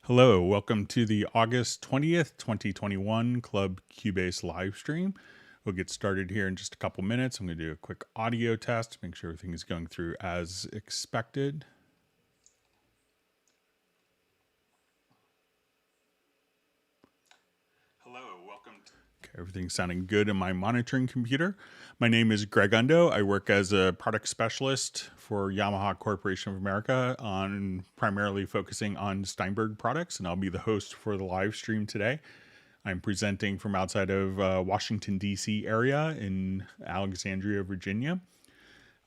Hello, welcome to the August 20th, 2021 Club Cubase live stream. We'll get started here in just a couple minutes. I'm going to do a quick audio test, make sure everything is going through as expected. Hello, welcome. Okay, everything's sounding good in my monitoring computer. My name is Greg Undo. I work as a product specialist for Yamaha Corporation of America, primarily focusing on Steinberg products, and I'll be the host for the live stream today. I'm presenting from outside of Washington, D.C. area in Alexandria, Virginia.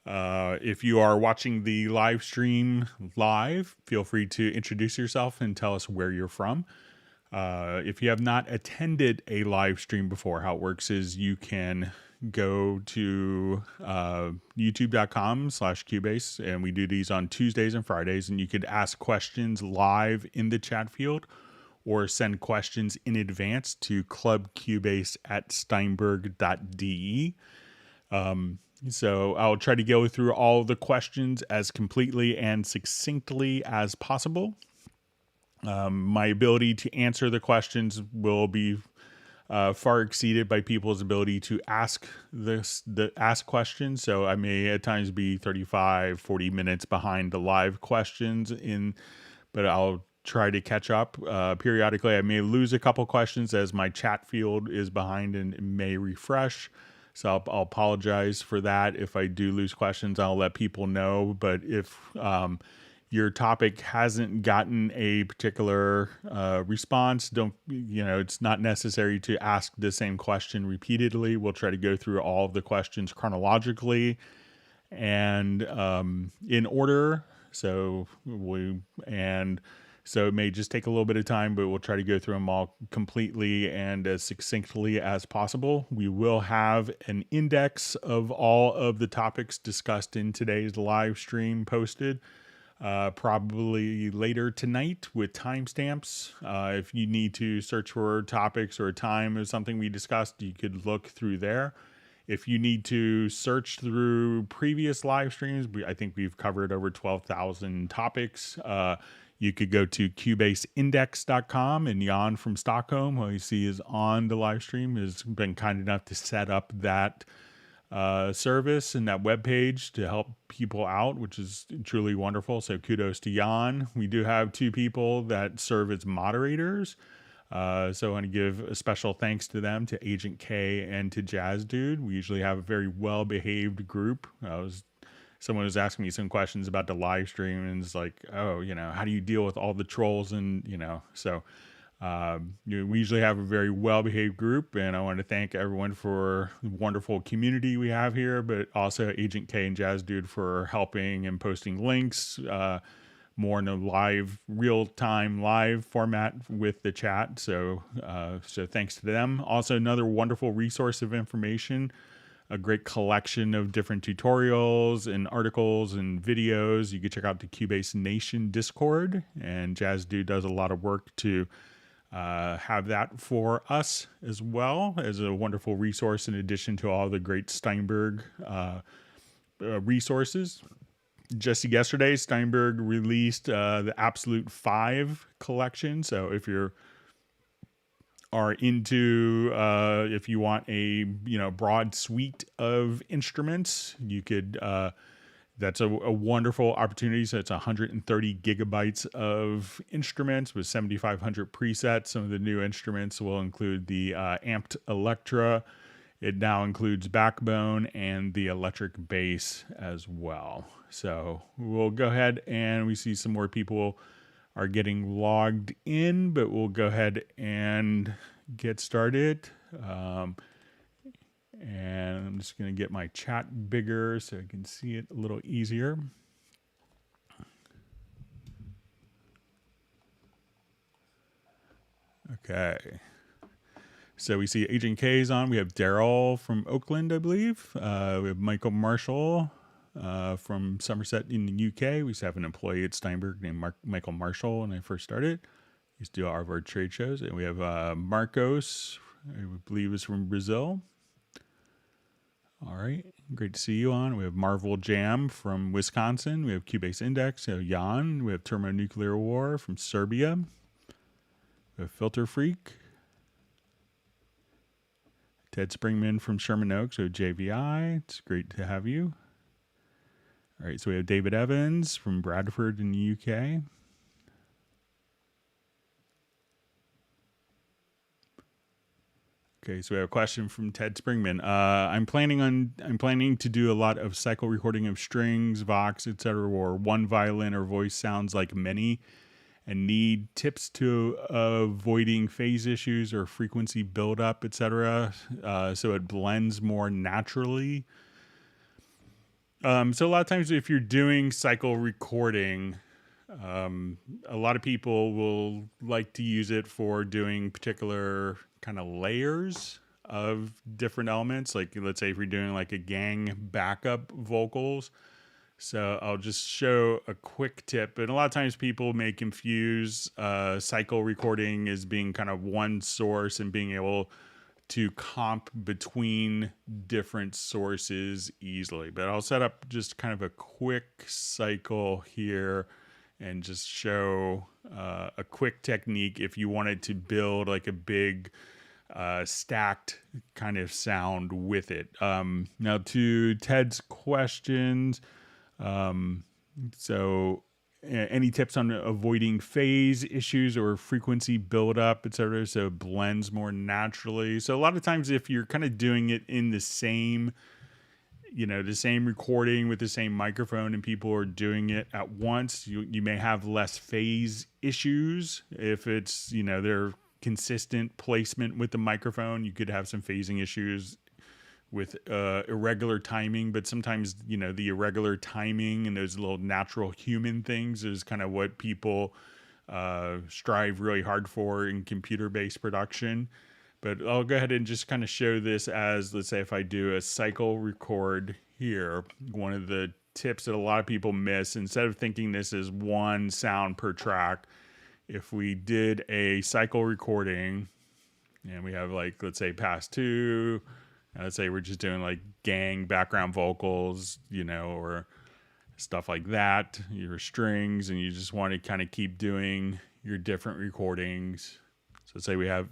If you are watching the live stream live, feel free to introduce yourself and tell us where you're from. If you have not attended a live stream before, how it works is you can go to youtube.com/Cubase, and we do these on Tuesdays and Fridays, and you could ask questions live in the chat field or send questions in advance to clubcubase@steinberg.de. So I'll try to go through all the questions as completely and succinctly as possible. My ability to answer the questions will be far exceeded by people's ability to ask questions. So I may at times be 35, 40 minutes behind the live questions but I'll try to catch up. Periodically, I may lose a couple questions as my chat field is behind and may refresh. So I'll apologize for that. If I do lose questions, I'll let people know. But if your topic hasn't gotten a particular response, it's not necessary to ask the same question repeatedly. We'll try to go through all of the questions chronologically and in order. So it may just take a little bit of time, but we'll try to go through them all completely and as succinctly as possible. We will have an index of all of the topics discussed in today's live stream posted probably later tonight with timestamps. If you need to search for topics or a time or something we discussed, you could look through there. If you need to search through previous live streams, I think we've covered over 12,000 topics. You could go to cubaseindex.com, and Jan from Stockholm, who you see is on the live stream, has been kind enough to set up that service and that webpage to help people out, which is truly wonderful. So kudos to Jan. We do have two people that serve as moderators. So I want to give a special thanks to them, to Agent K and to Jazz Dude. We usually have a very well-behaved group. Someone was asking me some questions about the live stream, and it's like, how do you deal with all the trolls? And, we usually have a very well-behaved group, and I want to thank everyone for the wonderful community we have here, but also Agent K and Jazz Dude for helping and posting links, more in a real-time live format with the chat. So thanks to them. Also, another wonderful resource of information, a great collection of different tutorials and articles and videos. You can check out the Cubase Nation Discord, and Jazz Dude does a lot of work to have that for us as well as a wonderful resource in addition to all the great Steinberg resources. Just yesterday, Steinberg released the Absolute 5 collection. So if you if you want a broad suite of instruments, you could. That's a wonderful opportunity. So it's 130 gigabytes of instruments with 7,500 presets. Some of the new instruments will include the Amped Electra. It now includes Backbone and the electric bass as well. So we'll go ahead, and we see some more people are getting logged in, but we'll go ahead and get started. And I'm just going to get my chat bigger so I can see it a little easier. Okay. So we see Agent K is on. We have Daryl from Oakland, I believe. We have Michael Marshall from Somerset in the UK. We used to have an employee at Steinberg named Michael Marshall when I first started. He used to do all of our trade shows. And we have Marcos, I believe is from Brazil. All right, great to see you on. We have Marvel Jam from Wisconsin. We have Cubase Index. We have Jan. We have Thermonuclear War from Serbia. A Filter Freak. Ted Springman from Sherman Oaks, so JVI. It's great to have you. All right, so we have David Evans from Bradford in the UK. Okay, so we have a question from Ted Springman. I'm planning to do a lot of cycle recording of strings, vox, etc., or one violin or voice sounds like many, and need tips to avoiding phase issues or frequency buildup, etc., so it blends more naturally. So a lot of times if you're doing cycle recording, a lot of people will like to use it for doing particular kind of layers of different elements. Like let's say if you're doing like a gang backup vocals. So I'll just show a quick tip. And a lot of times people may confuse cycle recording as being kind of one source and being able to comp between different sources easily. But I'll set up just kind of a quick cycle here and just show a quick technique if you wanted to build like a big stacked kind of sound with it. Now to Ted's questions, so any tips on avoiding phase issues or frequency buildup, etc., so it blends more naturally. So a lot of times if you're kind of doing it in the same recording with the same microphone and people are doing it at once, you may have less phase issues. If it's, their consistent placement with the microphone, you could have some phasing issues with irregular timing, but sometimes, the irregular timing and those little natural human things is kind of what people strive really hard for in computer-based production. But I'll go ahead and just kind of show this as, let's say if I do a cycle record here, one of the tips that a lot of people miss, instead of thinking this is one sound per track, if we did a cycle recording and we have like, let's say pass 2, let's say we're just doing like gang background vocals, or stuff like that, your strings, and you just want to kind of keep doing your different recordings. So let's say we have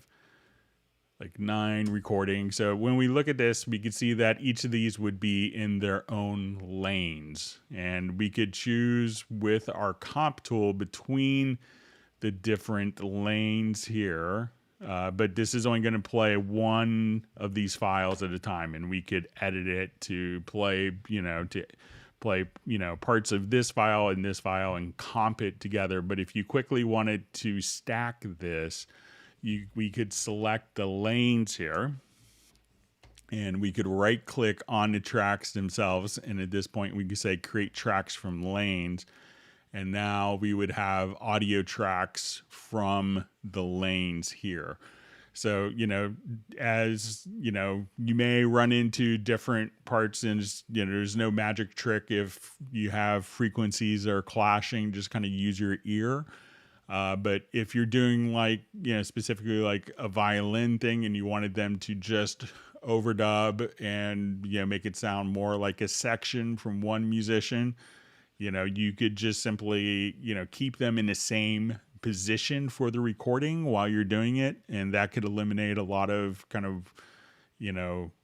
like 9 recordings. So when we look at this, we can see that each of these would be in their own lanes. And we could choose with our comp tool between the different lanes here. But this is only going to play one of these files at a time. And we could edit it to play, parts of this file and this file and comp it together. But if you quickly wanted to stack this, we could select the lanes here and we could right click on the tracks themselves. And at this point we could say create tracks from lanes. And now we would have audio tracks from the lanes here. So, as you may run into different parts and there's no magic trick if you have frequencies that are clashing, just kind of use your ear. But if you're doing like, specifically like a violin thing and you wanted them to just overdub and, make it sound more like a section from one musician, you could just simply, keep them in the same position for the recording while you're doing it. And that could eliminate a lot of kind of,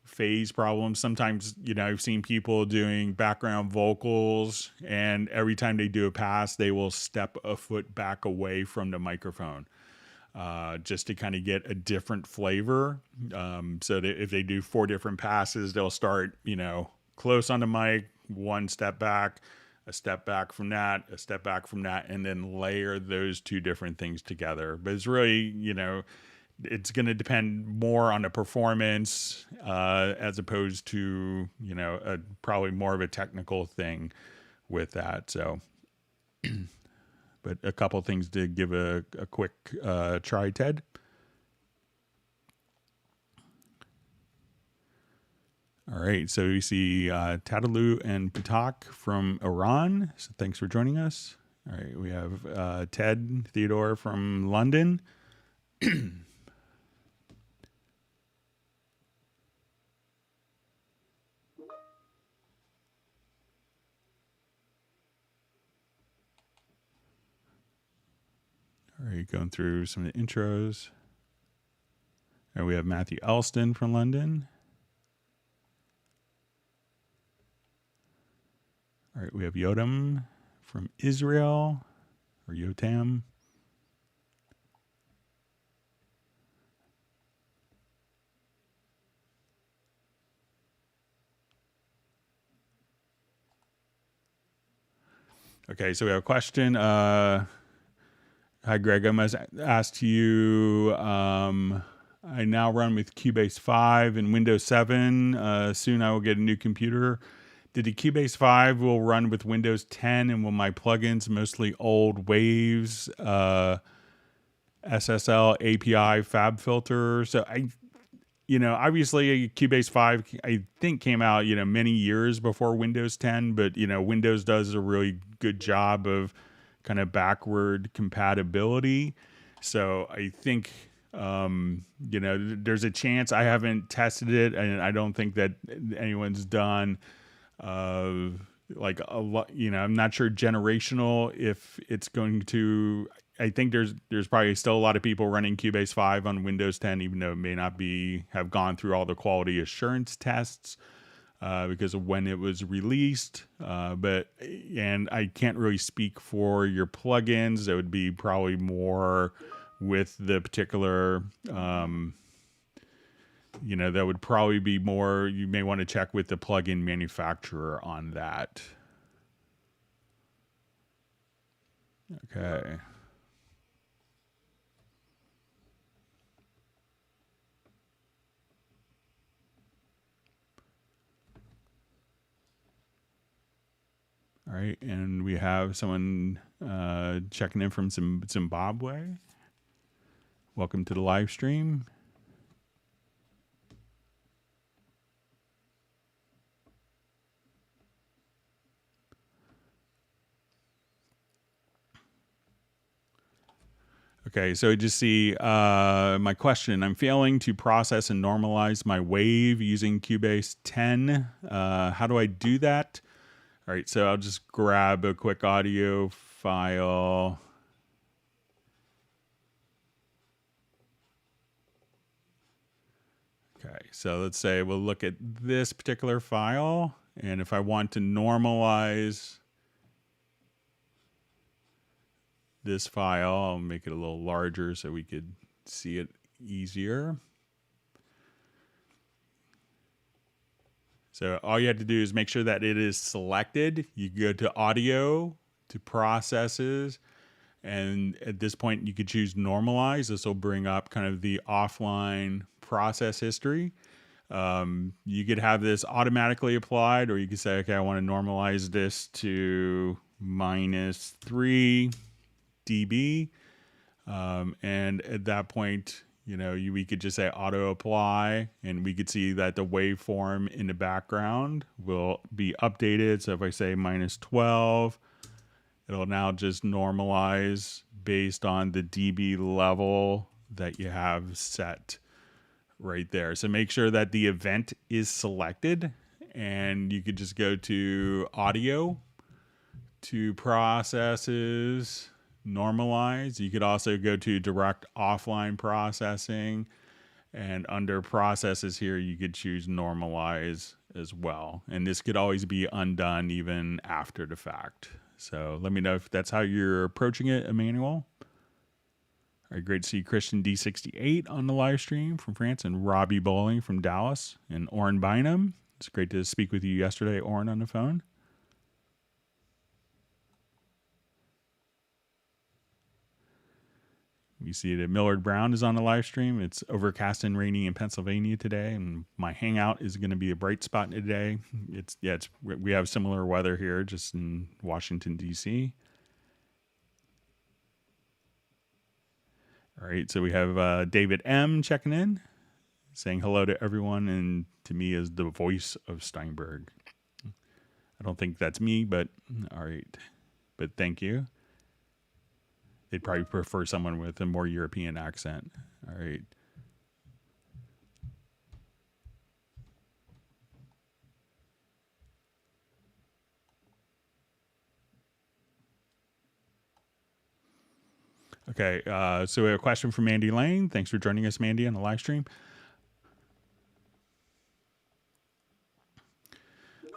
phase problems. Sometimes, I've seen people doing background vocals and every time they do a pass, they will step a foot back away from the microphone just to kind of get a different flavor. So that if they do 4 different passes, they'll start, close on the mic, 1 step back, a step back from that, a step back from that, and then layer those 2 different things together. But it's really, it's going to depend more on the performance as opposed to, probably more of a technical thing with that. So, but a couple things to give a quick try, Ted. All right, so we see Tadalou and Patak from Iran. So thanks for joining us. All right, we have Ted Theodore from London. All right, going through some of the intros. And we have Matthew Elston from London. All right, we have Yotam from Israel, or Yotam. Okay, so we have a question. Hi, Greg. I must ask you, I now run with Cubase 5 and Windows 7. Soon I will get a new computer. Did the Cubase 5 will run with Windows 10, and will my plugins, mostly old Waves, SSL, API, Fab Filter? So obviously Cubase 5, I think, came out, many years before Windows 10, but, Windows does a really good job of kind of backward compatibility. So I think, there's a chance. I haven't tested it, and I don't think that anyone's done like a lot, I'm not sure generational if it's going to. I think there's probably still a lot of people running Cubase 5 on Windows 10, even though it may not have gone through all the quality assurance tests because of when it was released. And I can't really speak for your plugins. It would be probably more with the particular. That would probably be more. You may want to check with the plugin manufacturer on that. Okay. All right, and we have someone checking in from Zimbabwe. Welcome to the live stream. Okay, so just see my question. I'm failing to process and normalize my wave using Cubase 10. How do I do that? All right, so I'll just grab a quick audio file. Okay, so let's say we'll look at this particular file, and if I want to normalize this file, I'll make it a little larger so we could see it easier. So all you have to do is make sure that it is selected. You go to Audio, to Processes, and at this point you could choose Normalize. This will bring up kind of the offline process history. You could have this automatically applied, or you could say, okay, I want to normalize this to -3 dB. And at that point, we could just say auto apply, and we could see that the waveform in the background will be updated. So if I say -12, it'll now just normalize based on the dB level that you have set right there. So make sure that the event is selected, and you could just go to Audio, to Processes, Normalize. You could also go to Direct Offline Processing, and under Processes here, you could choose Normalize as well. And this could always be undone even after the fact. So let me know if that's how you're approaching it, Emmanuel. All right, great to see Christian D68 on the live stream from France, and Robbie Bowling from Dallas, and Oren Bynum. It's great to speak with you yesterday, Oren, on the phone. You see that Millard Brown is on the live stream. It's overcast and rainy in Pennsylvania today, and my hangout is going to be a bright spot today. We have similar weather here, just in Washington, D.C. All right, so we have David M. checking in, saying hello to everyone, and to me as the voice of Steinberg. I don't think that's me, but all right. But thank you. They'd probably prefer someone with a more European accent. All right. Okay, so we have a question from Mandy Lane. Thanks for joining us, Mandy, on the live stream.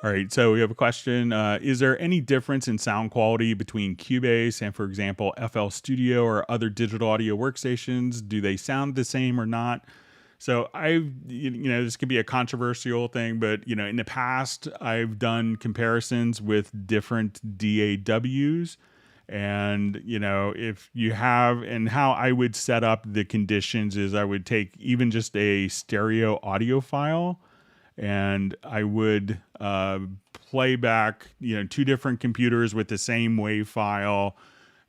All right, so we have a question. Is there any difference in sound quality between Cubase and, for example, FL Studio or other digital audio workstations? Do they sound the same or not? So this could be a controversial thing, but, in the past, I've done comparisons with different DAWs. And, if you have, and how I would set up the conditions is I would take even just a stereo audio file, and I would play back, two different computers with the same wave file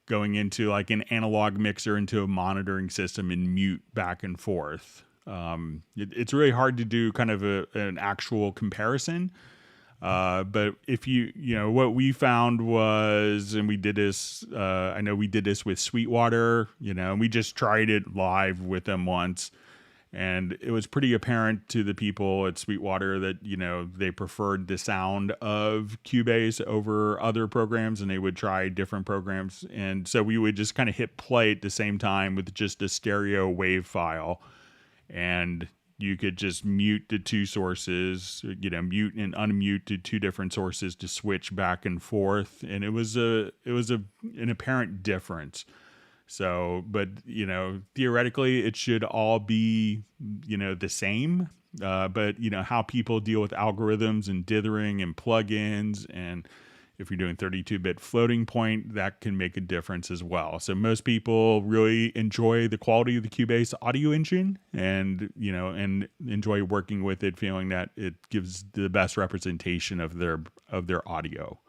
going into like an analog mixer into a monitoring system and mute back and forth. It's really hard to do kind of an actual comparison. But if what we found was, and we did this, I know we did this with Sweetwater, and we just tried it live with them once. And it was pretty apparent to the people at Sweetwater that, they preferred the sound of Cubase over other programs, and they would try different programs. And so we would just kind of hit play at the same time with just a stereo wave file. And you could just mute the two sources, mute and unmute the two different sources to switch back and forth. And it was an apparent difference. So, but, theoretically it should all be, the same. But, how people deal with algorithms and dithering and plugins, and if you're doing 32-bit floating point, that can make a difference as well. So most people really enjoy the quality of the Cubase audio engine and, and enjoy working with it, feeling that it gives the best representation of their audio.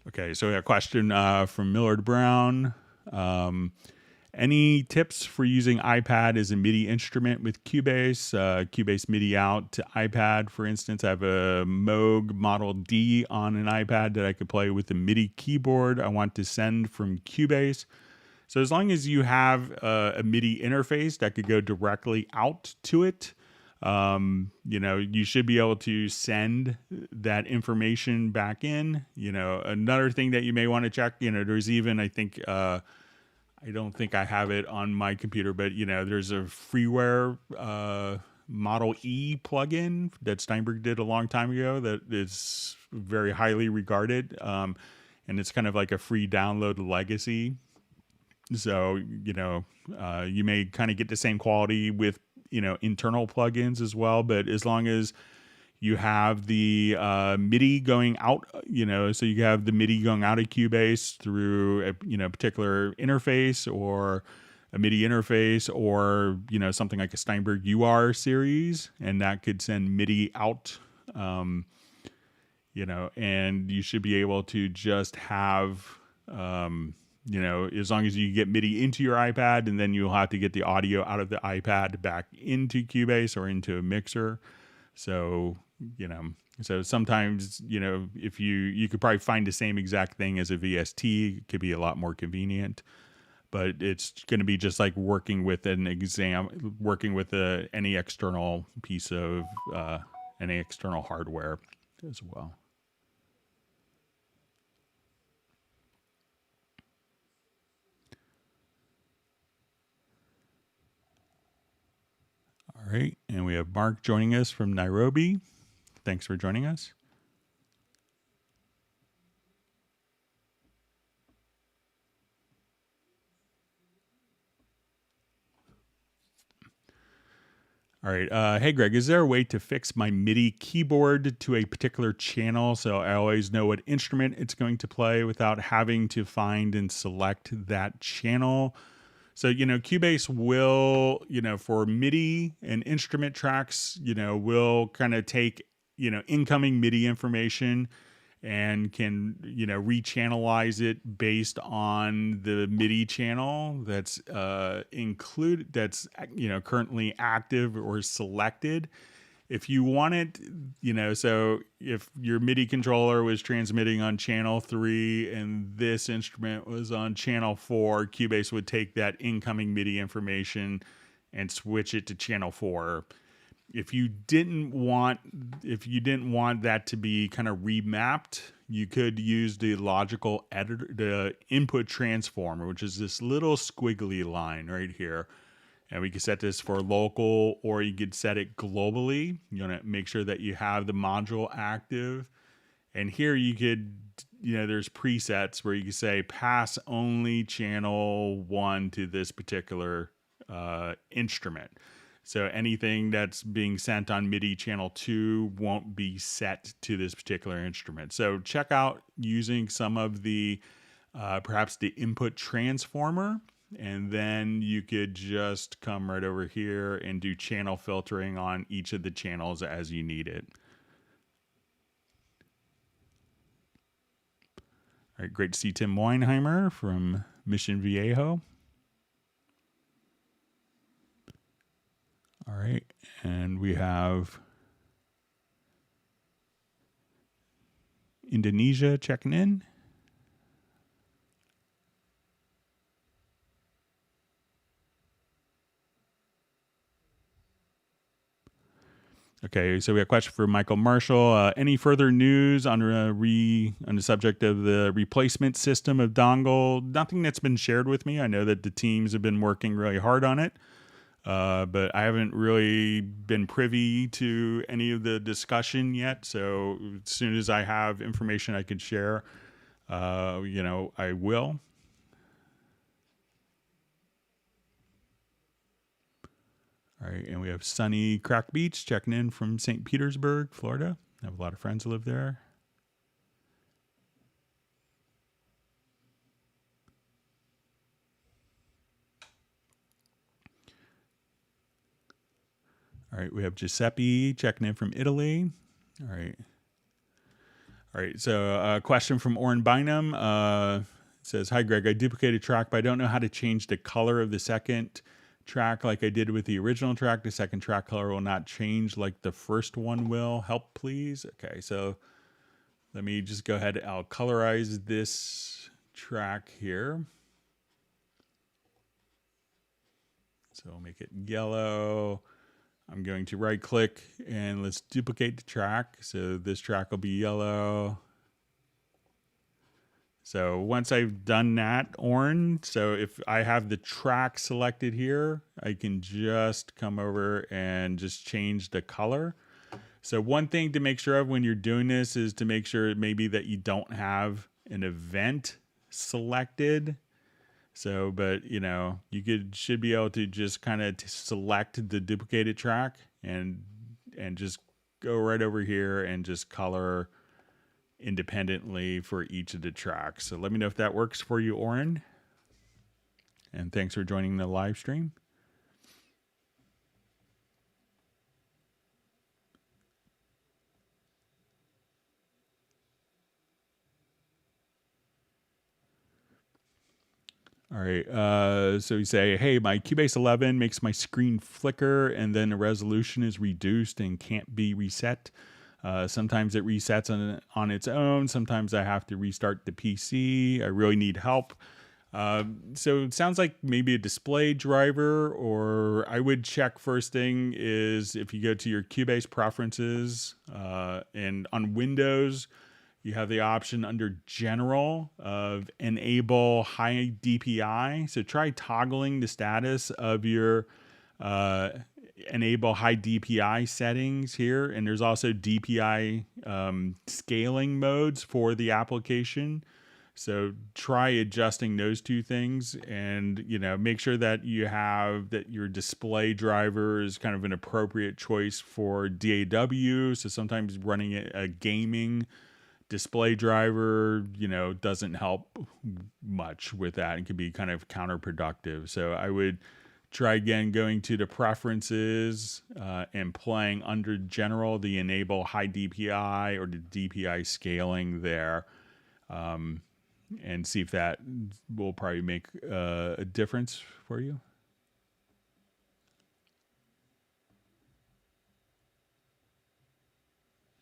Okay, so we have a question from Millard Brown. Any tips for using iPad as a MIDI instrument with Cubase? Cubase MIDI out to iPad, for instance. I have a Moog Model D on an iPad that I could play with a MIDI keyboard I want to send from Cubase. So as long as you have a MIDI interface that could go directly out to it, you should be able to send that information back in. Another thing that you may want to check, there's even, I think, I don't think I have it on my computer, but there's a freeware Model E plugin that Steinberg did a long time ago that is very highly regarded, and it's kind of like a free download legacy. So you may kind of get the same quality with internal plugins as well, but as long as you have the MIDI going out, so you have the MIDI going out of Cubase through a particular interface, or a MIDI interface, or something like a Steinberg UR series, and that could send MIDI out, and you should be able to just have as long as you get MIDI into your iPad, and then you'll have to get the audio out of the iPad back into Cubase or into a mixer. So, so sometimes, if you could probably find the same exact thing as a VST, it could be a lot more convenient, but it's going to be just like working with any external piece of, any external hardware as well. All right, and we have Mark joining us from Nairobi. Thanks for joining us. All right, hey Greg, is there a way to fix my MIDI keyboard to a particular channel so I always know what instrument it's going to play without having to find and select that channel? So, Cubase will, for MIDI and instrument tracks, will kind of take, incoming MIDI information and can, rechannelize it based on the MIDI channel that's included, that's, currently active or selected. If you want it, so if your MIDI controller was transmitting on channel 3 and this instrument was on channel 4, Cubase would take that incoming MIDI information and switch it to channel 4. if you didn't want that to be kind of remapped, you could use the logical editor, the input transformer, which is this little squiggly line right here. And we can set this for local, or you could set it globally. You want to make sure that you have the module active. And here you could, there's presets where you can say pass only channel 1 to this particular instrument. So anything that's being sent on MIDI channel 2 won't be set to this particular instrument. So check out using some of the, perhaps the input transformer, and then you could just come right over here and do channel filtering on each of the channels as you need it. All right, great to see Tim Weinheimer from Mission Viejo. All right, and we have Indonesia checking in. Okay, so we have a question for Michael Marshall. Any further news on the subject of the replacement system of dongle? Nothing that's been shared with me. I know that the teams have been working really hard on it. But I haven't really been privy to any of the discussion yet. So as soon as I have information I can share, I will. All right, and we have sunny Crack Beach checking in from St. Petersburg, Florida. I have a lot of friends who live there. All right, we have Giuseppe checking in from Italy. All right. So a question from Oren Bynum. Says, hi, Greg. I duplicated a track, but I don't know how to change the color of the second track like I did with the original track. The second track color will not change like the first one will. Help, please. Okay, so let me just go ahead. I'll colorize this track here. So I'll make it yellow. I'm going to right click and let's duplicate the track. So this track will be yellow. So once I've done that, Oren, so if I have the track selected here, I can just come over and just change the color. So one thing to make sure of when you're doing this is to make sure maybe that you don't have an event selected. So, but you should be able to just kind of select the duplicated track and just go right over here and just color independently for each of the tracks. So let me know if that works for you, Oren. And thanks for joining the live stream. All right, so you say, hey, my Cubase 11 makes my screen flicker and then the resolution is reduced and can't be reset. Sometimes it resets on its own. Sometimes I have to restart the PC. I really need help. So it sounds like maybe a display driver, or I would check first thing is if you go to your Cubase preferences and on Windows, you have the option under General of Enable High DPI. So try toggling the status of your Enable High DPI settings here. And there's also DPI scaling modes for the application. So try adjusting those two things and, make sure that your display driver is kind of an appropriate choice for DAW. So sometimes running a gaming display driver, doesn't help much with that and can be kind of counterproductive. So I would try again going to the preferences and playing under General the Enable High DPI or the DPI scaling there, and see if that will probably make a difference for you.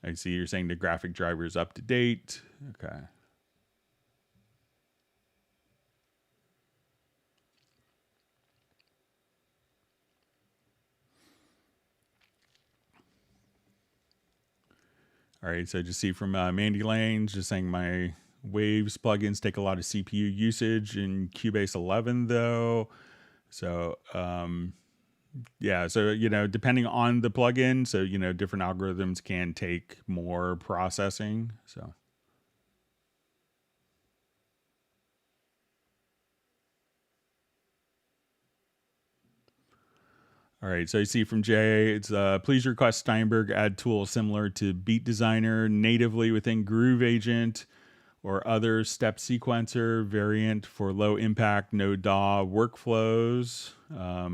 I see you're saying the graphic driver is up to date. Okay. All right, so just see from Mandy Lanes, just saying my Waves plugins take a lot of CPU usage in Cubase 11 though. So yeah, so depending on the plugin, so different algorithms can take more processing. So all right, so you see from Jay, it's please request Steinberg add tool similar to Beat Designer natively within Groove Agent or other step sequencer variant for low impact, no DAW workflows. All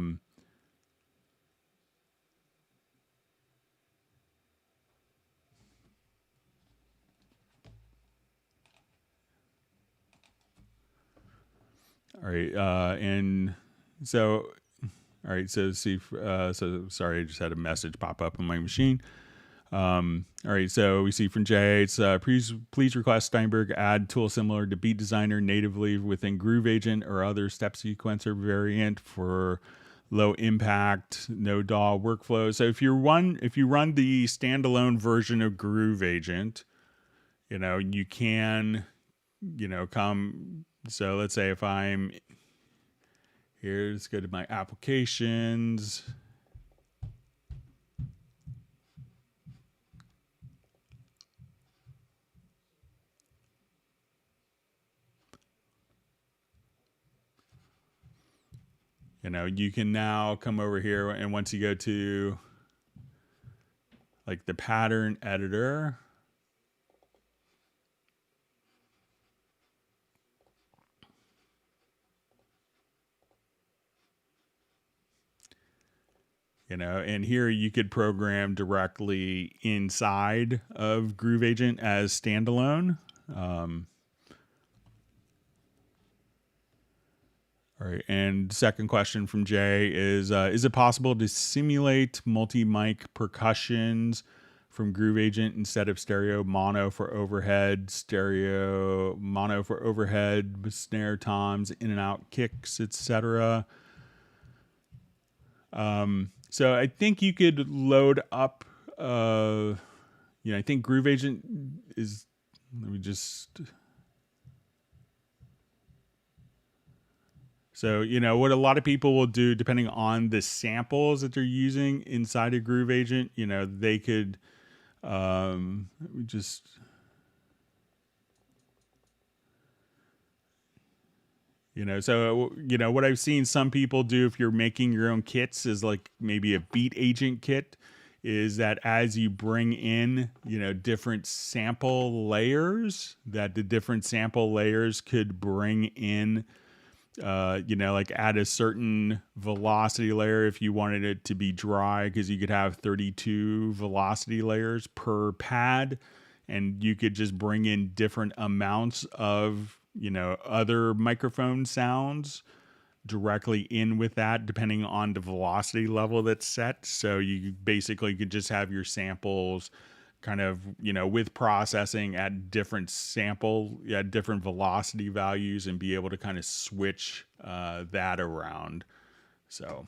right, and so, all right, so see, so sorry, I just had a message pop up on my machine. All right, so we see from Jay, it's please request Steinberg add tool similar to Beat Designer natively within Groove Agent or other step sequencer variant for low impact, no DAW workflow. So if you run the standalone version of Groove Agent, you can, come. So let's say if I'm here, let's go to my applications. You can now come over here, and once you go to like the pattern editor, and here you could program directly inside of Groove Agent as standalone. All right, and second question from Jay is it possible to simulate multi-mic percussions from Groove Agent instead of stereo mono for overhead, stereo mono for overhead, snare toms, in and out kicks, etc.? So I think you could load up, I think Groove Agent is, let me just... So, what a lot of people will do, depending on the samples that they're using inside of Groove Agent, they could just... so, what I've seen some people do if you're making your own kits is like maybe a Beat Agent kit, is that as you bring in, different sample layers, that the different sample layers could bring in like add a certain velocity layer if you wanted it to be dry, because you could have 32 velocity layers per pad, and you could just bring in different amounts of, other microphone sounds directly in with that, depending on the velocity level that's set. So you basically could just have your samples kind of, with processing at different different velocity values, and be able to kind of switch that around. So,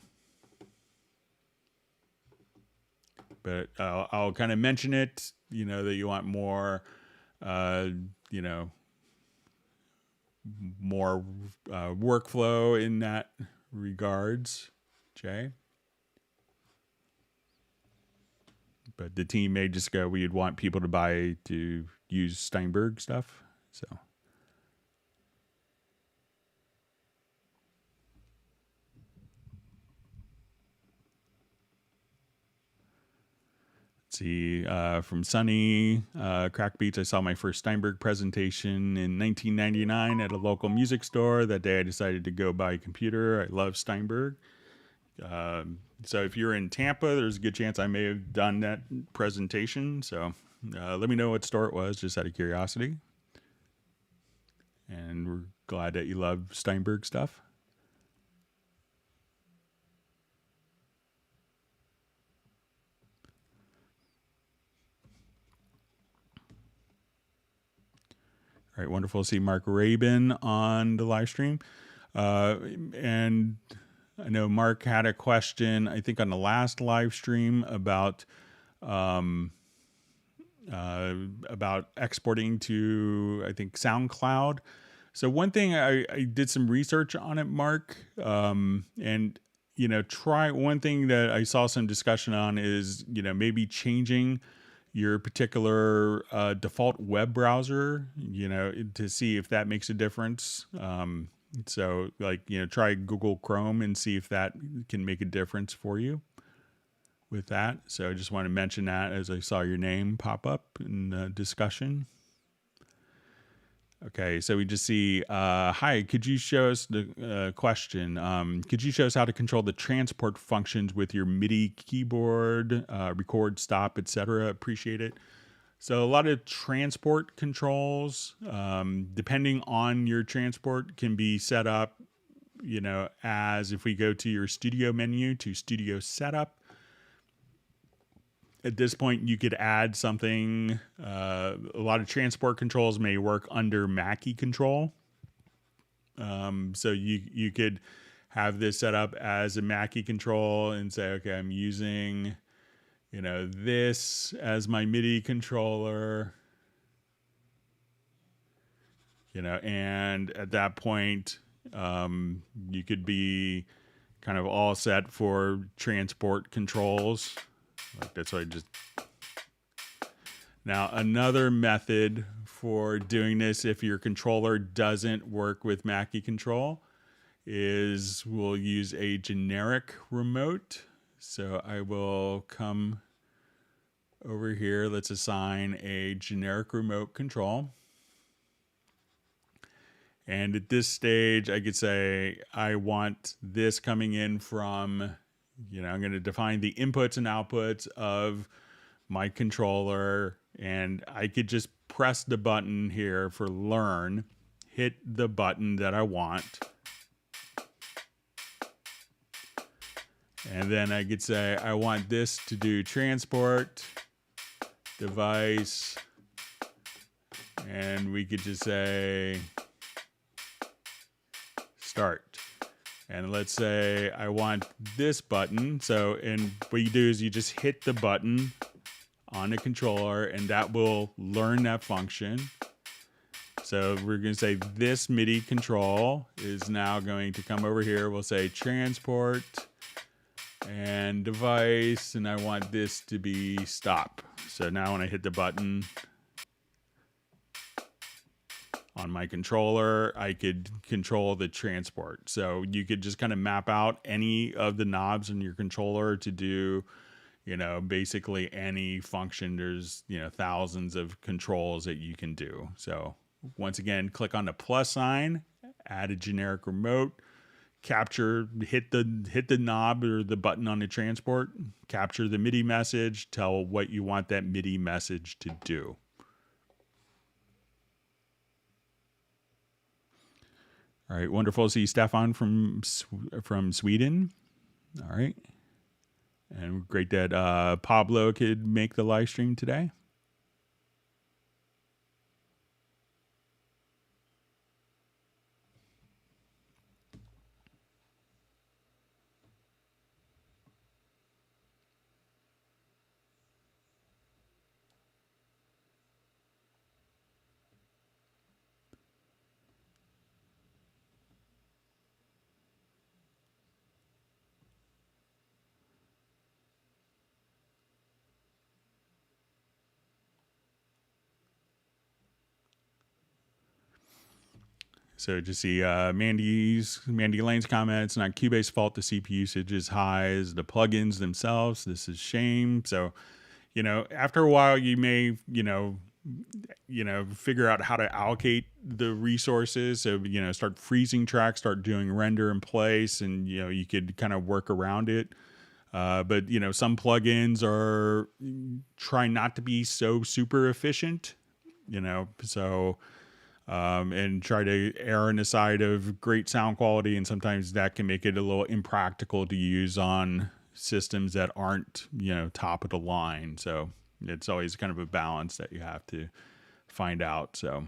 but I'll kind of mention it, that you want more, more workflow in that regards, Jay. But the team may just go, we'd want people to use Steinberg stuff. So. Let's see, from Sunny, Crack Beats, I saw my first Steinberg presentation in 1999 at a local music store. That day I decided to go buy a computer. I love Steinberg. So if you're in Tampa, there's a good chance I may have done that presentation. So let me know what store it was, just out of curiosity. And we're glad that you love Steinberg stuff. All right, wonderful to see Mark Rabin on the live stream. And I know Mark had a question, I think, on the last live stream about about exporting to, I think, SoundCloud. So one thing I did some research on it, Mark, and try one thing that I saw some discussion on is maybe changing your particular default web browser, to see if that makes a difference. So like try Google Chrome and see if that can make a difference for you with that. So I just want to mention that as I saw your name pop up in the discussion. Okay, so we just see, hi, could you show us the question? Could you show us how to control the transport functions with your MIDI keyboard, record, stop, etc.? Appreciate it. So a lot of transport controls, depending on your transport, can be set up, as if we go to your studio menu to studio setup. At this point, you could add something. A lot of transport controls may work under Mackie control. So you could have this set up as a Mackie control and say, okay, I'm using, this as my MIDI controller. And at that point, you could be kind of all set for transport controls. Like that's what I just. Now, another method for doing this, if your controller doesn't work with Mackie control, is we'll use a generic remote. So I will come over here. Let's assign a generic remote control. And at this stage, I could say I want this coming in from, I'm going to define the inputs and outputs of my controller, and I could just press the button here for learn, hit the button that I want. And then I could say I want this to do transport, device, and we could just say start. And let's say I want this button. So, and what you do is you just hit the button on the controller and that will learn that function. So we're going to say this MIDI control is now going to come over here. We'll say transport and device, and I want this to be stop. So now when I hit the button on my controller, I could control the transport. So you could just kind of map out any of the knobs in your controller to do, basically any function. There's, thousands of controls that you can do. So once again, click on the plus sign, add a generic remote, capture, hit the knob or the button on the transport, capture the MIDI message, tell what you want that MIDI message to do. All right, wonderful. See Stefan from Sweden. All right. And great that Pablo could make the live stream today. So just see Mandy Lane's comments, not Cubase fault, the CPU usage is high as the plugins themselves. This is shame. So, after a while you may, figure out how to allocate the resources. So, start freezing tracks, start doing render in place, and, you could kind of work around it. But, some plugins are try not to be so super efficient, so... and try to err on the side of great sound quality, and sometimes that can make it a little impractical to use on systems that aren't, top of the line. So it's always kind of a balance that you have to find out. So,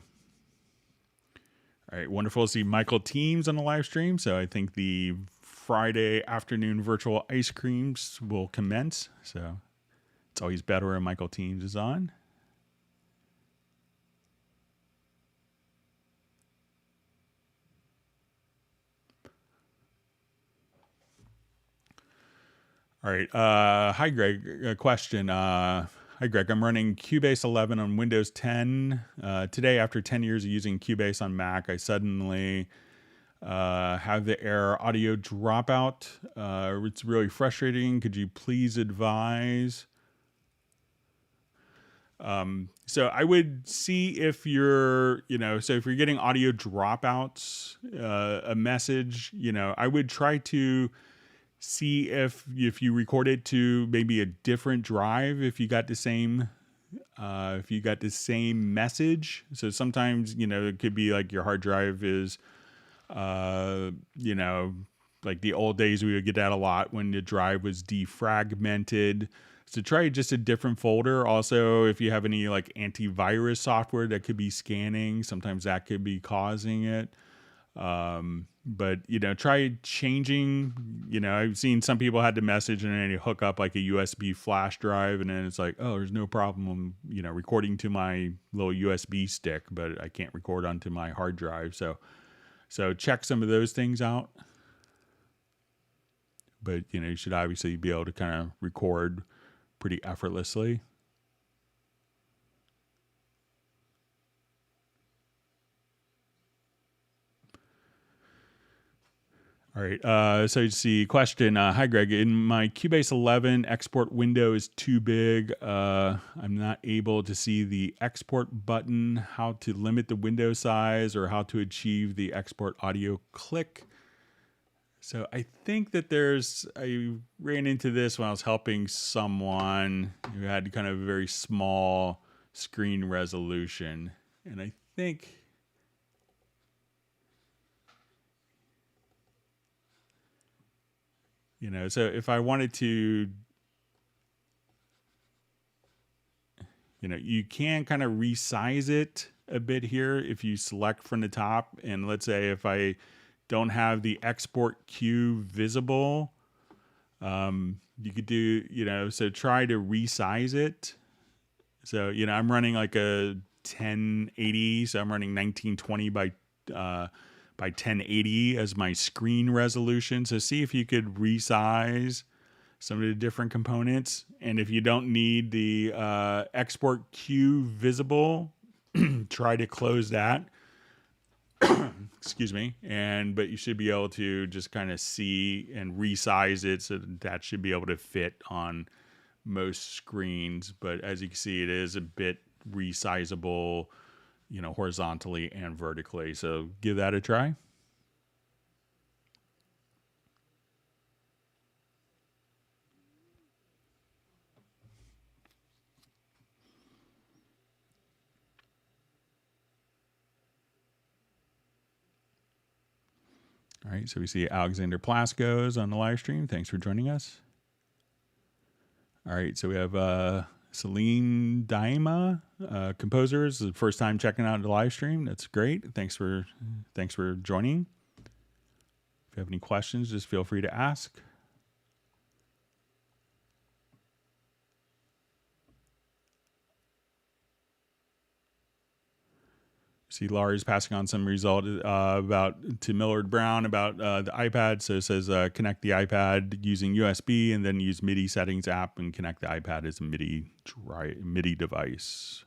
all right, wonderful to see Michael Teams on the live stream. So I think the Friday afternoon virtual ice creams will commence. So it's always better when Michael Teams is on. All right. Hi, Greg. A question. Hi, Greg. I'm running Cubase 11 on Windows 10. Today, after 10 years of using Cubase on Mac, I suddenly have the error audio dropout. It's really frustrating. Could you please advise? So I would see if you're, so if you're getting audio dropouts, a message, I would try to see if you record it to maybe a different drive if you got the same message. So sometimes it could be like your hard drive is like the old days we would get that a lot when the drive was defragmented. So try just a different folder. Also, if you have any like antivirus software that could be scanning, sometimes that could be causing it. But try changing. I've seen some people had to message and then you hook up like a USB flash drive, and then it's like, oh, there's no problem, recording to my little USB stick, but I can't record onto my hard drive. So check some of those things out. But you should obviously be able to kind of record pretty effortlessly. All right. So you see question. Hi, Greg. In my Cubase 11, export window is too big. I'm not able to see the export button, how to limit the window size, or how to achieve the export audio click. So I think that I ran into this when I was helping someone who had kind of a very small screen resolution. And I think, so if I wanted to, you can kind of resize it a bit here if you select from the top. And let's say if I don't have the export cue visible, you could do, so try to resize it. So, I'm running like a 1080, so I'm running 1920 by 1080 as my screen resolution. So see if you could resize some of the different components. And if you don't need the export cue visible, try to close that. Excuse me. But you should be able to just kind of see and resize it, so that should be able to fit on most screens. But as you can see, it is a bit resizable, horizontally and vertically. So give that a try. All right, so we see Alexander Plaskos on the live stream. Thanks for joining us. All right, so we have Celine Daima, composers. The first time checking out the live stream. That's great. Thanks for joining. If you have any questions, just feel free to ask. See, Laurie's passing on some result to Millard Brown about the iPad. So it says connect the iPad using USB and then use MIDI settings app and connect the iPad as a MIDI device.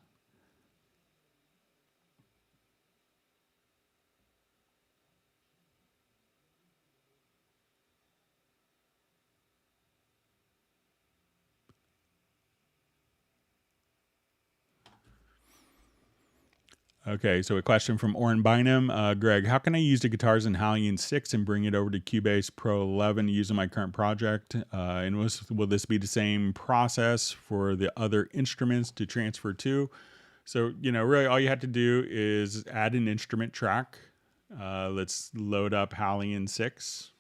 Okay, so a question from Oren Bynum. Greg, how can I use the guitars in Halion 6 and bring it over to Cubase Pro 11 using my current project? And will this be the same process for the other instruments to transfer to? So, really all you have to do is add an instrument track. Let's load up Halion 6.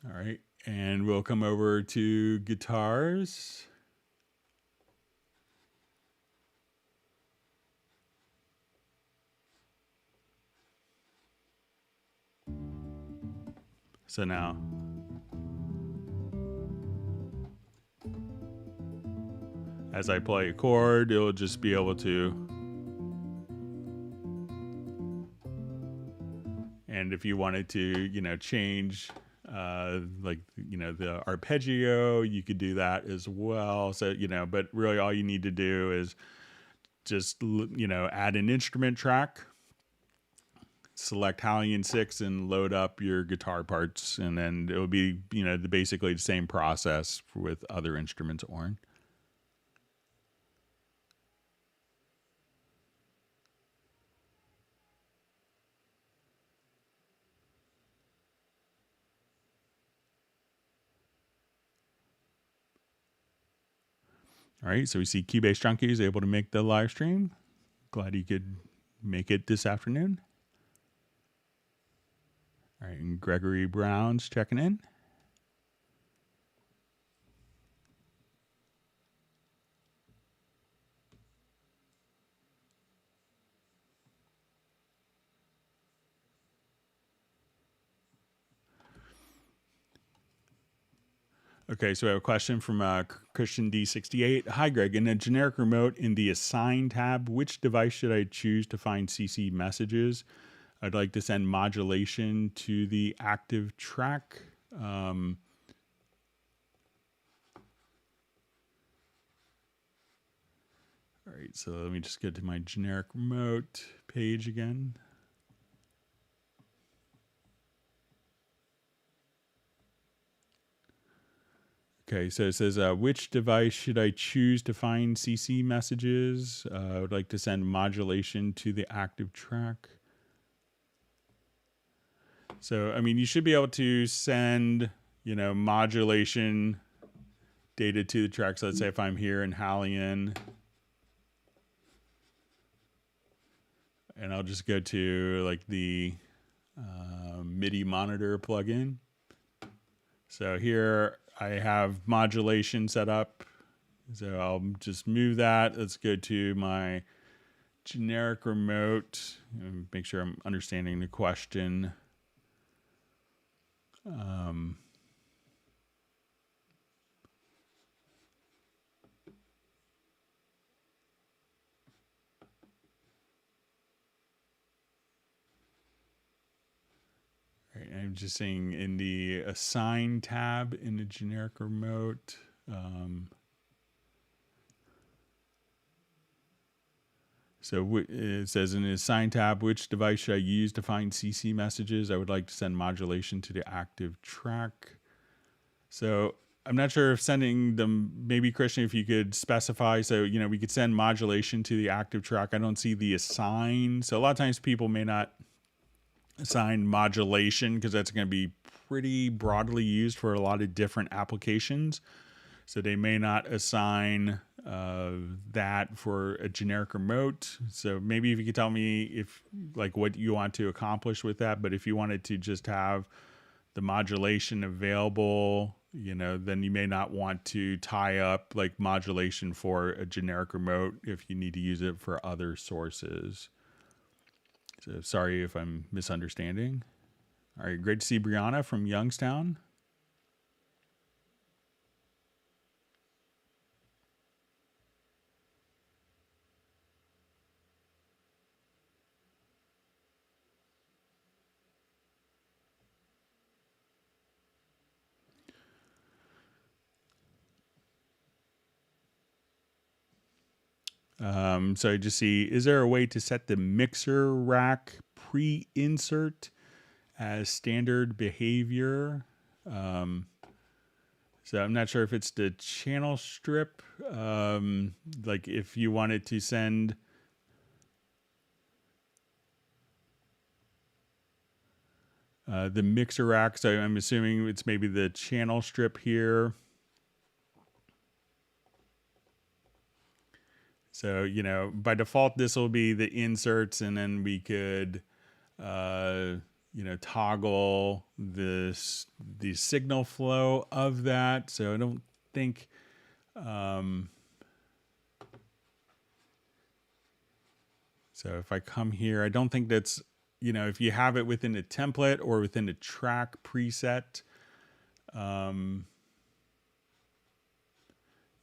All right, and we'll come over to guitars. So now, as I play a chord, it'll just be able to. And if you wanted to, you know, change like, you know, the arpeggio, you could do that as well. So, you know, but really all you need to do is just, you know, add an instrument track, select Halion 6 and load up your guitar parts. And then it'll be, you know, basically the same process with other instruments on. All right, so we see Cubase Junkie is able to make the live stream. Glad he could make it this afternoon. All right, and Gregory Brown's checking in. Okay, so we have a question from Christian D68. Hi, Greg. In a generic remote in the Assign tab, which device should I choose to find CC messages? I'd like to send modulation to the active track. All right, so let me just get to my generic remote page again. Okay, so it says, which device should I choose to find CC messages? I would like to send modulation to the active track. So, I mean, you should be able to send, you know, modulation data to the track. So let's say if I'm here in Halion, and I'll just go to like the MIDI monitor plugin. So here I have modulation set up. So I'll just move that. Let's go to my generic remote and make sure I'm understanding the question. Right, I'm just saying in the Assign tab in the generic remote. So it says in the Assign tab, which device should I use to find CC messages? I would like to send modulation to the active track. So I'm not sure if sending them, maybe Christian, if you could specify, so, you know, we could send modulation to the active track. I don't see the assign. So a lot of times people may not assign modulation because that's going to be pretty broadly used for a lot of different applications. So they may not assign that for a generic remote. So maybe if you could tell me if like what you want to accomplish with that, but if you wanted to just have the modulation available, you know, then you may not want to tie up like modulation for a generic remote if you need to use it for other sources. So sorry if I'm misunderstanding. All right, great to see Brianna from Youngstown. So I just see, is there a way to set the mixer rack pre-insert as standard behavior? So I'm not sure if it's the channel strip. Like if you wanted to send the mixer rack, so I'm assuming it's maybe the channel strip here. So, you know, by default, this will be the inserts, and then we could, you know, toggle the signal flow of that. So I don't think, so if I come here, I don't think that's, you know, if you have it within a template or within a track preset,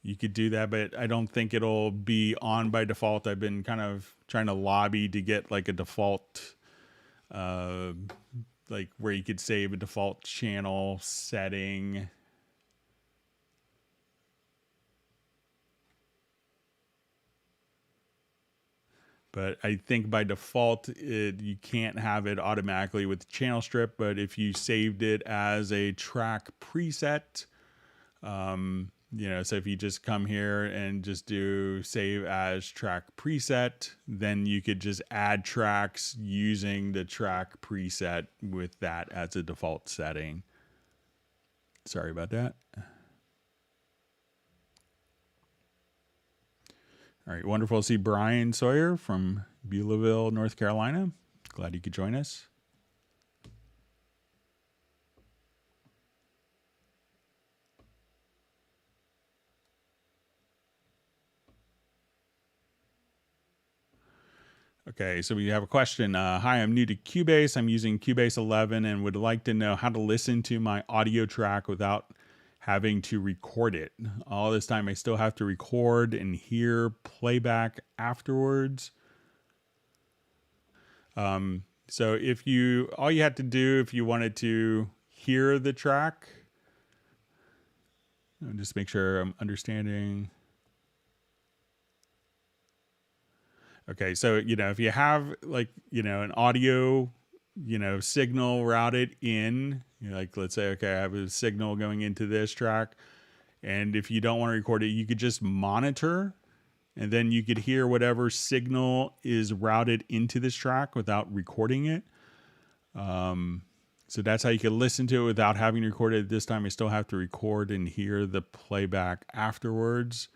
you could do that, but I don't think it'll be on by default. I've been kind of trying to lobby to get like a default, like where you could save a default channel setting. But I think by default, you can't have it automatically with channel strip. But if you saved it as a track preset, you know, so if you just come here and just do save as track preset, then you could just add tracks using the track preset with that as a default setting. Sorry about that. All right, wonderful to see Brian Sawyer from Beulahville, North Carolina. Glad you could join us. Okay, so we have a question. Hi, I'm new to Cubase. I'm using Cubase 11 and would like to know how to listen to my audio track without having to record it. All this time I still have to record and hear playback afterwards. So if you, all you had to do if you wanted to hear the track, just make sure I'm understanding. Okay, so, you know, if you have like, you know, an audio, you know, signal routed in, you know, like let's say, okay, I have a signal going into this track, and if you don't want to record it, you could just monitor, and then you could hear whatever signal is routed into this track without recording it. So that's how you can listen to it without having to record it. This time I still have to record and hear the playback afterwards.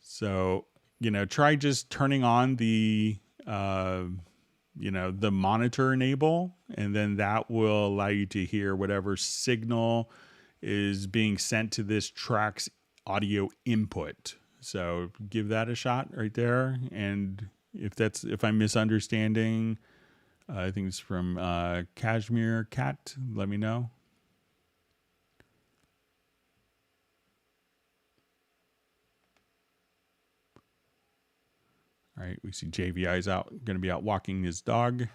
So, you know, try just turning on the, you know, the monitor enable, and then that will allow you to hear whatever signal is being sent to this track's audio input. So give that a shot right there. And if I'm misunderstanding, I think it's from Cashmere Cat, let me know. All right, we see JVI is out, going to be out walking his dog.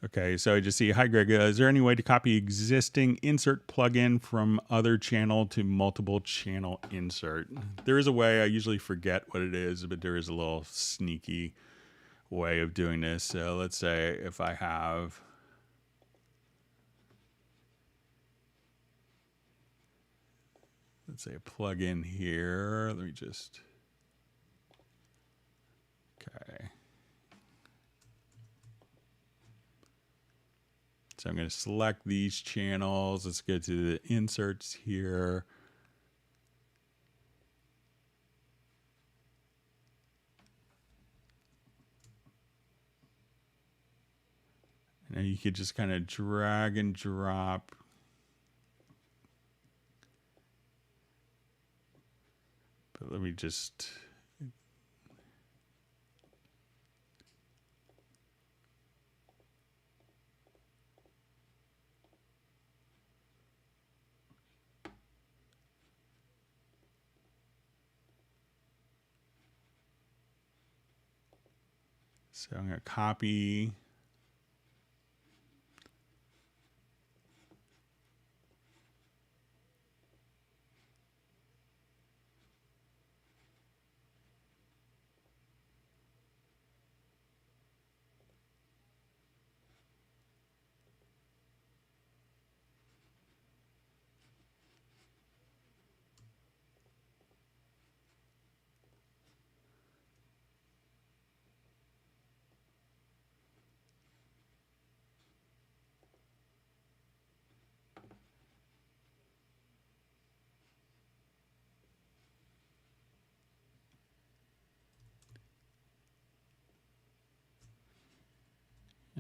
Okay, so I just see, hi Greg, is there any way to copy existing insert plugin from other channel to multiple channel insert? There is a way, I usually forget what it is, but there is a little sneaky way of doing this. So let's say if I have, let's say a plugin here, let me just, okay. So I'm going to select these channels. Let's go to the inserts here. And then you could just kind of drag and drop. But let me just... So I'm going to copy.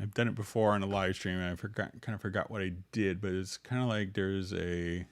I've done it before on a live stream, and I kind of forgot what I did, but it's kind of like there's a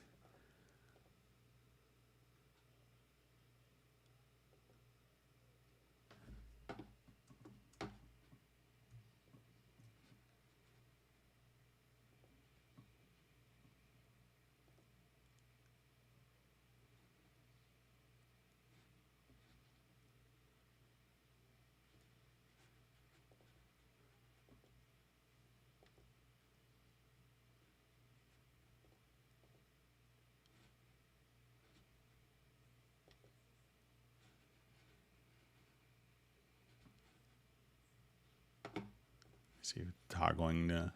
see toggling the.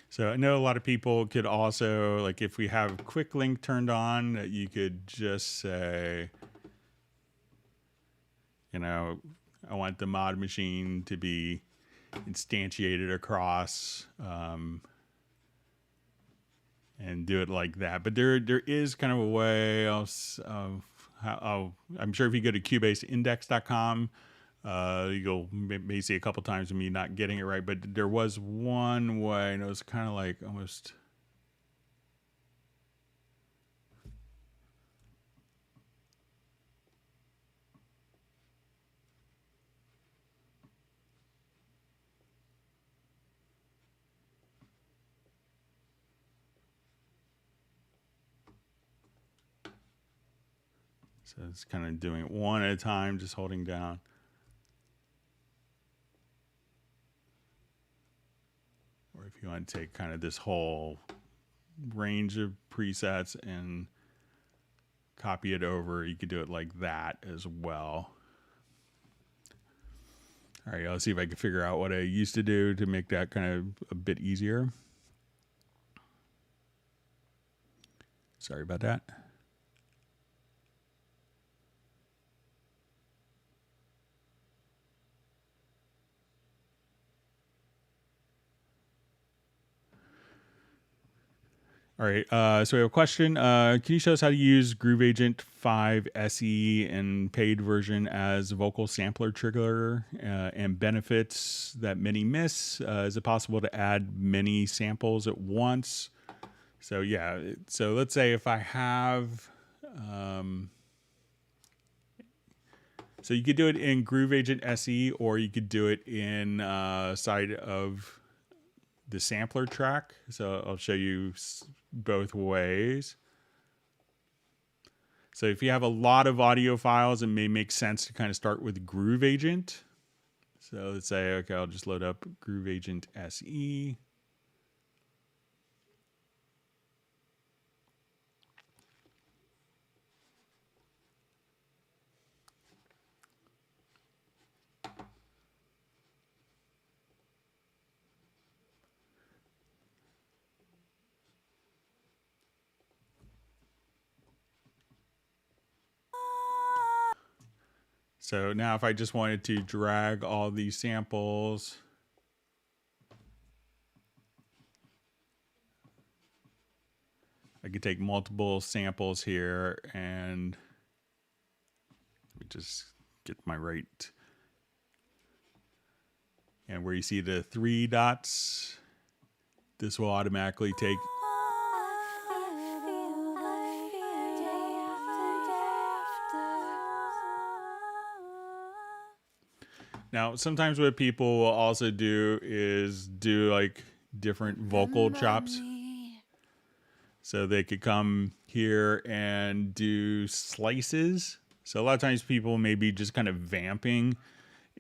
So I know a lot of people could also, like if we have quick link turned on, that you could just say, you know, I want the mod machine to be instantiated across, and do it like that. But there is kind of a way else of how, I'm sure if you go to cubaseindex.com, you'll maybe see a couple times of me not getting it right, but there was one way, and it was kind of like almost. So it's kind of doing it one at a time, just holding down. Or if you want to take kind of this whole range of presets and copy it over, you could do it like that as well. All right, let's see if I can figure out what I used to do to make that kind of a bit easier. Sorry about that. All right, so we have a question. Can you show us how to use Groove Agent 5 SE and paid version as vocal sampler trigger and benefits that many miss? Is it possible to add many samples at once? So yeah, so let's say if I have, so you could do it in Groove Agent SE, or you could do it in side of the sampler track. So I'll show you both ways. So if you have a lot of audio files, it may make sense to kind of start with Groove Agent. So let's say, okay, I'll just load up Groove Agent SE. So now if I just wanted to drag all these samples, I could take multiple samples here and let me just get my right. And where you see the 3 dots, this will automatically take. Now, sometimes what people will also do is do like different vocal chops. So they could come here and do slices. So a lot of times people may be just kind of vamping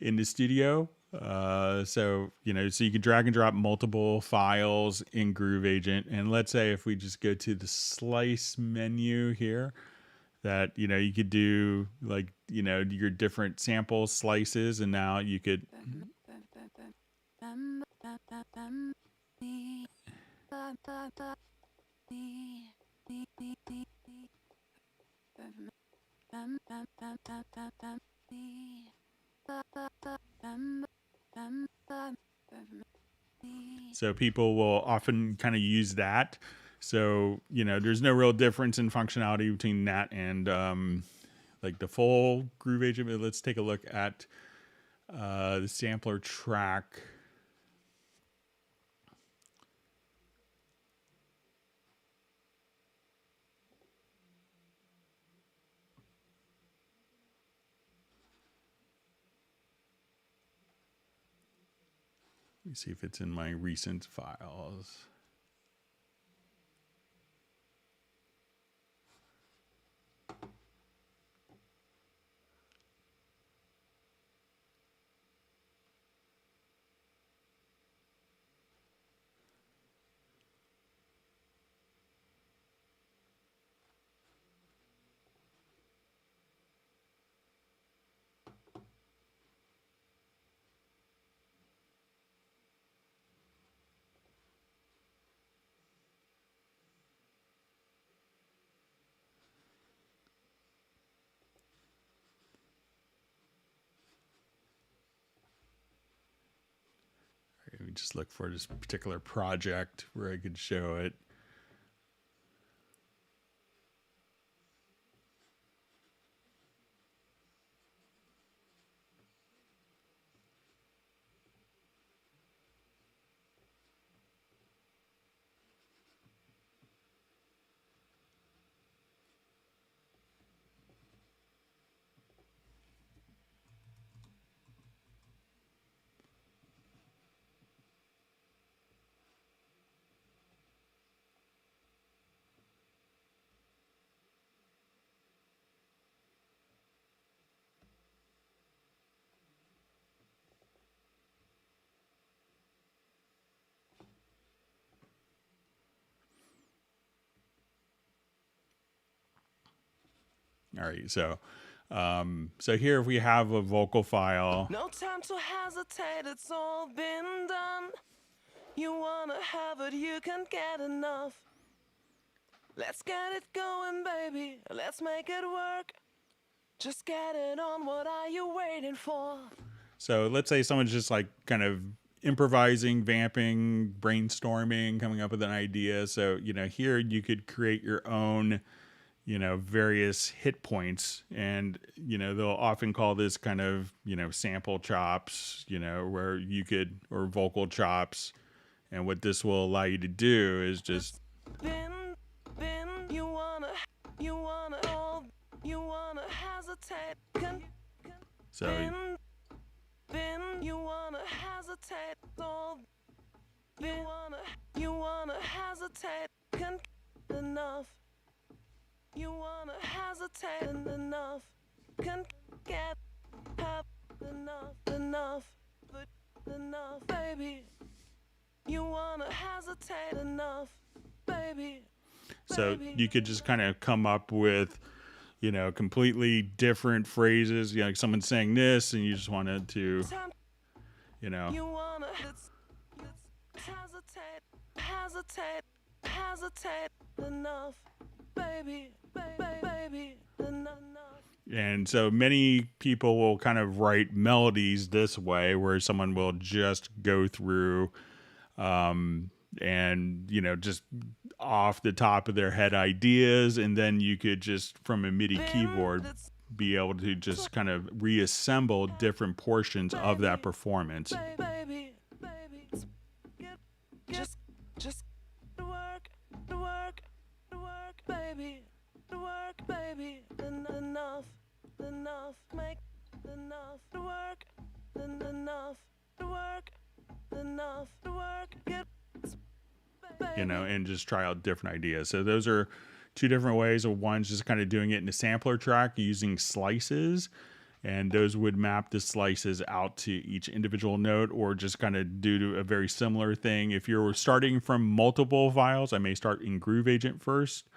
in the studio. So, you know, so you could drag and drop multiple files in Groove Agent. And let's say if we just go to the slice menu here, that, you know, you could do like you know, your different sample slices, and now you could. So people will often kind of use that. So, you know, there's no real difference in functionality between that and like the full groove agent. But let's take a look at the sampler track. Let me see if it's in my recent files. Let me just look for this particular project where I could show it. All right, so here we have a vocal file. No time to hesitate, it's all been done. You wanna have it, you can't get enough. Let's get it going, baby, let's make it work. Just get it on, what are you waiting for? So let's say someone's just like kind of improvising, vamping, brainstorming, coming up with an idea. So, you know, here you could create your own, you know, various hit points, and, you know, they'll often call this kind of, you know, sample chops, you know, where you could, or vocal chops. And what this will allow you to do is just you wanna hesitate. So You wanna hesitate. You wanna hesitate. Can't get enough. You wanna hesitate enough. Can't get enough. But enough, baby. You wanna hesitate enough, baby. So you could just kind of come up with, you know, completely different phrases. You know, like someone's saying this, and you just wanted to, you know. You wanna hesitate enough, baby, enough. And so many people will kind of write melodies this way, where someone will just go through, and, you know, just off the top of their head ideas, and then you could just from a MIDI keyboard be able to just kind of reassemble different portions of that performance. Baby, just work, baby, enough, make enough work, get. You know, and just try out different ideas. So those are two different ways. One's just kind of doing it in a sampler track using slices, and those would map the slices out to each individual note, or just kind of do a very similar thing. If you're starting from multiple files, I may start in Groove Agent first,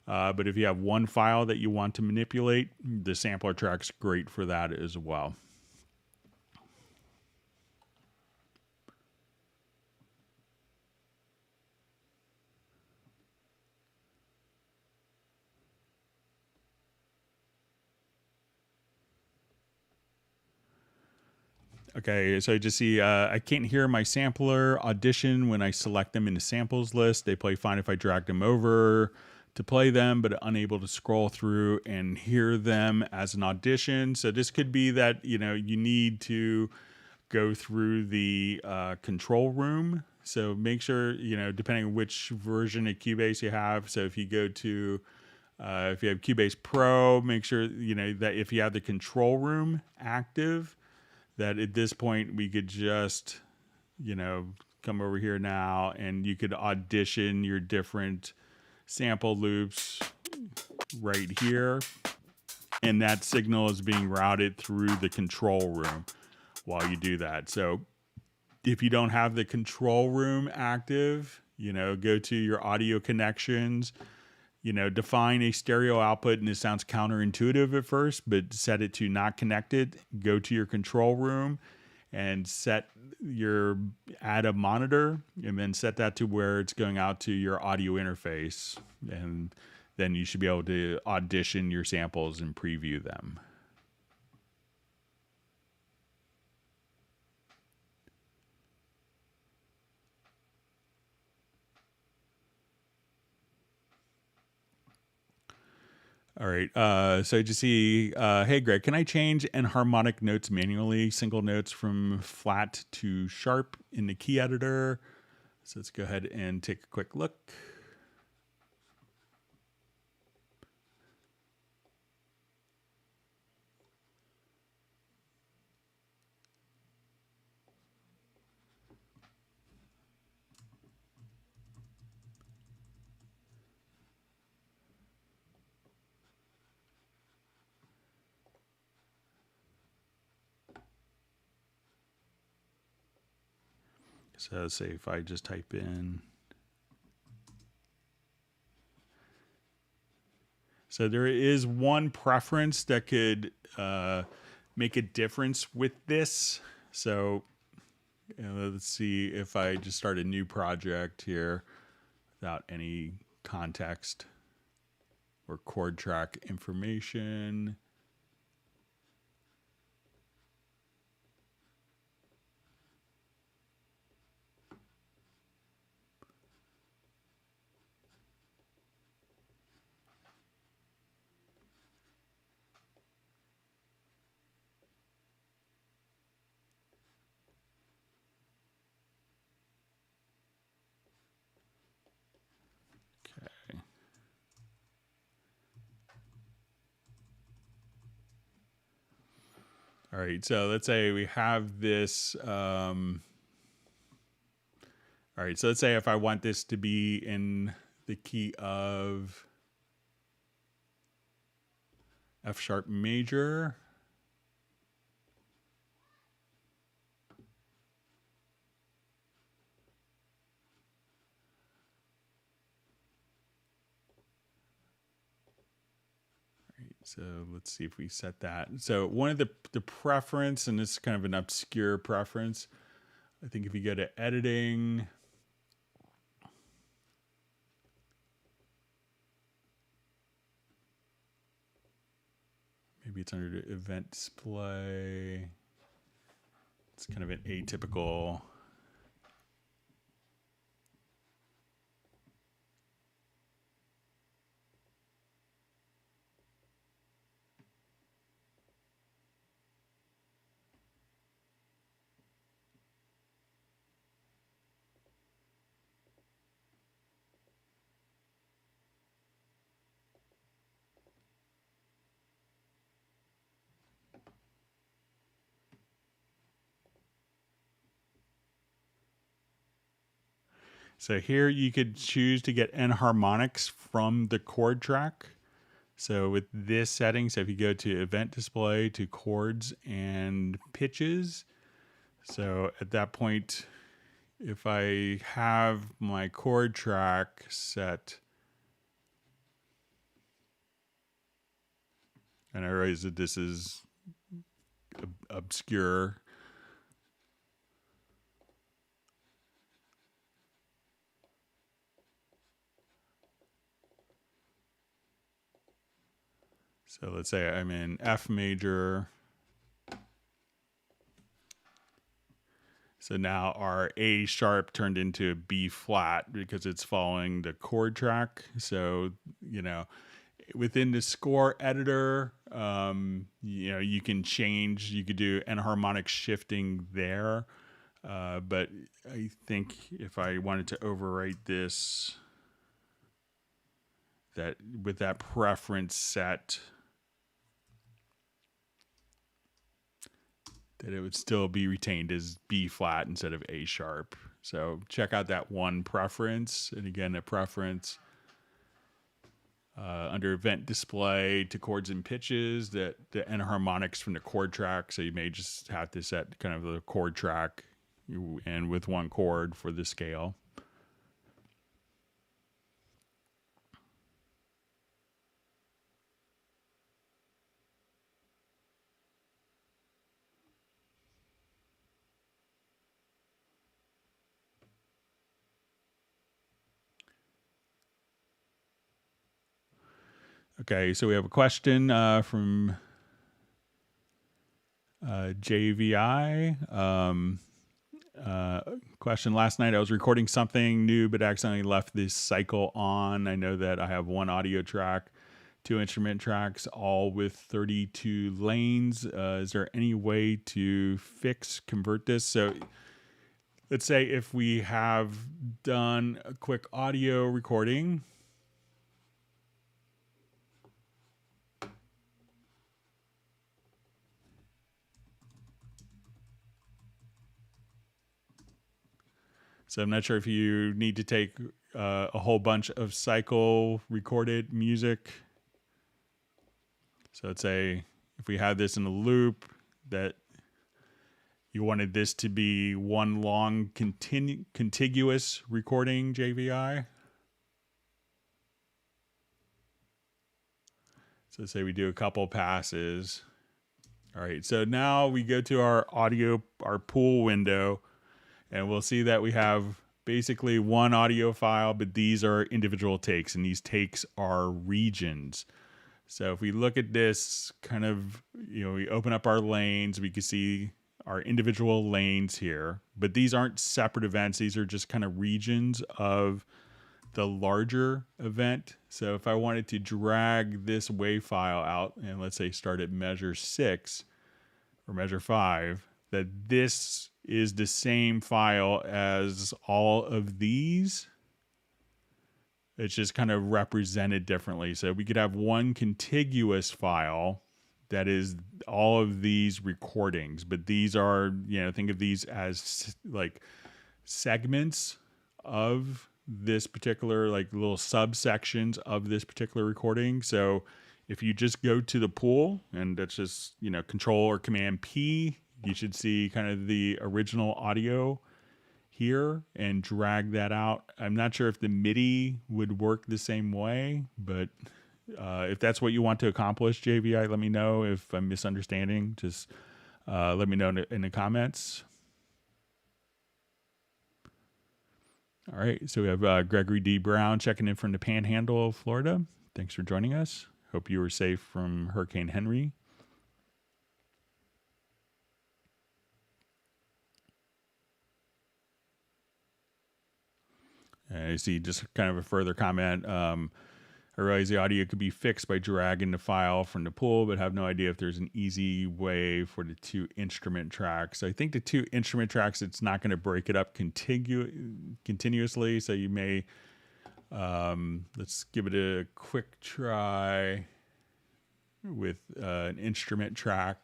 But if you have one file that you want to manipulate, the sampler track's great for that as well. Okay, so just see, I can't hear my sampler audition when I select them in the samples list. They play fine if I drag them over to play them, but unable to scroll through and hear them as an audition. So this could be that, you need to go through the control room. So make sure, depending on which version of Cubase you have. So if you go to, if you have Cubase Pro, make sure, that if you have the control room active, that at this point we could just, come over here now and you could audition your different sample loops right here. And that signal is being routed through the control room while you do that. So if you don't have the control room active, go to your audio connections, define a stereo output, and it sounds counterintuitive at first, but set it to not connected. Go to your control room and add a monitor, and then set that to where it's going out to your audio interface. And then you should be able to audition your samples and preview them. All right. So just see, hey, Greg, can I change enharmonic notes manually, single notes from flat to sharp in the key editor? So let's go ahead and take a quick look. So say if I just type in. So there is one preference that could make a difference with this. So let's see if I just start a new project here without any context or chord track information. All right, so let's say we have this. All right, so let's say if I want this to be in the key of F sharp major. So let's see if we set that. So one of the preference, and this is kind of an obscure preference, I think if you go to editing, maybe it's under the event display. It's kind of an atypical. So here you could choose to get enharmonics from the chord track. So with this setting, so if you go to event display to chords and pitches, so at that point, if I have my chord track set And I realize that this is obscure. So let's say I'm in F major. So now our A sharp turned into B flat because it's following the chord track. So, you know, within the score editor, you know, you can change, you could do enharmonic shifting there. But I think if I wanted to overwrite this, that with that preference set, that it would still be retained as B flat instead of A sharp. So check out that one preference. And again, a preference under event display to chords and pitches, that the enharmonics from the chord track. So you may just have to set kind of the chord track and with one chord for the scale. Okay, so we have a question from JVI. Question: last night I was recording something new, but accidentally left this cycle on. I know that I have one audio track, 2 instrument tracks, all with 32 lanes. Is there any way to convert this? So let's say if we have done a quick audio recording. So I'm not sure if you need to take a whole bunch of cycle recorded music. So let's say if we had this in a loop, that you wanted this to be one long contiguous recording, JVI. So say we do a couple passes. All right, so now we go to our pool window, and we'll see that we have basically one audio file, but these are individual takes, and these takes are regions. So if we look at this kind of, you know, we open up our lanes, we can see our individual lanes here, but these aren't separate events. These are just kind of regions of the larger event. So if I wanted to drag this WAV file out and let's say start at measure 6 or measure 5, that this is the same file as all of these. It's just kind of represented differently. So we could have one contiguous file that is all of these recordings, but these are, you know, think of these as like segments of this particular, like little subsections of this particular recording. So if you just go to the pool and that's just, you know, Control or Command P, you should see kind of the original audio here and drag that out. I'm not sure if the MIDI would work the same way, but if that's what you want to accomplish, JVI, let me know. If I'm misunderstanding, just let me know in the comments. All right, so we have Gregory D. Brown checking in from the Panhandle of Florida. Thanks for joining us. Hope you were safe from Hurricane Henry. I see just kind of a further comment. I realize the audio could be fixed by dragging the file from the pool, but have no idea if there's an easy way for the 2 instrument tracks. I think the 2 instrument tracks, it's not going to break it up continuously. So you may, let's give it a quick try with an instrument track.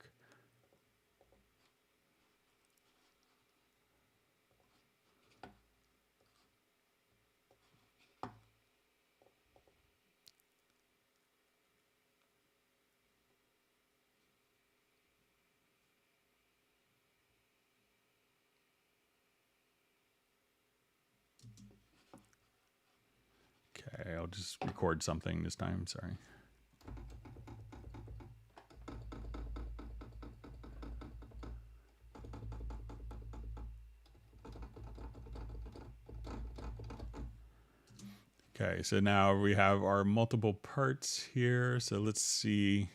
Okay, I'll just record something this time. Sorry. Okay, so now we have our multiple parts here. So let's see.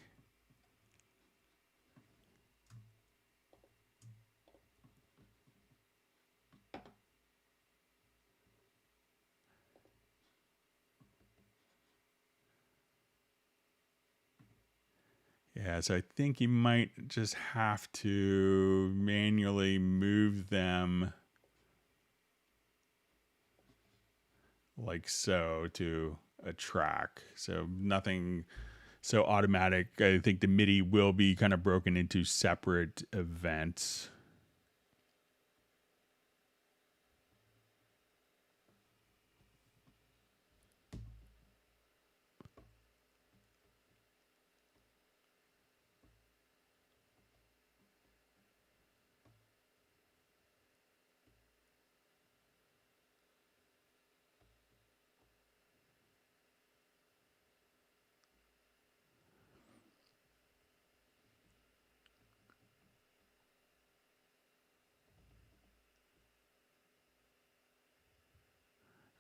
Yeah, so I think you might just have to manually move them like so to a track. So nothing so automatic. I think the MIDI will be kind of broken into separate events.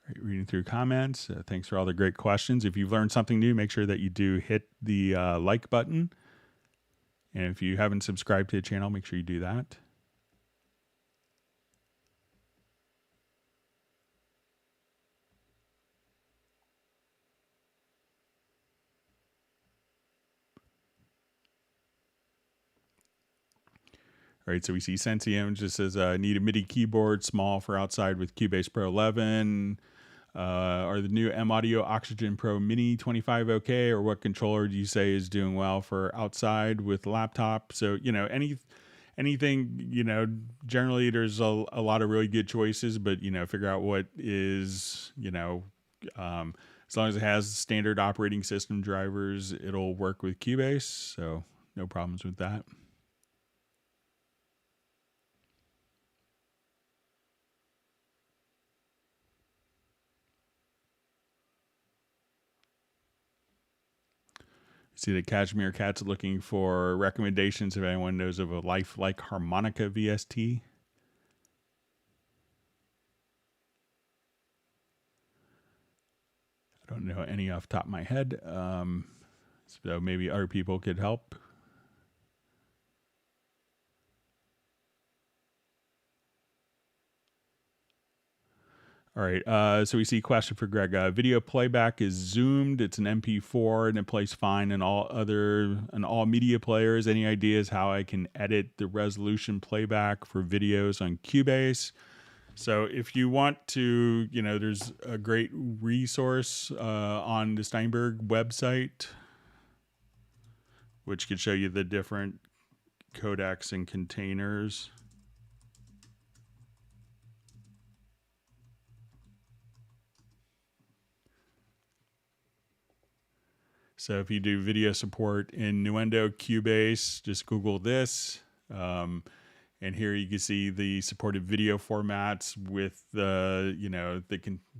Right, reading through comments. Thanks for all the great questions. If you've learned something new, make sure that you do hit the like button. And if you haven't subscribed to the channel, make sure you do that. All right, so we see Sensium just says, need a MIDI keyboard, small for outside with Cubase Pro 11. Are the new M Audio Oxygen Pro Mini 25 okay? Or what controller do you say is doing well for outside with laptop? So, anything, generally there's a lot of really good choices, but, figure out what is, as long as it has standard operating system drivers, it'll work with Cubase. So no problems with that. See that Cashmere Cat's looking for recommendations if anyone knows of a lifelike harmonica VST. I don't know any off the top of my head, so maybe other people could help. All right, so we see question for Greg. Video playback is zoomed. It's an MP4 and it plays fine in all media players. Any ideas how I can edit the resolution playback for videos on Cubase? So if you want to, there's a great resource on the Steinberg website, which could show you the different codecs and containers. So if you do video support in Nuendo Cubase, just Google this. And here you can see the supported video formats with the,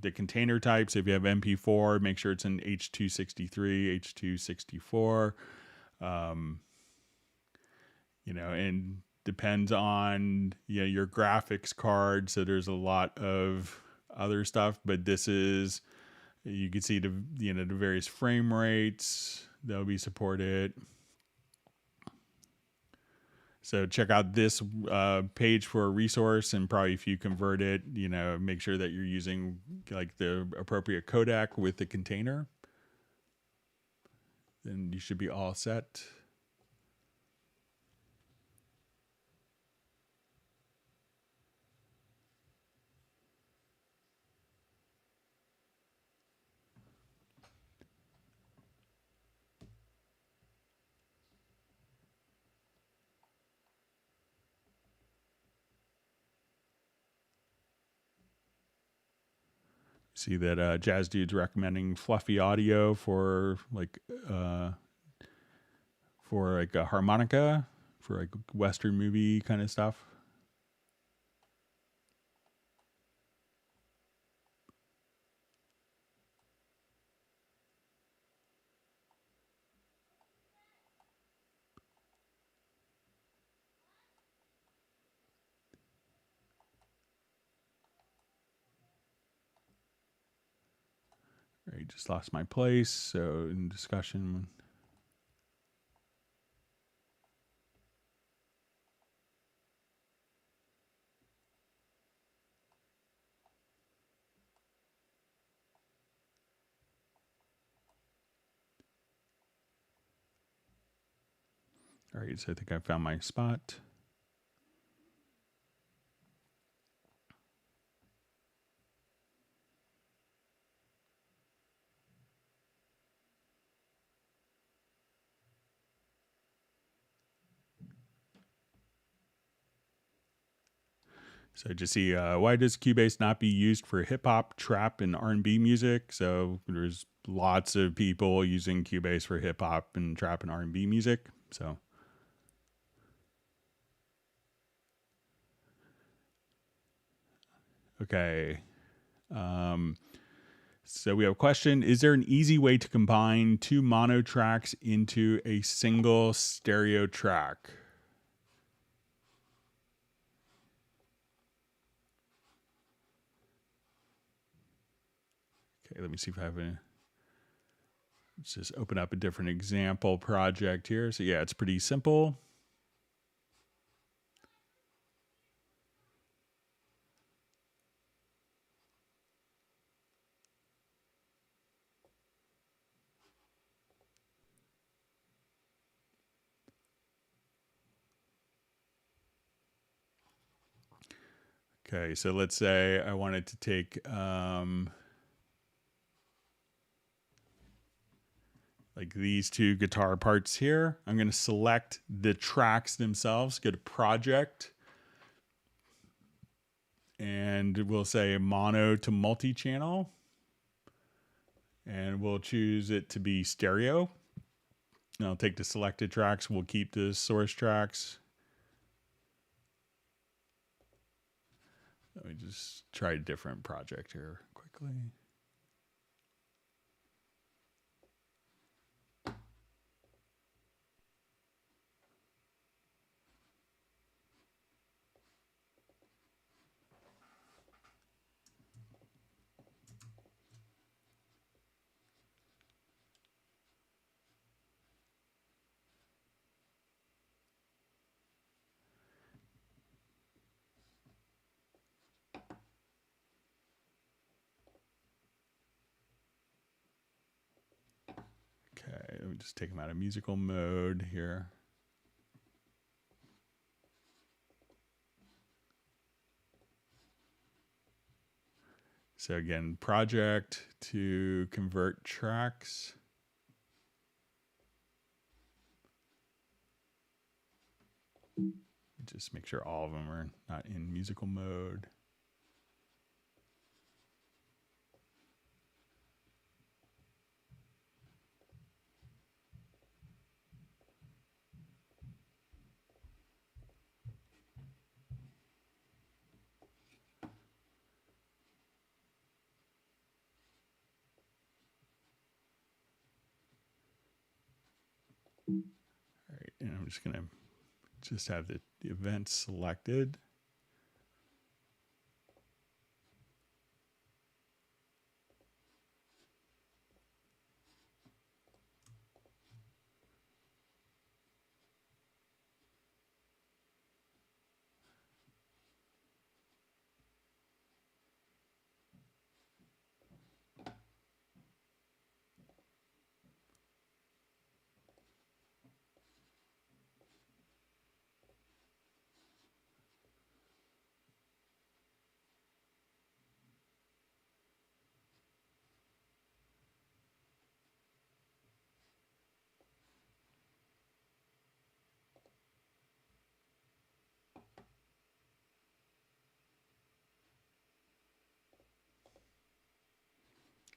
the container types. If you have MP4, make sure it's in H.263, H.264. And depends on your graphics card. So there's a lot of other stuff, but this is, you can see the various frame rates that'll be supported. So check out this page for a resource, and probably if you convert it, make sure that you're using like the appropriate codec with the container. Then you should be all set. See that Jazz Dude's recommending fluffy audio for a harmonica for like Western movie kind of stuff. just lost my place. So in discussion. All right, so I think I found my spot. So just see, why does Cubase not be used for hip hop, trap, and R&B music? So there's lots of people using Cubase for hip hop and trap and R&B music. So okay. So we have a question. Is there an easy way to combine two mono tracks into a single stereo track? Okay, let me see if I have a... Let's just open up a different example project here. So yeah, it's pretty simple. Okay, so let's say I wanted to take like these two guitar parts here. I'm going to select the tracks themselves, go to project, and we'll say mono to multi-channel, and we'll choose it to be stereo. And I'll take the selected tracks, we'll keep the source tracks. Let me just try a different project here quickly. Okay, let me just take them out of musical mode here. So again, project to convert tracks. Just make sure all of them are not in musical mode. All right, and I'm just gonna have the event selected.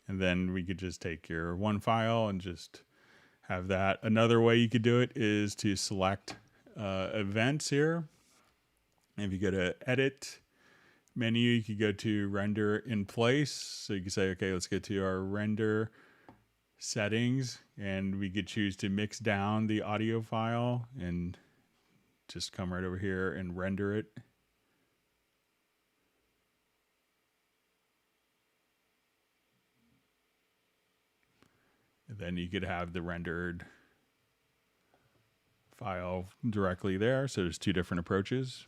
And then we could just take your one file and just have that. Another way you could do it is to select events here. And if you go to edit menu, you could go to render in place. So you can say, okay, let's get to our render settings, and we could choose to mix down the audio file and just come right over here and render it. then you could have the rendered file directly there. So there's two different approaches.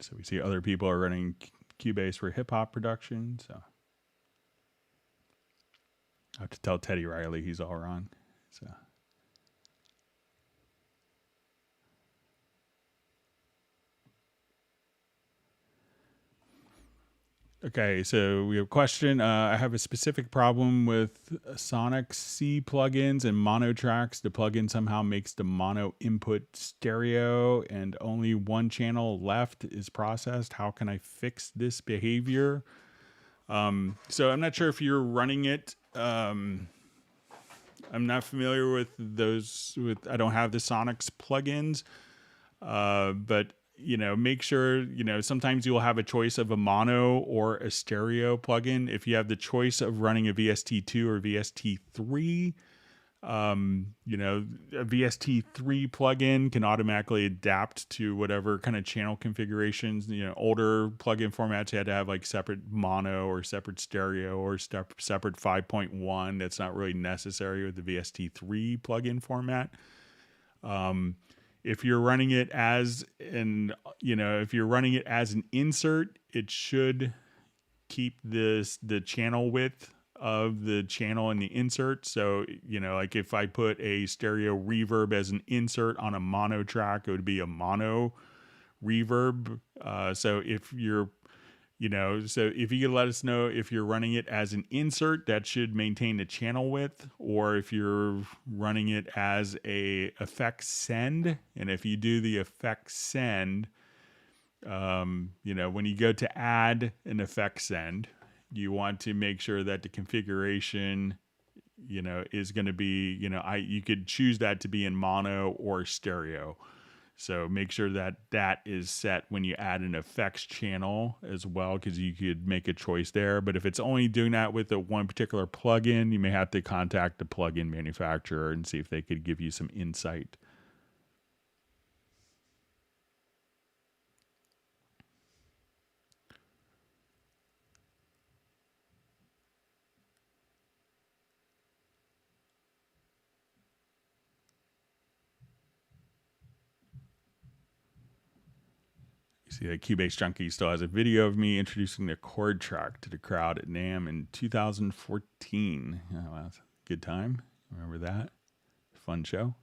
So we see other people are running Cubase for hip hop production. So I have to tell Teddy Riley he's all wrong. So. Okay, so we have a question. I have a specific problem with Sonic C plugins and mono tracks. The plugin somehow makes the mono input stereo and only one channel left is processed. How can I fix this behavior? So I'm not sure if you're running it. I'm not familiar with those. I don't have the Sonics plugins, but make sure, sometimes you'll have a choice of a mono or a stereo plugin. If you have the choice of running a VST2 or VST3, a VST3 plugin can automatically adapt to whatever kind of channel configurations. Older plugin formats, you had to have like separate mono or separate stereo or separate 5.1. That's not really necessary with the VST3 plugin format. If you're running it as an insert, it should keep the channel width of the channel in the insert. So, like if I put a stereo reverb as an insert on a mono track, it would be a mono reverb. So if you're so if you could let us know if you're running it as an insert, that should maintain the channel width, or if you're running it as a effect send. And if you do the effect send, when you go to add an effect send, you want to make sure that the configuration, is going to be, you could choose that to be in mono or stereo. So make sure that is set when you add an effects channel as well, because you could make a choice there. But if it's only doing that with the one particular plugin, you may have to contact the plugin manufacturer and see if they could give you some insight. See that Cubase Junkie still has a video of me introducing the chord track to the crowd at NAMM in 2014. Oh, wow, that's a good time. Remember that? Fun show.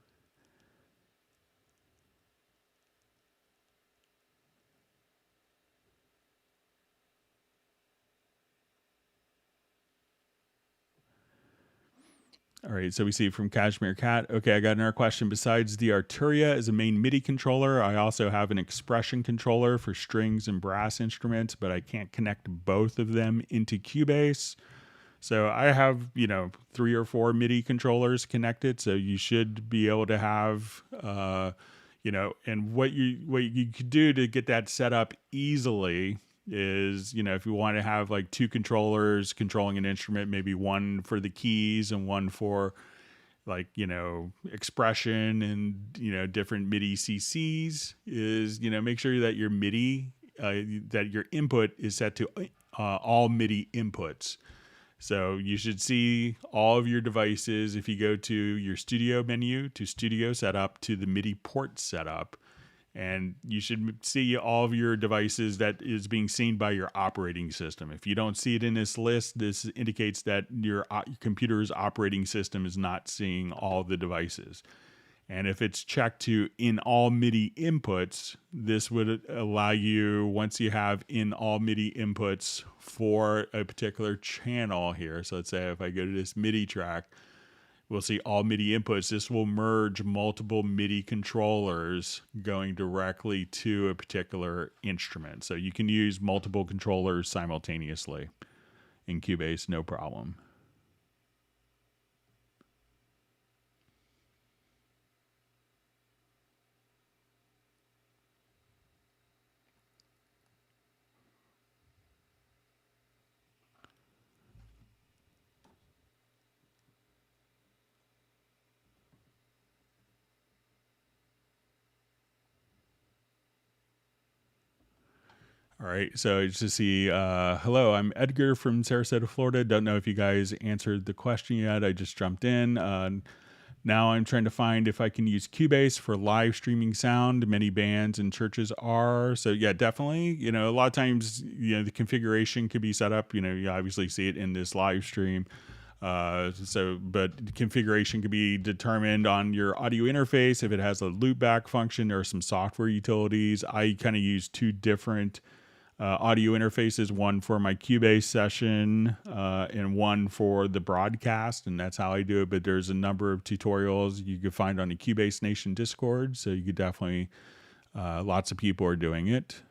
All right, so we see from Cashmere Cat. Okay, I got another question. Besides the Arturia as a main MIDI controller, I also have an expression controller for strings and brass instruments, but I can't connect both of them into Cubase. So I have, 3 or 4 MIDI controllers connected. So you should be able to have, and what you could do to get that set up easily is, if you want to have like 2 controllers controlling an instrument, maybe one for the keys and one for like, expression and, different MIDI CCs, is, make sure that your MIDI, that your input is set to all MIDI inputs. So you should see all of your devices. If you go to your studio menu, to studio setup, to the MIDI port setup, and you should see all of your devices that is being seen by your operating system. If you don't see it in this list, this indicates that your computer's operating system is not seeing all the devices. And if it's checked to in all MIDI inputs, this would allow you, once you have in all MIDI inputs for a particular channel here. So let's say if I go to this MIDI track, we'll see all MIDI inputs. This will merge multiple MIDI controllers going directly to a particular instrument. So you can use multiple controllers simultaneously in Cubase, no problem. All right, so just to see, hello, I'm Edgar from Sarasota, Florida. Don't know if you guys answered the question yet. I just jumped in. Now I'm trying to find if I can use Cubase for live streaming sound. Many bands and churches are. So yeah, definitely. You know, a lot of times, you know, the configuration could be set up. You know, you obviously see it in this live stream. But configuration could be determined on your audio interface. If it has a loopback function or some software utilities, I kind of use two different audio interfaces, one for my Cubase session and one for the broadcast, and that's how I do it. But there's a number of tutorials you can find on the Cubase Nation Discord, so you could definitely, lots of people are doing it.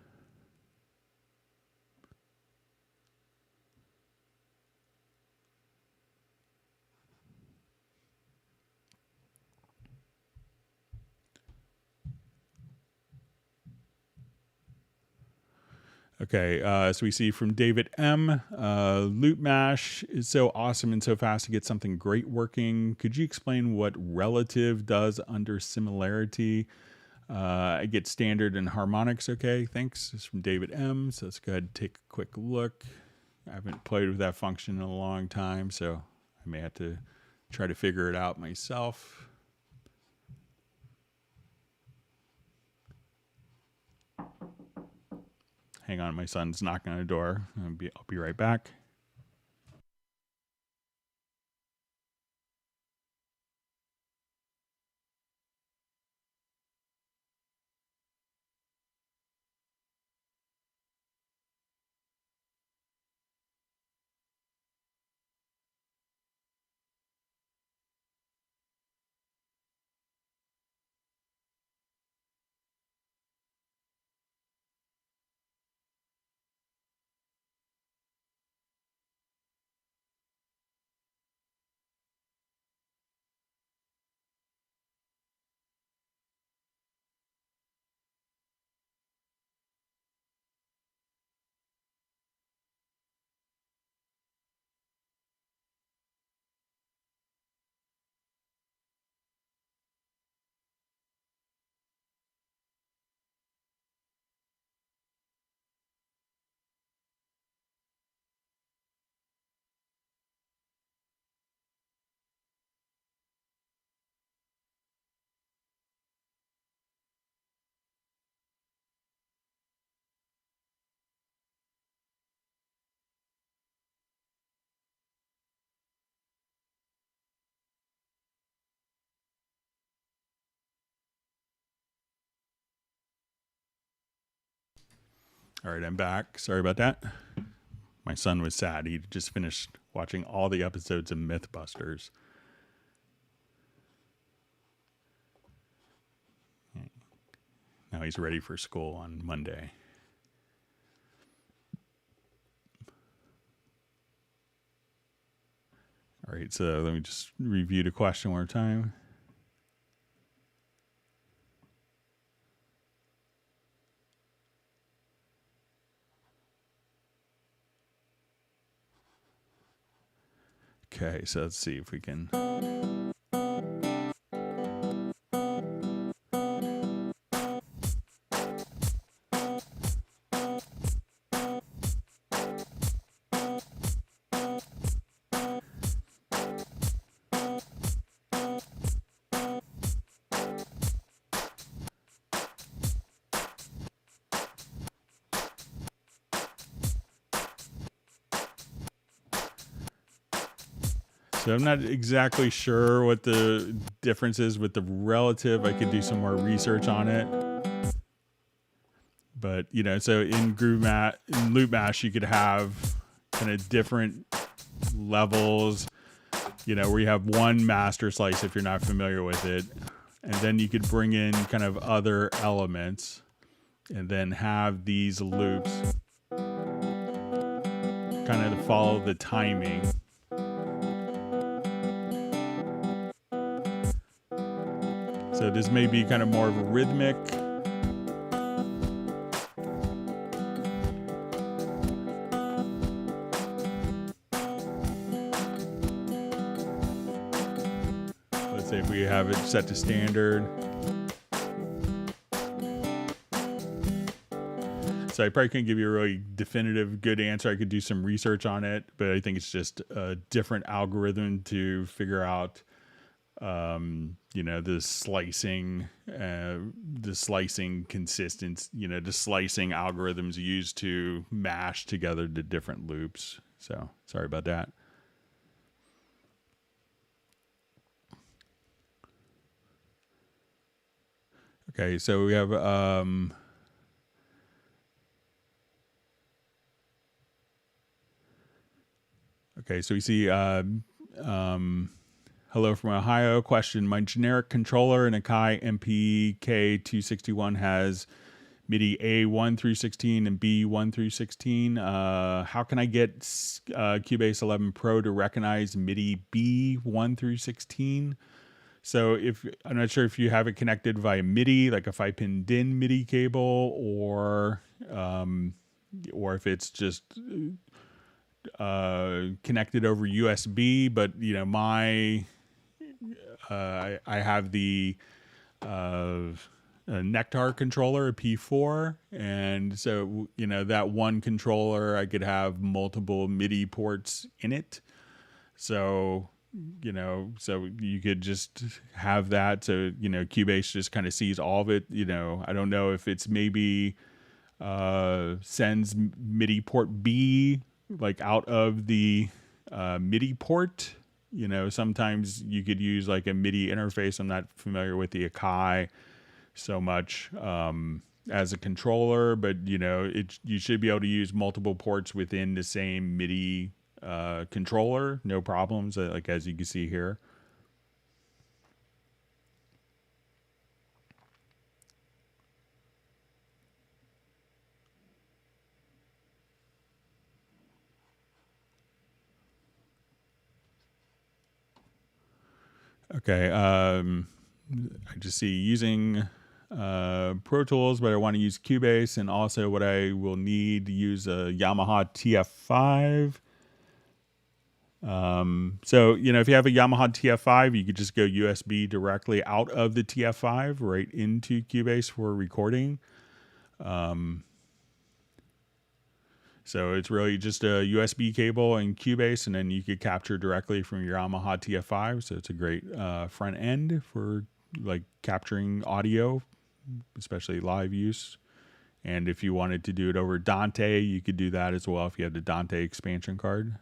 Okay, so we see from David M. Loop Mash is so awesome and so fast to get something great working. Could you explain what relative does under similarity? I get standard and harmonics. Okay, thanks. This is from David M. So let's go ahead and take a quick look. I haven't played with that function in a long time, so I may have to try to figure it out myself. Hang on, my son's knocking on the door. I'll be right back. All right, I'm back. Sorry about that. My son was sad. He just finished watching all the episodes of Mythbusters. Now he's ready for school on Monday. All right, so let me just review the question one more time. Okay, so let's see if we can. So I'm not exactly sure what the difference is with the relative. I could do some more research on it. But, you know, so in Loop Mash, you could have kind of different levels you know, where you have one master slice if you're not familiar with it. And then you could bring in kind of other elements and then have these loops kind of follow the timing. So this may be kind of more of a rhythmic. Let's say if we have it set to standard. So I probably couldn't give you a really definitive good answer. I could do some research on it, but I think it's just a different algorithm to figure out, you know, the slicing consistency, you know, the slicing algorithms used to mash together the different loops. So sorry about that. Okay, so we have okay, so we see hello from Ohio. Question: my generic controller in Akai MPK261 has MIDI A1 through 16 and B1 through 16. How can I get Cubase 11 Pro to recognize MIDI B1 through 16? So if I'm not sure if you have it connected via MIDI, like a 5-pin DIN MIDI cable, or if it's just connected over USB. But you know, I have the a Nectar controller, a P4, and so you know that one controller I could have multiple MIDI ports in it. So you know, so you could just have that. So you know, Cubase just kind of sees all of it. You know, I don't know if it's maybe sends MIDI port B like out of the MIDI port. You know, sometimes you could use like a MIDI interface. I'm not familiar with the Akai so much as a controller, but you know, you should be able to use multiple ports within the same MIDI controller, no problems, like as you can see here. Okay, I just see using Pro Tools, but I want to use Cubase, and also what I will need to use a Yamaha TF5. So, you know, if you have a Yamaha TF5, you could just go USB directly out of the TF5 right into Cubase for recording. So it's really just a USB cable and Cubase, and then you could capture directly from your Yamaha TF5. So it's a great front end for like capturing audio, especially live use. And if you wanted to do it over Dante, you could do that as well if you had the Dante expansion card.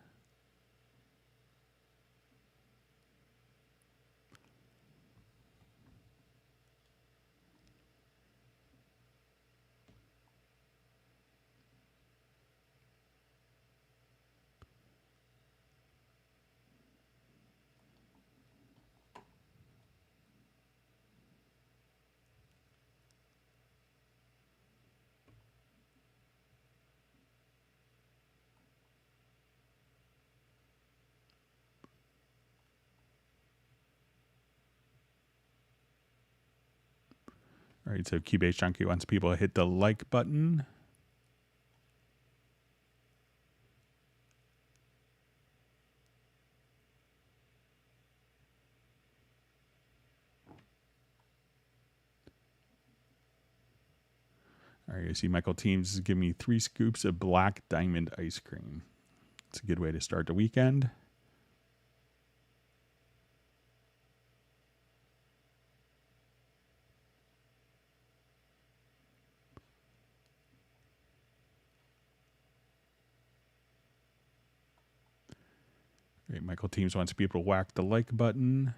All right, so Cubase Junkie wants people to hit the like button. All right, I see Michael Teams is giving me 3 scoops of Black Diamond ice cream. It's a good way to start the weekend. All right, Michael Teams wants people to whack the like button.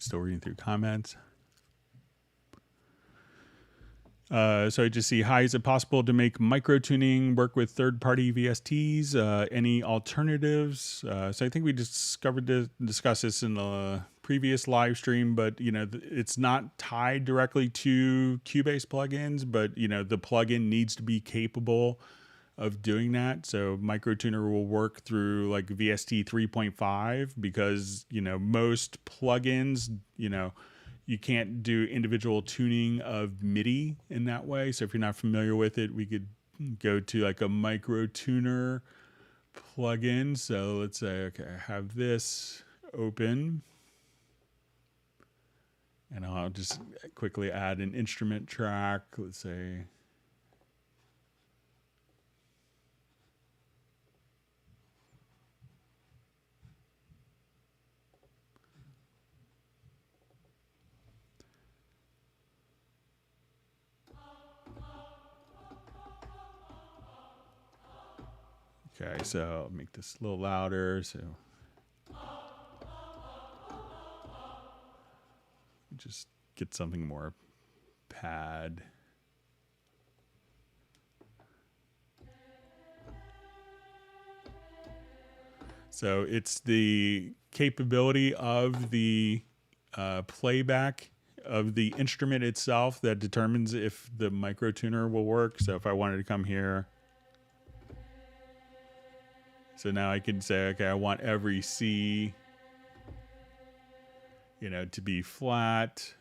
Still reading through comments. So I just see, hi, is it possible to make micro-tuning work with third-party VSTs? Any alternatives? So I think we discussed this in the previous live stream, but, it's not tied directly to Cubase plugins, but, the plugin needs to be capable of doing that. So microtuner will work through like VST 3.5 because, most plugins, you can't do individual tuning of MIDI in that way. So if you're not familiar with it, we could go to like a micro tuner plugin. So let's say, okay, I have this open and I'll just quickly add an instrument track. Let's say, okay, so I'll make this a little louder. So just get something more pad. So it's the capability of the playback of the instrument itself that determines if the microtuner will work. So if I wanted to come here, so now I can say, okay, I want every C, to be flat.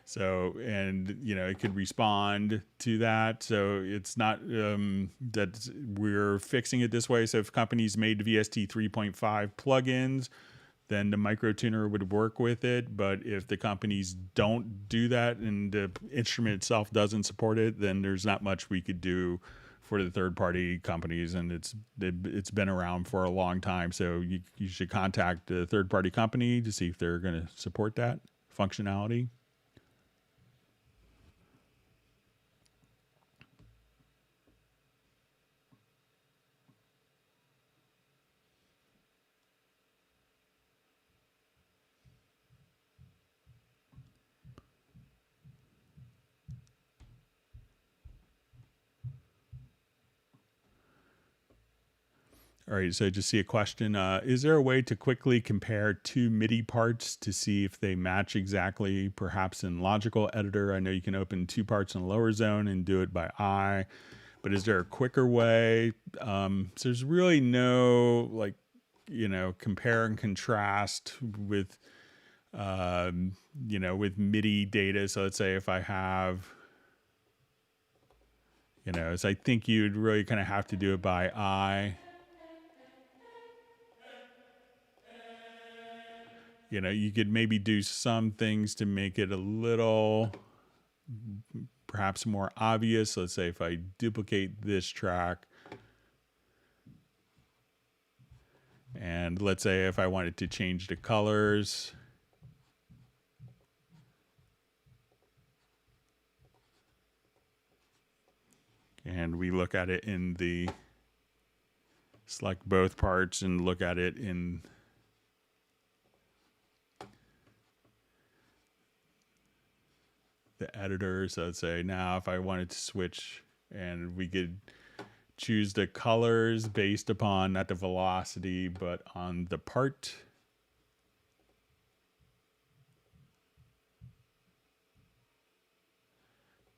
So, and, it could respond to that. So it's not that we're fixing it this way. So if companies made VST 3.5 plugins, then the microtuner would work with it. But if the companies don't do that and the instrument itself doesn't support it, then there's not much we could do for the third-party companies. And it's been around for a long time. So you should contact the third-party company to see if they're going to support that functionality. All right, so I just see a question. Is there a way to quickly compare two MIDI parts to see if they match exactly, perhaps in Logical Editor? I know you can open two parts in the lower zone and do it by eye, but is there a quicker way? So there's really no, compare and contrast with, with MIDI data. So let's say if I have, so I think you'd really kind of have to do it by eye. You could maybe do some things to make it a little, perhaps more obvious. Let's say if I duplicate this track, and let's say if I wanted to change the colors, and we look at it in the, select both parts and look at it in the editor. So let's say now if I wanted to switch, and we could choose the colors based upon not the velocity but on the part.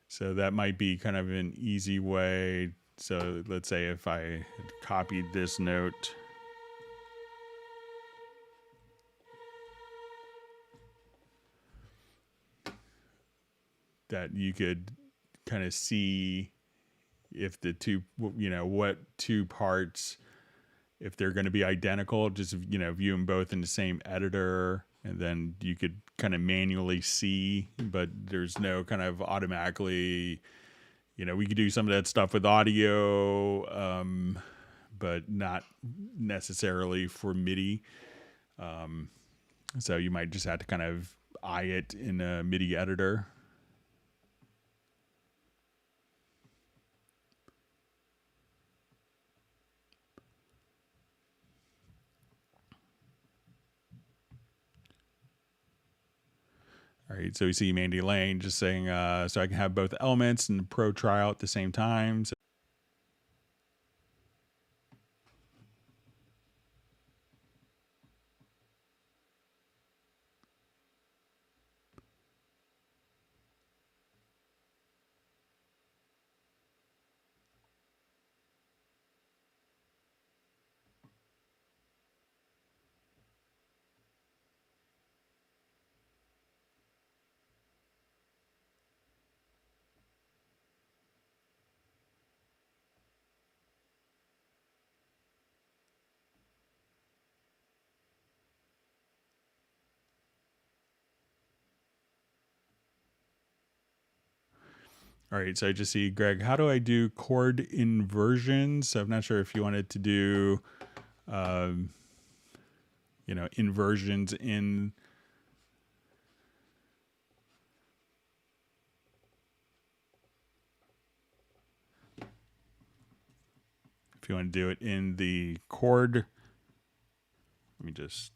So that might be kind of an easy way. So let's say if I had copied this note, that you could kind of see if the two, what two parts, if they're going to be identical, just, view them both in the same editor, and then you could kind of manually see, but there's no kind of automatically, we could do some of that stuff with audio, but not necessarily for MIDI. So you might just have to kind of eye it in a MIDI editor. All right, so we see Mandy Lane just saying, so I can have both elements and the Pro trial at the same time. So all right, so I just see, Greg, how do I do chord inversions? So I'm not sure if you wanted to do, inversions in. If you want to do it in the chord, let me just.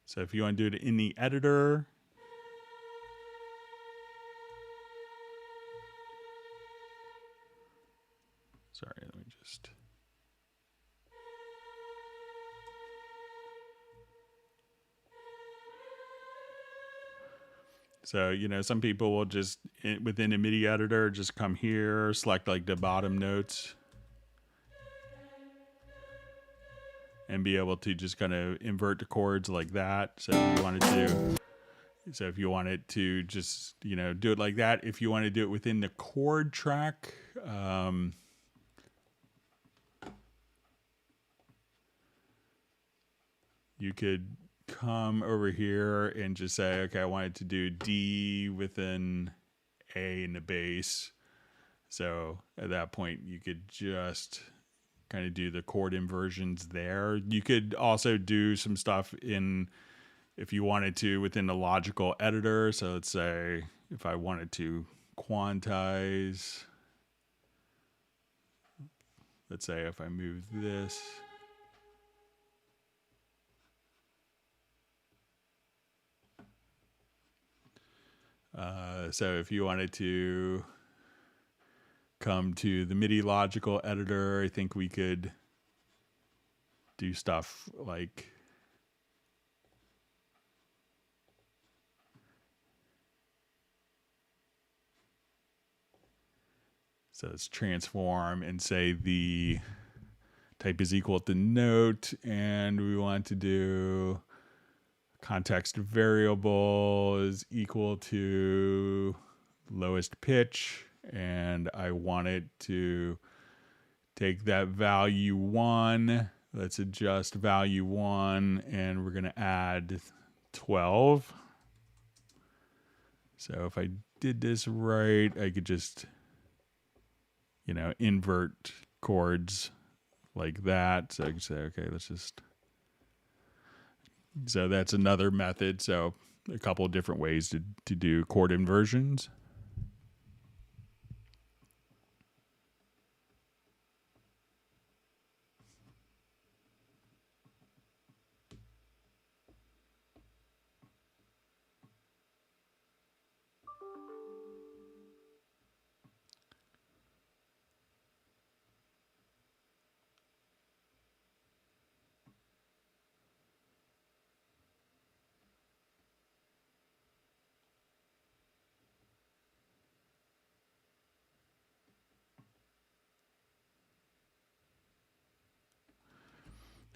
So if you want to do it in the editor, sorry, let me just. So, some people will just, within a MIDI editor, just come here, select like the bottom notes, and be able to just kind of invert the chords like that. So if you wanted to just, do it like that. If you want to do it within the chord track, you could come over here and just say, okay, I wanted to do D within A in the bass. So at that point, you could just kind of do the chord inversions there. You could also do some stuff if you wanted to, within the logical editor. So let's say if I wanted to quantize, let's say if I move this. So if you wanted to come to the MIDI logical editor, I think we could do stuff like so let's transform and say the type is equal to note, and we want to do context variable is equal to lowest pitch, and I want it to take that value 1. Let's adjust value 1, and we're going to add 12. So if I did this right, I could just, invert chords like that. So I could say, okay, let's just. So that's another method. So a couple of different ways to do chord inversions.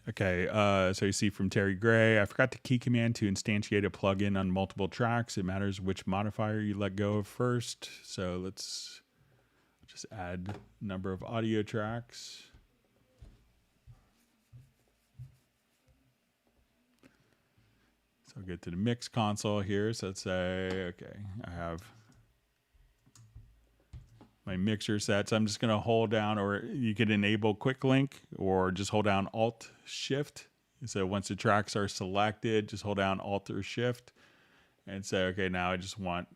Okay, so you see from Terry Gray, I forgot the key command to instantiate a plugin on multiple tracks. It matters which modifier you let go of first. So let's just add number of audio tracks. So I'll get to the mix console here. So let's say, okay, I have my mixer set. So I'm just going to hold down, or you could enable quick link or just hold down Alt Shift So once the tracks are selected, just hold down Alt or Shift and say, okay, now I just want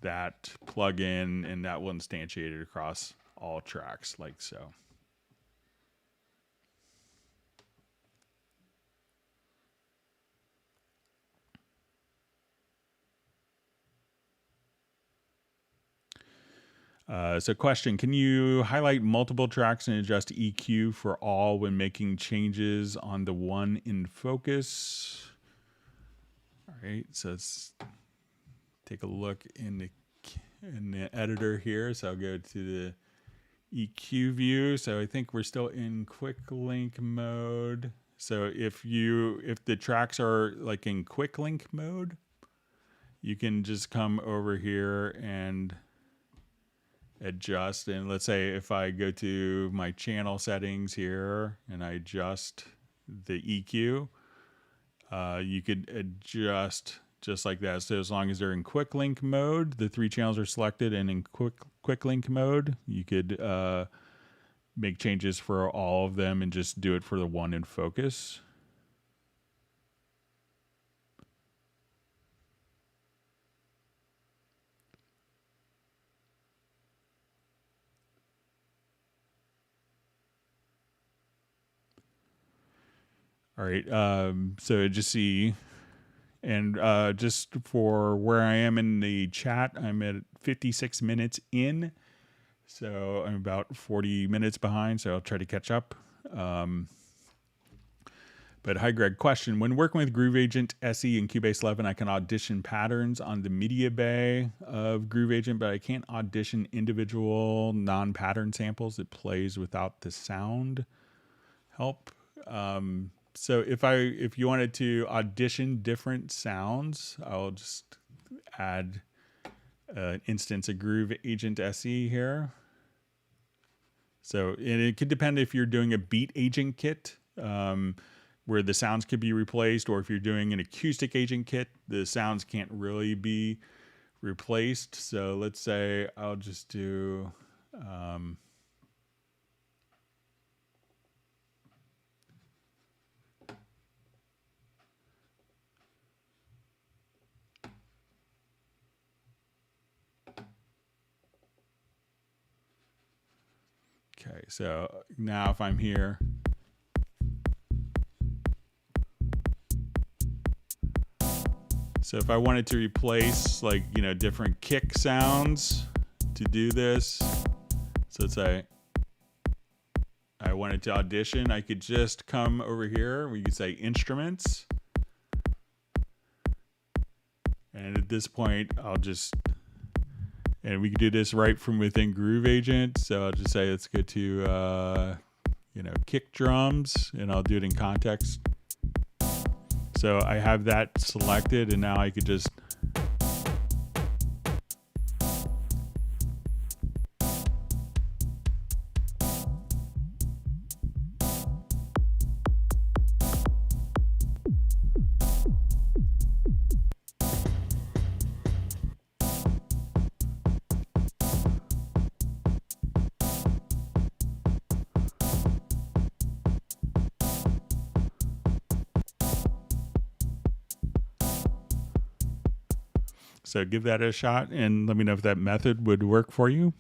that plugin, and that will instantiate it across all tracks like so. So question, can you highlight multiple tracks and adjust EQ for all when making changes on the one in focus? All right, so let's take a look in the editor here. So I'll go to the EQ view. So I think we're still in quick link mode. So if the tracks are like in quick link mode, you can just come over here and adjust. And let's say if I go to my channel settings here and I adjust the EQ, you could adjust just like that. So as long as they're in quick link mode, the 3 channels are selected, and in quick link mode, you could make changes for all of them and just do it for the one in focus. All right, so just see, and just for where I am in the chat, I'm at 56 minutes in, so I'm about 40 minutes behind, so I'll try to catch up. But hi, Greg. Question. When working with Groove Agent SE and Cubase 11, I can audition patterns on the media bay of Groove Agent, but I can't audition individual non-pattern samples. It plays without the sound help. So if you wanted to audition different sounds, I'll just add an instance of Groove Agent SE here. So and it could depend if you're doing a beat agent kit, where the sounds could be replaced, or if you're doing an acoustic agent kit, the sounds can't really be replaced. So let's say I'll just do okay, so now if I'm here, so if I wanted to replace like, different kick sounds to do this, so let's say I wanted to audition, I could just come over here, we could say instruments. And at this point, and we can do this right from within Groove Agent. So I'll just say, let's go to, kick drums, and I'll do it in context. So I have that selected, and now I could just So give that a shot and let me know if that method would work for you.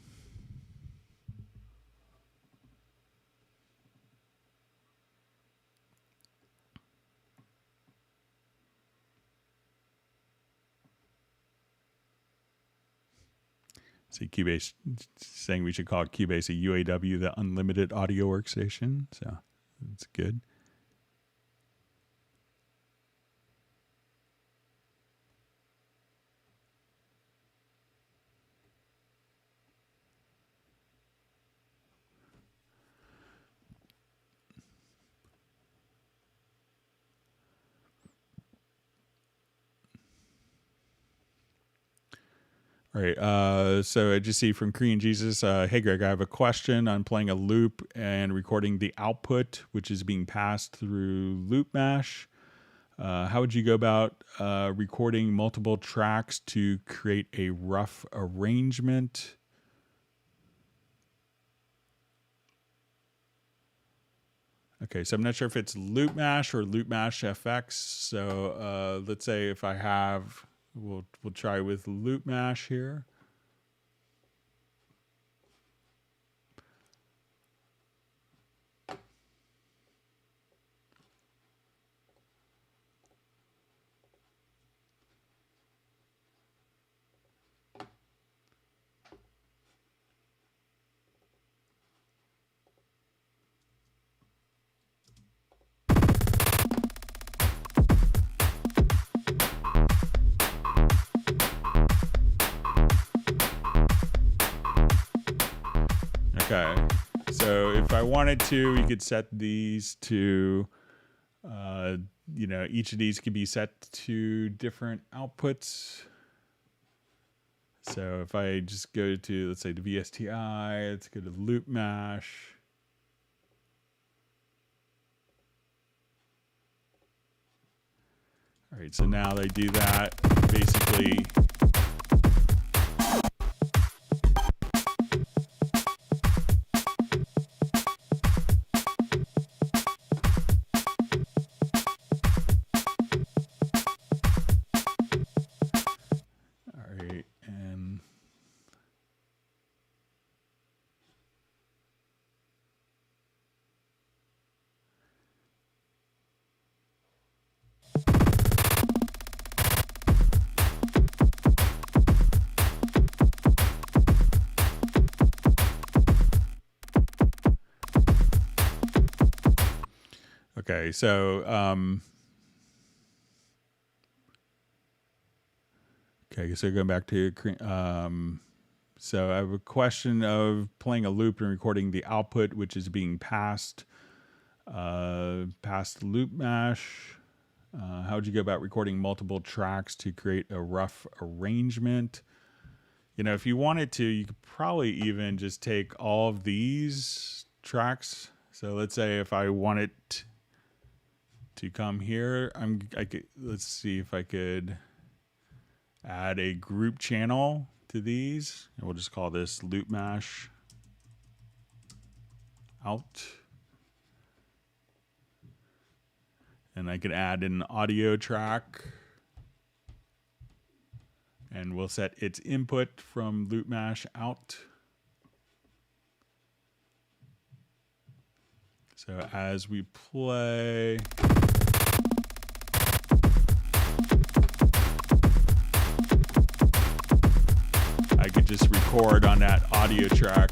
See, Cubase saying we should call Cubase a UAW, the Unlimited Audio Workstation. So that's good. All right, so I just see from Korean Jesus, hey Greg, I have a question. I'm playing a loop and recording the output, which is being passed through Loop Mash. How would you go about recording multiple tracks to create a rough arrangement? Okay, so I'm not sure if it's loop mash or loop mash FX. So let's say if I have, we'll try with loop mash here. Okay, so if I wanted to, we could set these to, you know, each of these could be set to different outputs. So if I just go to, let's say the VSTI, let's go to loop mash. All right, so now they do that, basically. Okay, so okay, so going back to so I have a question of playing a loop and recording the output, which is being passed past loop mash. How would you go about recording multiple tracks to create a rough arrangement? You know, if you wanted to, you could probably even just take all of these tracks. So let's say if I wanted to come here, let's see if I could add a group channel to these, and we'll just call this loop mash out. And I could add an audio track, and we'll set its input from loop mash out. So as we play, I could just record on that audio track.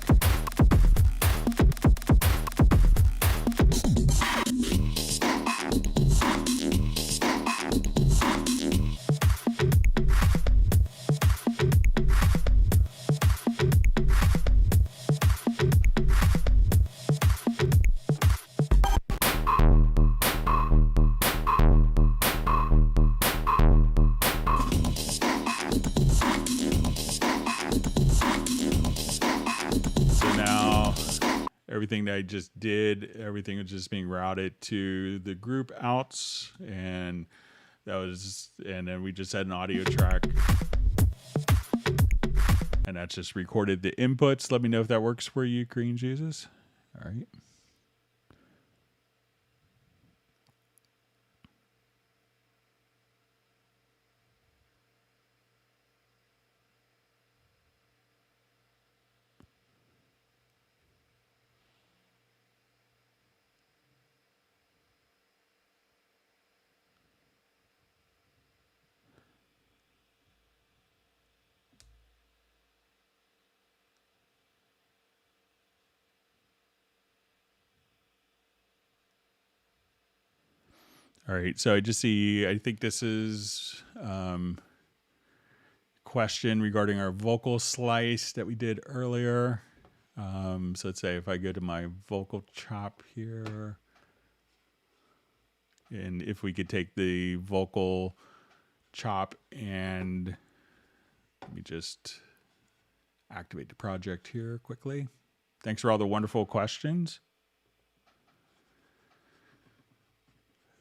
Everything that I just did, everything was just being routed to the group outs, and that was, and then we just had an audio track, and that just recorded the inputs. Let me know if that works for you, Green Jesus. All right. All right, so I just see, I think this is question regarding our vocal slice that we did earlier. So let's say if I go to my vocal chop here, and if we could take the vocal chop and let me just activate the project here quickly. Thanks for all the wonderful questions.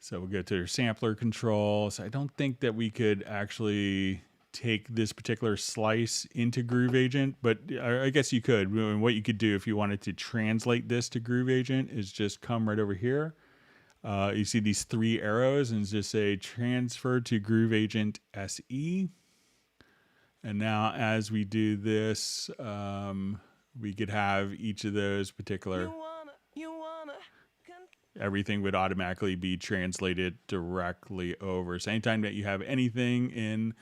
So we'll go to our sampler control. So I don't think that we could actually take this particular slice into Groove Agent, but I guess you could. What you could do if you wanted to translate this to Groove Agent is just come right over here. You see these 3 arrows and just say transfer to Groove Agent SE. And now as we do this, we could have each of those particular, everything would automatically be translated directly over. So anytime that you have anything in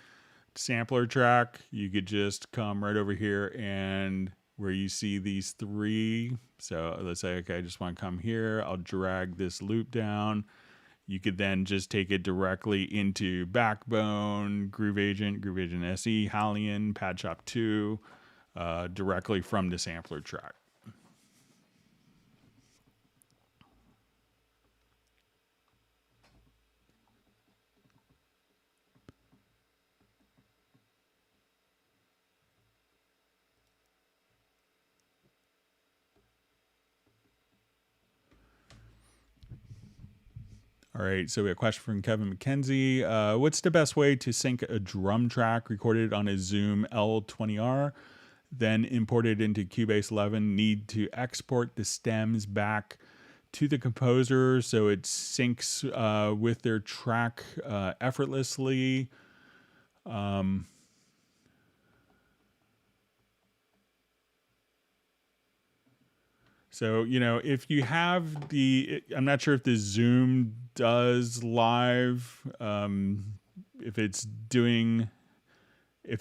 sampler track, you could just come right over here and where you see these 3. So let's say, okay, I just want to come here. I'll drag this loop down. You could then just take it directly into Backbone, Groove Agent SE, Halion, Pad Shop 2, directly from the sampler track. All right, so we have a question from Kevin McKenzie. What's the best way to sync a drum track recorded on a Zoom L20R, then imported into Cubase 11? Need to export the stems back to the composer so it syncs with their track effortlessly. So, if you have I'm not sure if the Zoom does live, if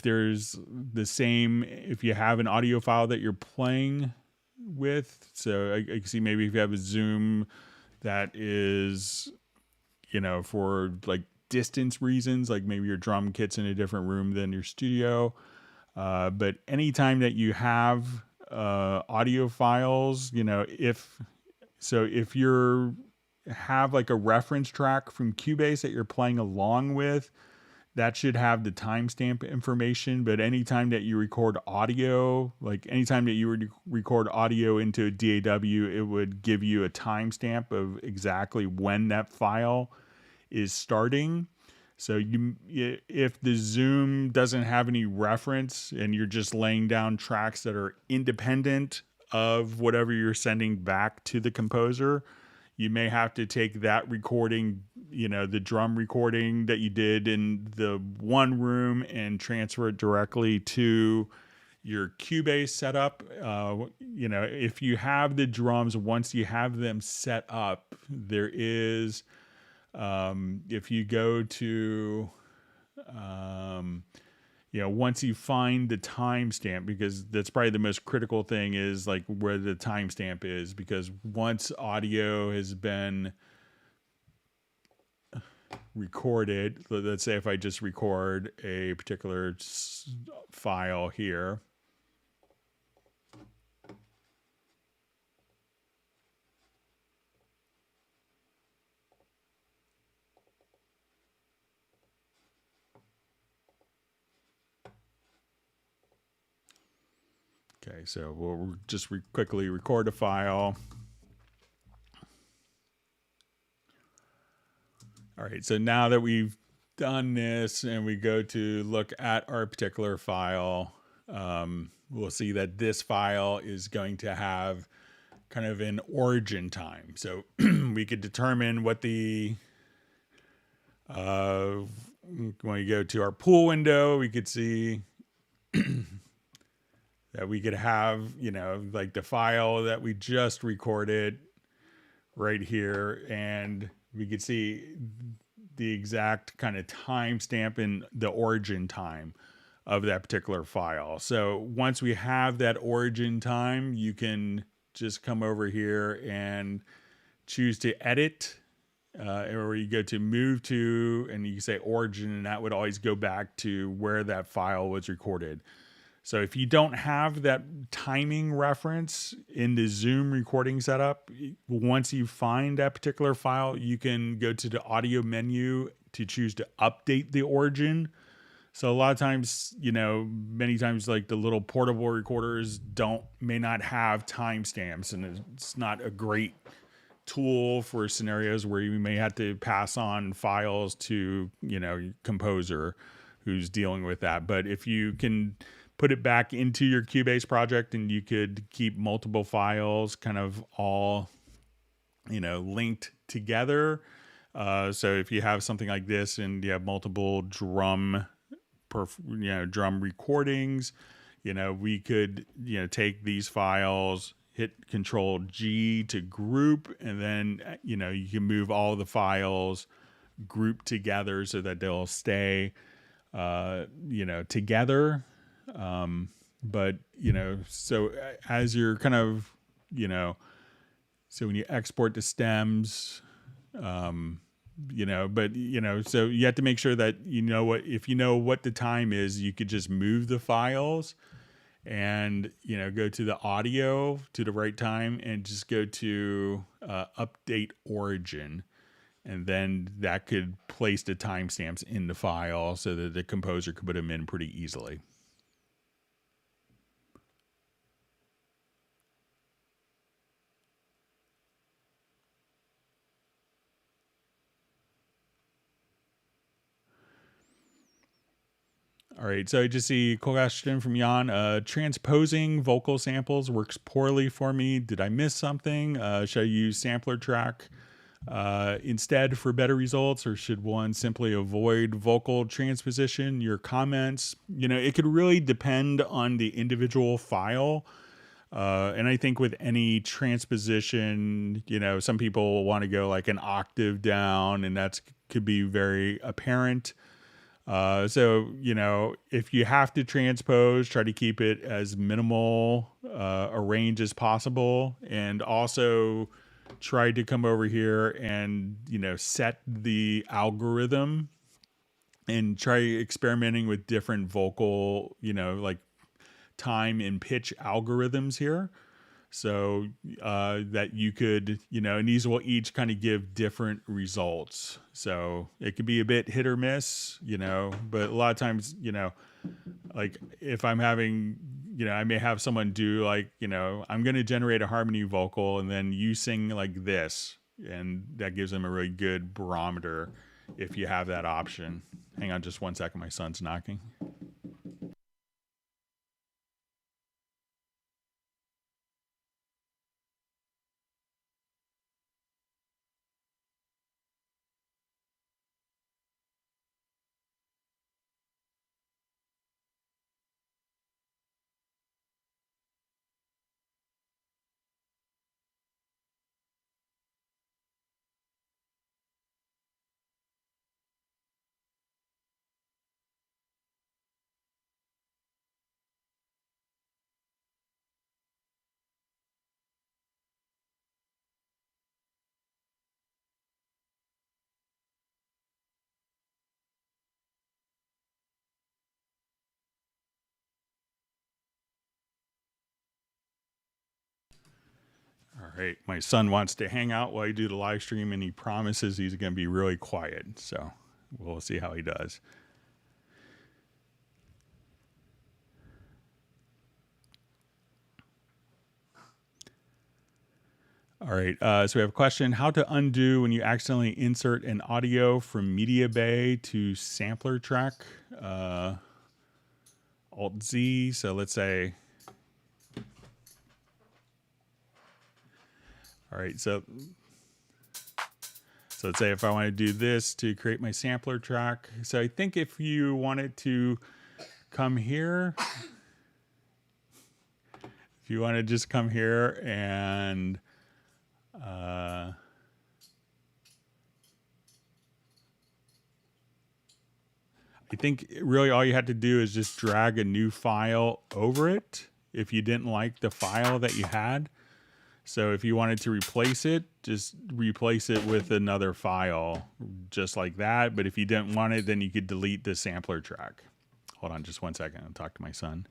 there's the same, if you have an audio file that you're playing with. So I can see maybe if you have a Zoom that is, for like distance reasons, like maybe your drum kit's in a different room than your studio. But anytime that you have audio files, if you have like a reference track from Cubase that you're playing along with, that should have the timestamp information. But anytime that you record audio, like anytime that you record audio into a DAW, it would give you a timestamp of exactly when that file is starting. So if the Zoom doesn't have any reference and you're just laying down tracks that are independent of whatever you're sending back to the composer, you may have to take that recording, the drum recording that you did in the one room and transfer it directly to your Cubase setup. If you have the drums, once you have them set up, there is... if you go to, once you find the timestamp, because that's probably the most critical thing is like where the timestamp is, because once audio has been recorded, let's say if I just record a particular file here, okay, so we'll just quickly record a file. All right, so now that we've done this and we go to look at our particular file, we'll see that this file is going to have kind of an origin time. So we could determine what when we go to our pool window, we could see that we could have, like the file that we just recorded right here, and we could see the exact kind of timestamp in the origin time of that particular file. So once we have that origin time, you can just come over here and choose to edit, or you go to move to, and you say origin, and that would always go back to where that file was recorded. So if you don't have that timing reference in the Zoom recording setup, once you find that particular file, you can go to the audio menu to choose to update the origin. So a lot of times, many times like the little portable recorders may not have timestamps, and it's not a great tool for scenarios where you may have to pass on files to, composer who's dealing with that. But if you can put it back into your Cubase project and you could keep multiple files kind of all, linked together. So if you have something like this and you have multiple drum recordings, we could, take these files, hit Control G to group, and then, you can move all the files grouped together so that they'll stay, together. But, so as you're kind of, so when you export the stems, so you have to make sure that if you know what the time is, you could just move the files and go to the audio to the right time and just go to update origin, and then that could place the timestamps in the file so that the composer could put them in pretty easily. All right, so I just see a question from Jan. Transposing vocal samples works poorly for me. Did I miss something? Should I use sampler track instead for better results, or should one simply avoid vocal transposition? Your comments, it could really depend on the individual file. And I think with any transposition, some people want to go like an octave down, and that could be very apparent. So, if you have to transpose, try to keep it as minimal a range as possible. And also try to come over here and, set the algorithm and try experimenting with different vocal, like time and pitch algorithms here. So that you could, and these will each kind of give different results. So it could be a bit hit or miss, but a lot of times, like if I'm having, I may have someone do like, I'm going to generate a harmony vocal and then you sing like this. And that gives them a really good barometer if you have that option. Hang on just one second. My son's knocking. All right. My son wants to hang out while I do the live stream, and he promises he's going to be really quiet. So we'll see how he does. All right. So we have a question: how to undo when you accidentally insert an audio from Media Bay to sampler track? Alt Z. So let's say. All right. So let's say if I want to do this to create my sampler track. So I think if you wanted to come here, if you want to just come here and I think really all you had to do is just drag a new file over it if you didn't like the file that you had. So if you wanted to replace it, just replace it with another file just like that. But if you didn't want it, then you could delete the sampler track. Hold on just one second. I'll talk to my son.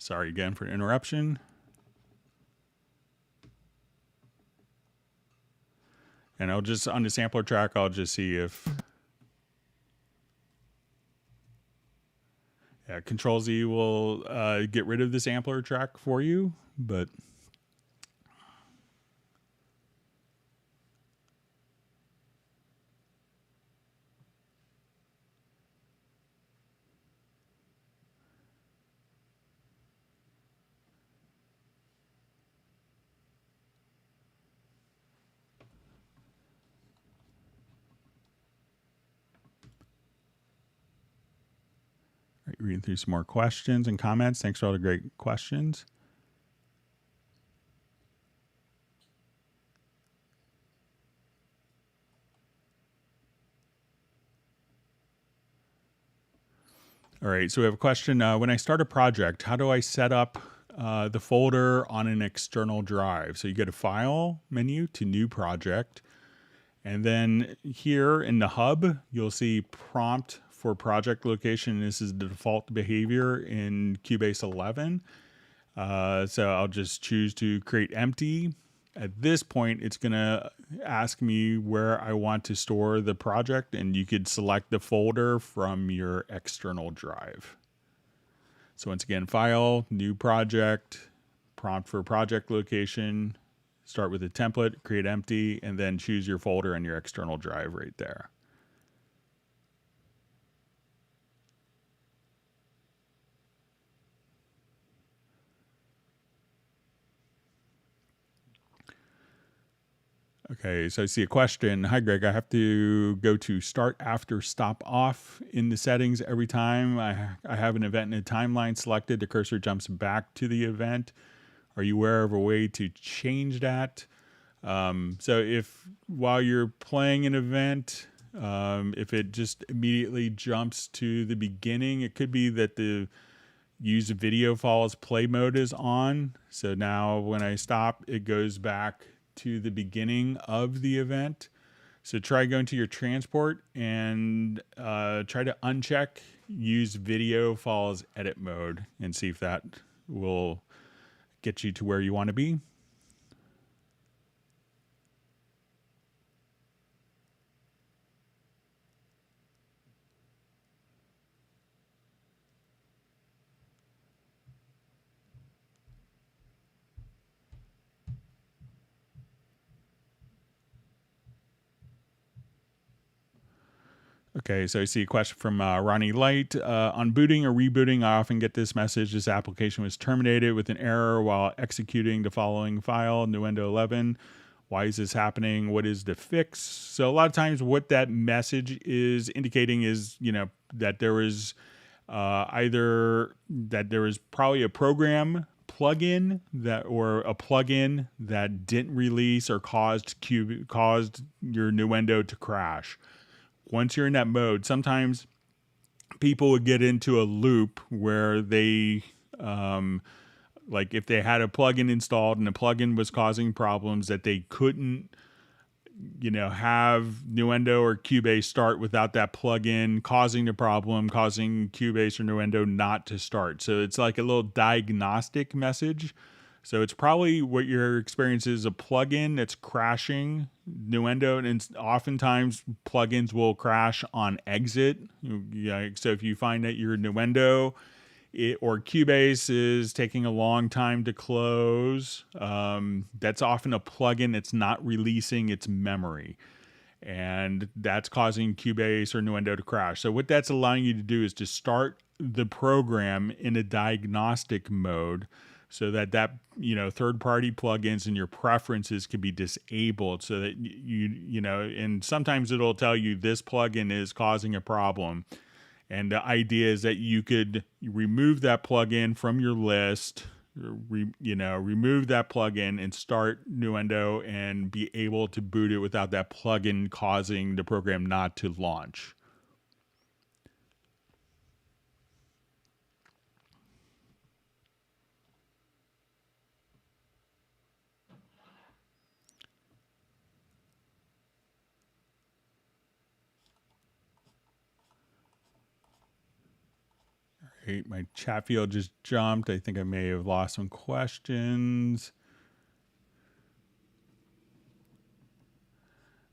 Sorry again for the interruption. And I'll just, on the sampler track, I'll just see if, yeah, Control Z will get rid of the sampler track for you, but right, reading through some more questions and comments. Thanks for all the great questions. All right, so we have a question. When I start a project, how do I set up the folder on an external drive? So you go to File menu to New Project. And then here in the hub, you'll see prompt for project location. This is the default behavior in Cubase 11. So I'll just choose to create empty. At this point, it's going to ask me where I want to store the project, and you could select the folder from your external drive. So once again, File, New Project, prompt for project location, start with a template, create empty, and then choose your folder on your external drive right there. Okay, so I see a question. Hi, Greg. I have to go to start after stop off in the settings every time I have an event in a timeline selected. The cursor jumps back to the event. Are you aware of a way to change that? So if while you're playing an event, if it just immediately jumps to the beginning, it could be that the use video files play mode is on. So now when I stop, it goes back to the beginning of the event. So try going to your transport and try to uncheck use video files edit mode and see if that will get you to where you want to be. Okay, so I see a question from Ronnie Light. On booting or rebooting, I often get this message. This application was terminated with an error while executing the following file, Nuendo 11. Why is this happening? What is the fix? So a lot of times what that message is indicating is, that there was either that there was probably a program plugin or a plugin that didn't release or caused your Nuendo to crash. Once you're in that mode, sometimes people would get into a loop where they, like if they had a plugin installed and the plugin was causing problems that they couldn't, have Nuendo or Cubase start without that plugin causing the problem, causing Cubase or Nuendo not to start. So it's like a little diagnostic message. So it's probably what your experience is, a plugin that's crashing Nuendo, and oftentimes plugins will crash on exit. So if you find that your Nuendo or Cubase is taking a long time to close, that's often a plugin that's not releasing its memory. And that's causing Cubase or Nuendo to crash. So what that's allowing you to do is to start the program in a diagnostic mode, so that third-party plugins and your preferences can be disabled, so that and sometimes it'll tell you this plugin is causing a problem. And the idea is that you could remove that plugin from your list, remove that plugin and start Nuendo and be able to boot it without that plugin causing the program not to launch. Great. My chat field just jumped. I think I may have lost some questions.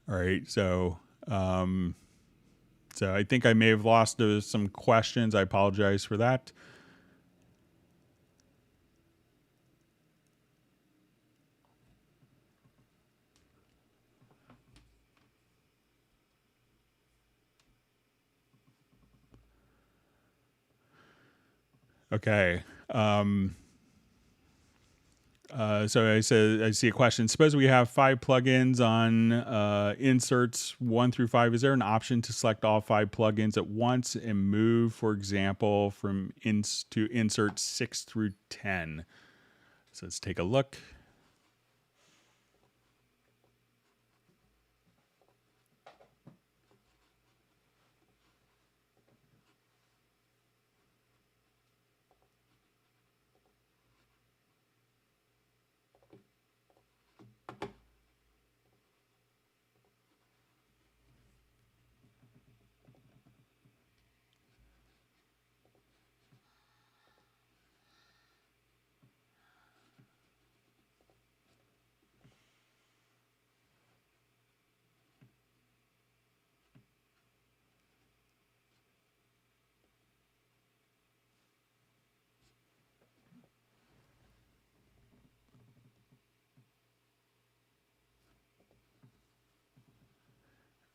All right. So I think I may have lost some questions. I apologize for that. Okay. So I see a question. Suppose we have 5 plugins on inserts 1 through 5. Is there an option to select all 5 plugins at once and move, for example, from to insert 6 through 10? So let's take a look.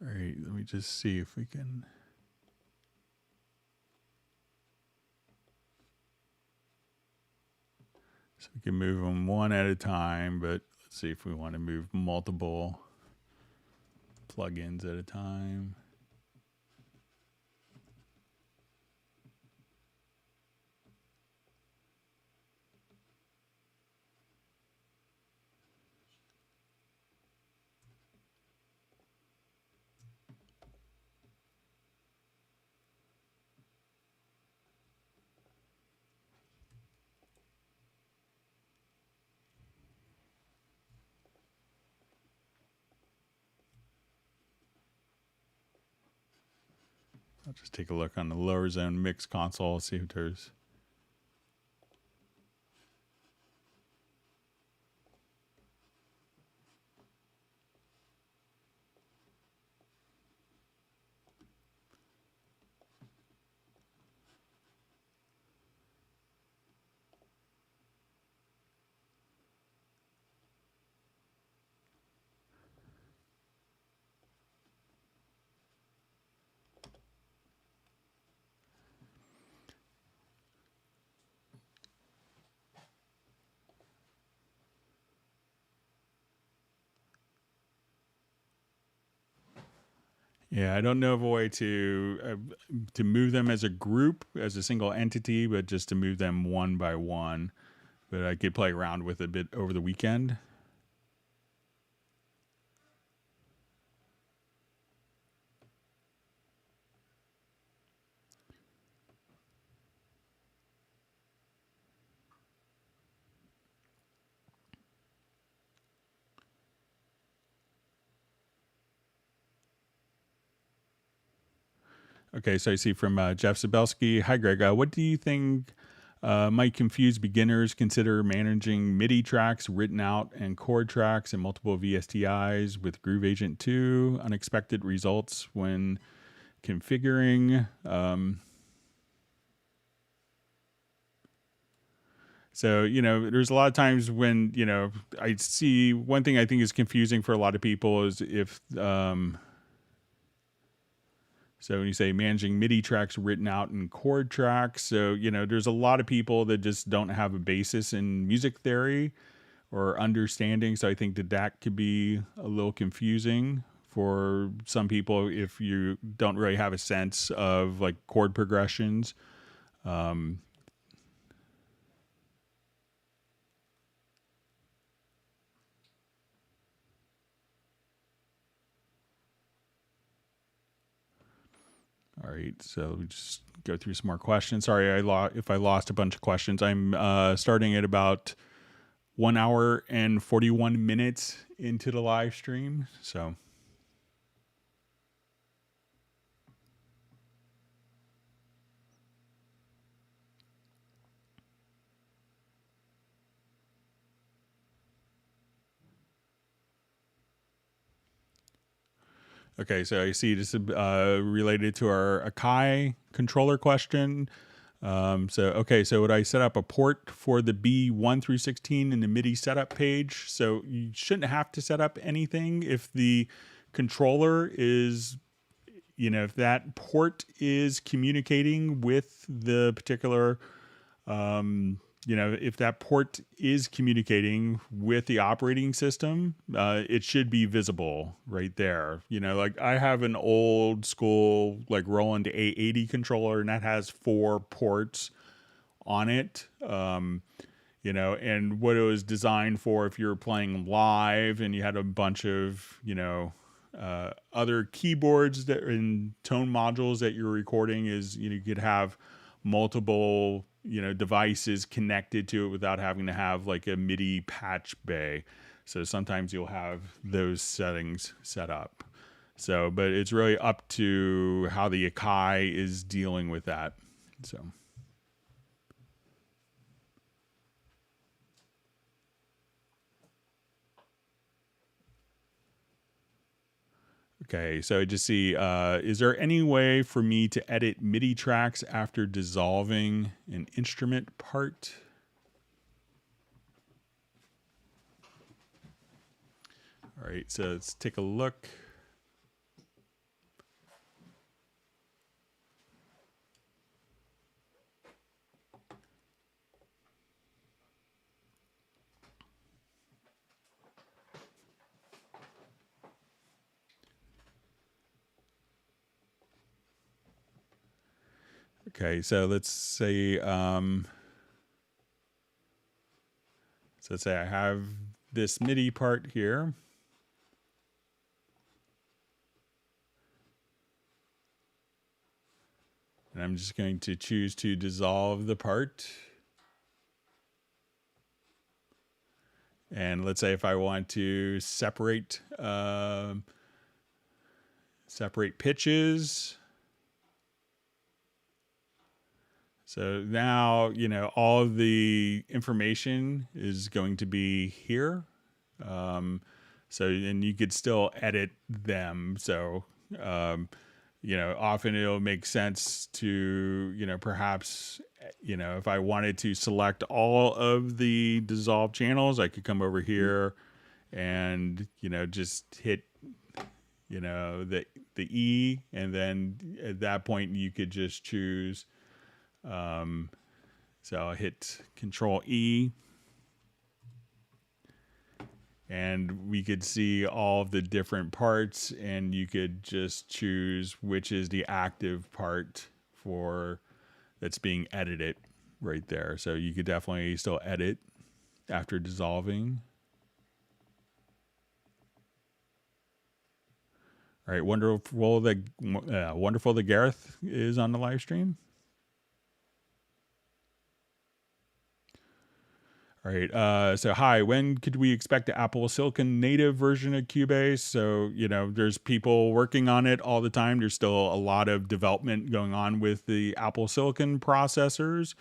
All right, let me just see if we can. So we can move them one at a time, but let's see if we want to move multiple plugins at a time. I'll just take a look on the lower zone mix console, see if there's. Yeah, I don't know of a way to move them as a group, as a single entity, but just to move them one by one. But I could play around with it a bit over the weekend. Okay, so I see from Jeff Zabelski. Hi, Greg. What do you think might confuse beginners? Consider managing MIDI tracks written out and chord tracks and multiple VSTIs with Groove Agent 2. Unexpected results when configuring. So, there's a lot of times when, I see one thing I think is confusing for a lot of people is if, so when you say managing MIDI tracks written out in chord tracks, so, there's a lot of people that just don't have a basis in music theory or understanding. So I think that could be a little confusing for some people if you don't really have a sense of like chord progressions. All right, so we just go through some more questions. Sorry, if I lost a bunch of questions. I'm starting at about 1 hour and 41 minutes into the live stream. So. Okay, so I see this related to our Akai controller question. So would I set up a port for the B1 through 16 in the MIDI setup page? So you shouldn't have to set up anything if the controller is, if that port is communicating with the particular if that port is communicating with the operating system, it should be visible right there. Like I have an old school like Roland A80 controller, and that has 4 ports on it. And what it was designed for, if you're playing live and you had a bunch of, other keyboards that and tone modules that you're recording, is you could have multiple devices connected to it without having to have like a MIDI patch bay. So sometimes you'll have those settings set up. So, but it's really up to how the Akai is dealing with that. So. Okay, so I just see, is there any way for me to edit MIDI tracks after dissolving an instrument part? All right, so let's take a look. Okay, so let's say, let's say I have this MIDI part here. And I'm just going to choose to dissolve the part. And let's say if I want to separate pitches. So now, all of the information is going to be here. And you could still edit them. So, often it'll make sense to, perhaps, if I wanted to select all of the dissolved channels, I could come over here and, just hit, the E. And then at that point, you could just choose. So I'll hit Control E, and we could see all of the different parts, and you could just choose which is the active part for that's being edited right there. So you could definitely still edit after dissolving. All right, wonderful that Gareth is on the live stream. All right. So hi, when could we expect the Apple Silicon native version of Cubase? So, there's people working on it all the time. There's still a lot of development going on with the Apple Silicon processors.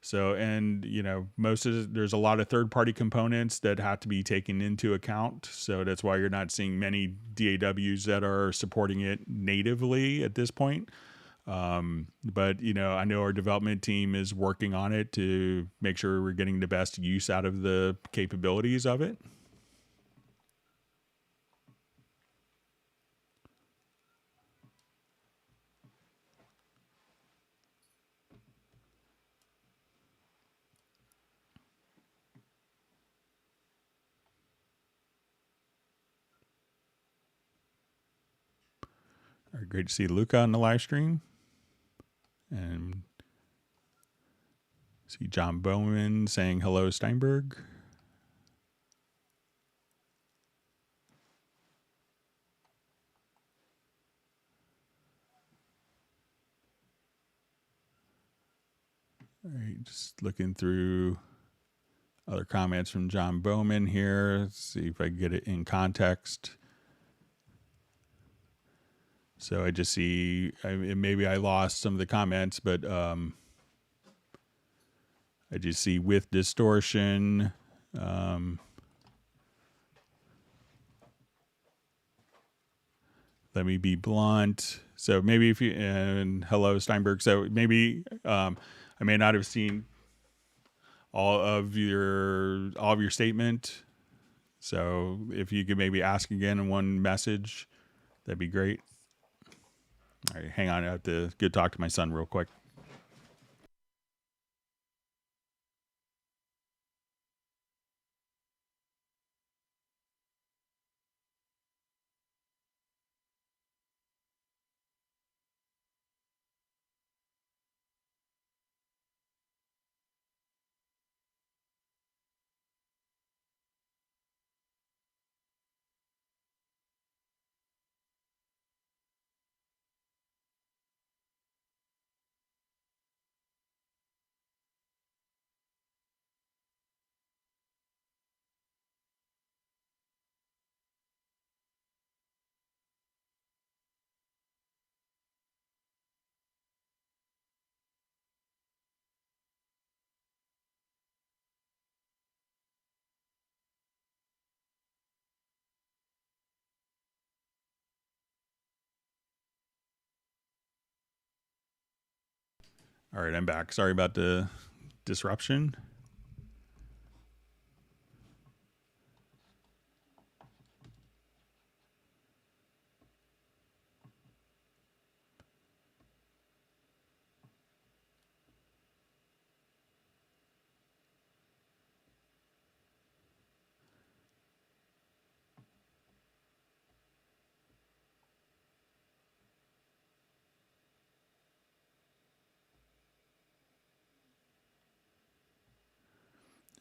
So, and, there's a lot of third-party components that have to be taken into account. So that's why you're not seeing many DAWs that are supporting it natively at this point. But I know our development team is working on it to make sure we're getting the best use out of the capabilities of it. All right, great to see Luca on the live stream. And see John Bowman saying hello, Steinberg. All right, just looking through other comments from John Bowman here. Let's see if I can get it in context. So I just see, maybe I lost some of the comments, but I just see with distortion. Let me be blunt. So maybe if you, and hello Steinberg. So maybe I may not have seen all of your statement. So if you could maybe ask again in one message, that'd be great. All right, hang on. I have to go talk to my son real quick. All right, I'm back. Sorry about the disruption.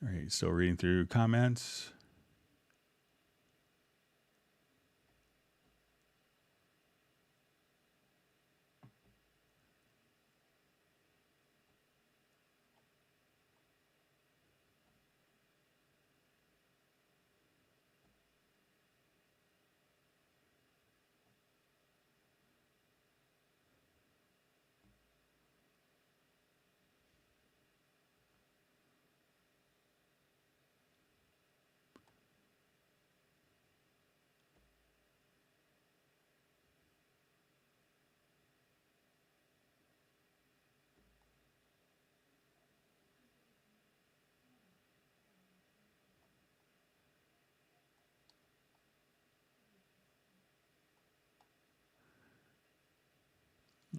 All right, still reading through comments.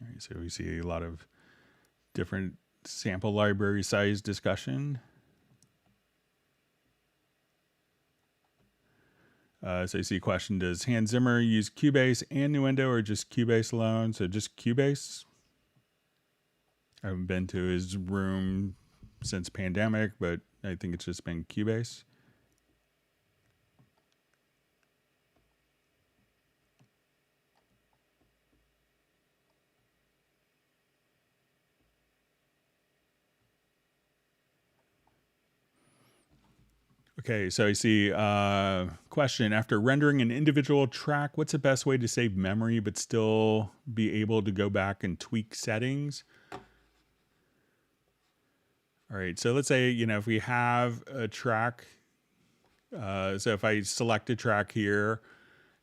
All right, so we see a lot of different sample library size discussion. So you see a question, does Hans Zimmer use Cubase and Nuendo or just Cubase alone? So just Cubase. I haven't been to his room since pandemic, but I think it's just been Cubase. Okay, so I see question. After rendering an individual track, what's the best way to save memory but still be able to go back and tweak settings? All right, so let's say, if we have a track, so if I select a track here,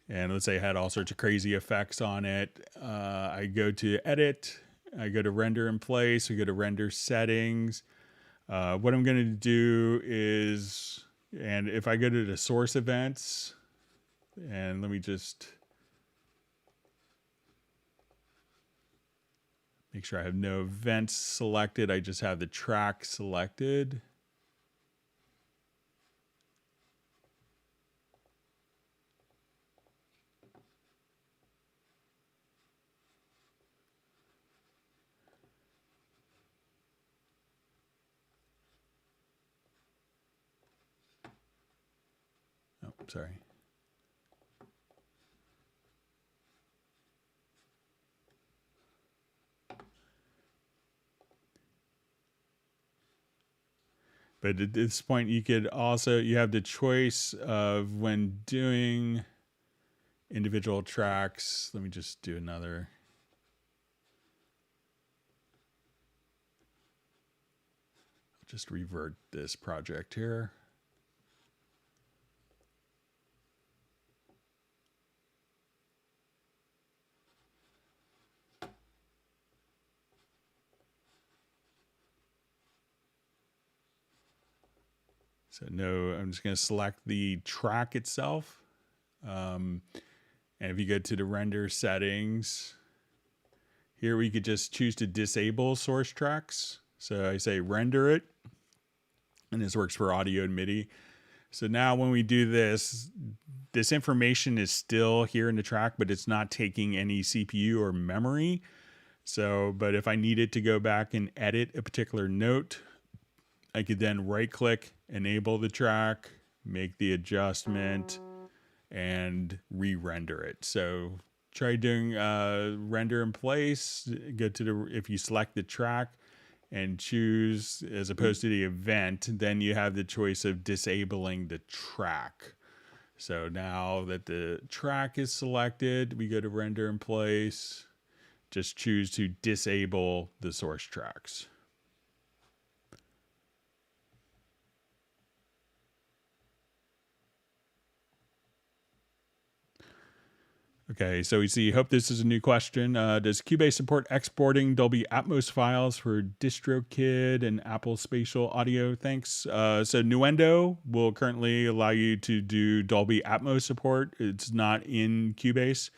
and let's say I had all sorts of crazy effects on it, I go to edit, I go to render in place, I go to render settings. What I'm going to do is, and if I go to the source events, and let me just make sure I have no events selected. I just have the track selected. Oh, sorry. But at this point, you have the choice of when doing individual tracks. Let me just do another. I'll just revert this project here. So no, I'm just going to select the track itself. And if you go to the render settings, here we could just choose to disable source tracks. So I say render it, and this works for audio and MIDI. So now when we do this, this information is still here in the track, but it's not taking any CPU or memory. So, but if I needed to go back and edit a particular note, I could then right click, enable the track, make the adjustment, and re-render it. So try doing render in place, go to the, if you select the track and choose as opposed to the event, then you have the choice of disabling the track. So now that the track is selected, we go to render in place, just choose to disable the source tracks. Okay, so we see, hope this is a new question. Does Cubase support exporting Dolby Atmos files for DistroKid and Apple Spatial Audio? Thanks. So Nuendo will currently allow you to do Dolby Atmos support. It's not in Cubase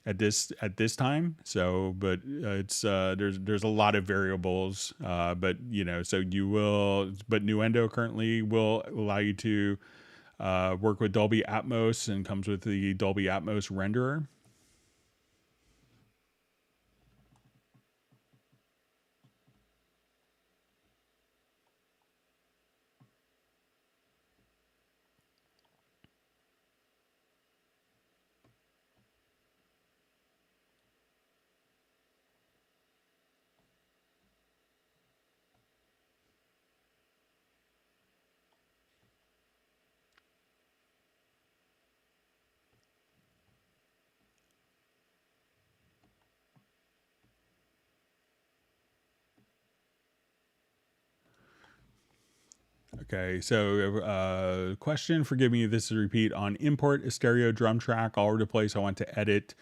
at this time. So, but it's there's a lot of variables. But you know, so you will. But Nuendo currently will allow you to work with Dolby Atmos and comes with the Dolby Atmos renderer. Okay, so question, forgive me if this is a repeat, on import a stereo drum track all over the place. I want to edit.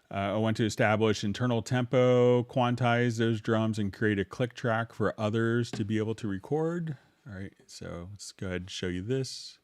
I want to establish internal tempo, quantize those drums, and create a click track for others to be able to record. All right, so let's go ahead and show you this.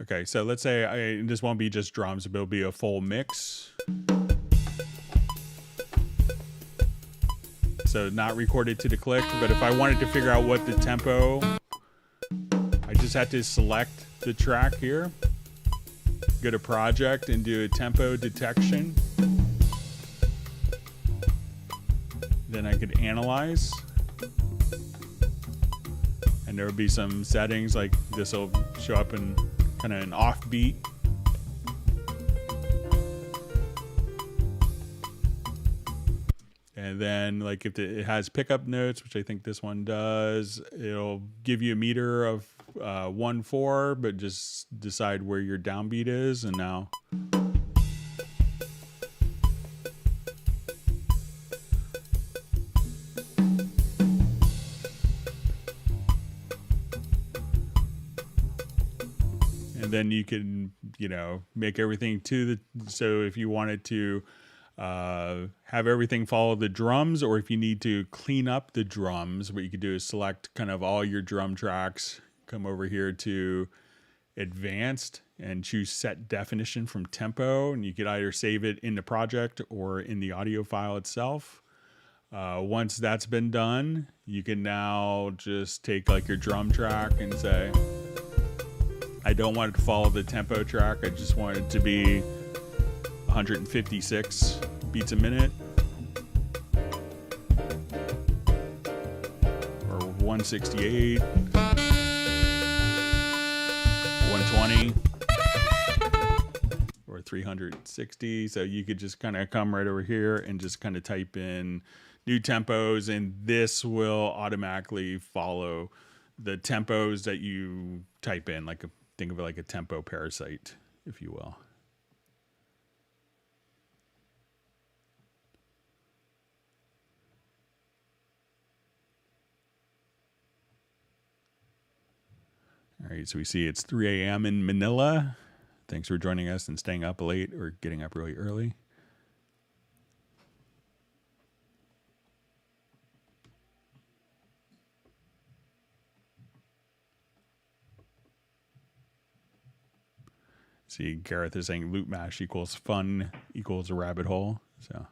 Okay, so let's say this won't be just drums, but it'll be a full mix. So not recorded to the click, but if I wanted to figure out what the tempo, I just have to select the track here, go to project and do a tempo detection. Then I could analyze, and there will be some settings like this will show up in kind of an offbeat. And then like if it has pickup notes, which I think this one does, it'll give you a meter of 1/4, but just decide where your downbeat is. And now then you can, you know, make everything to the, so if you wanted to have everything follow the drums, or if you need to clean up the drums, what you could do is select kind of all your drum tracks, come over here to advanced and choose set definition from tempo, and you could either save it in the project or in the audio file itself. Once that's been done, you can now just take like your drum track and say, I don't want it to follow the tempo track. I just want it to be 156 beats a minute. Or 168. 120. Or 360. So you could just kind of come right over here and just kind of type in new tempos, and this will automatically follow the tempos that you type in, like think of it like a tempo parasite, if you will. All right, so we see it's 3 a.m. in Manila. Thanks for joining us and staying up late or getting up really early. See, Gareth is saying loop mash equals fun equals a rabbit hole. So.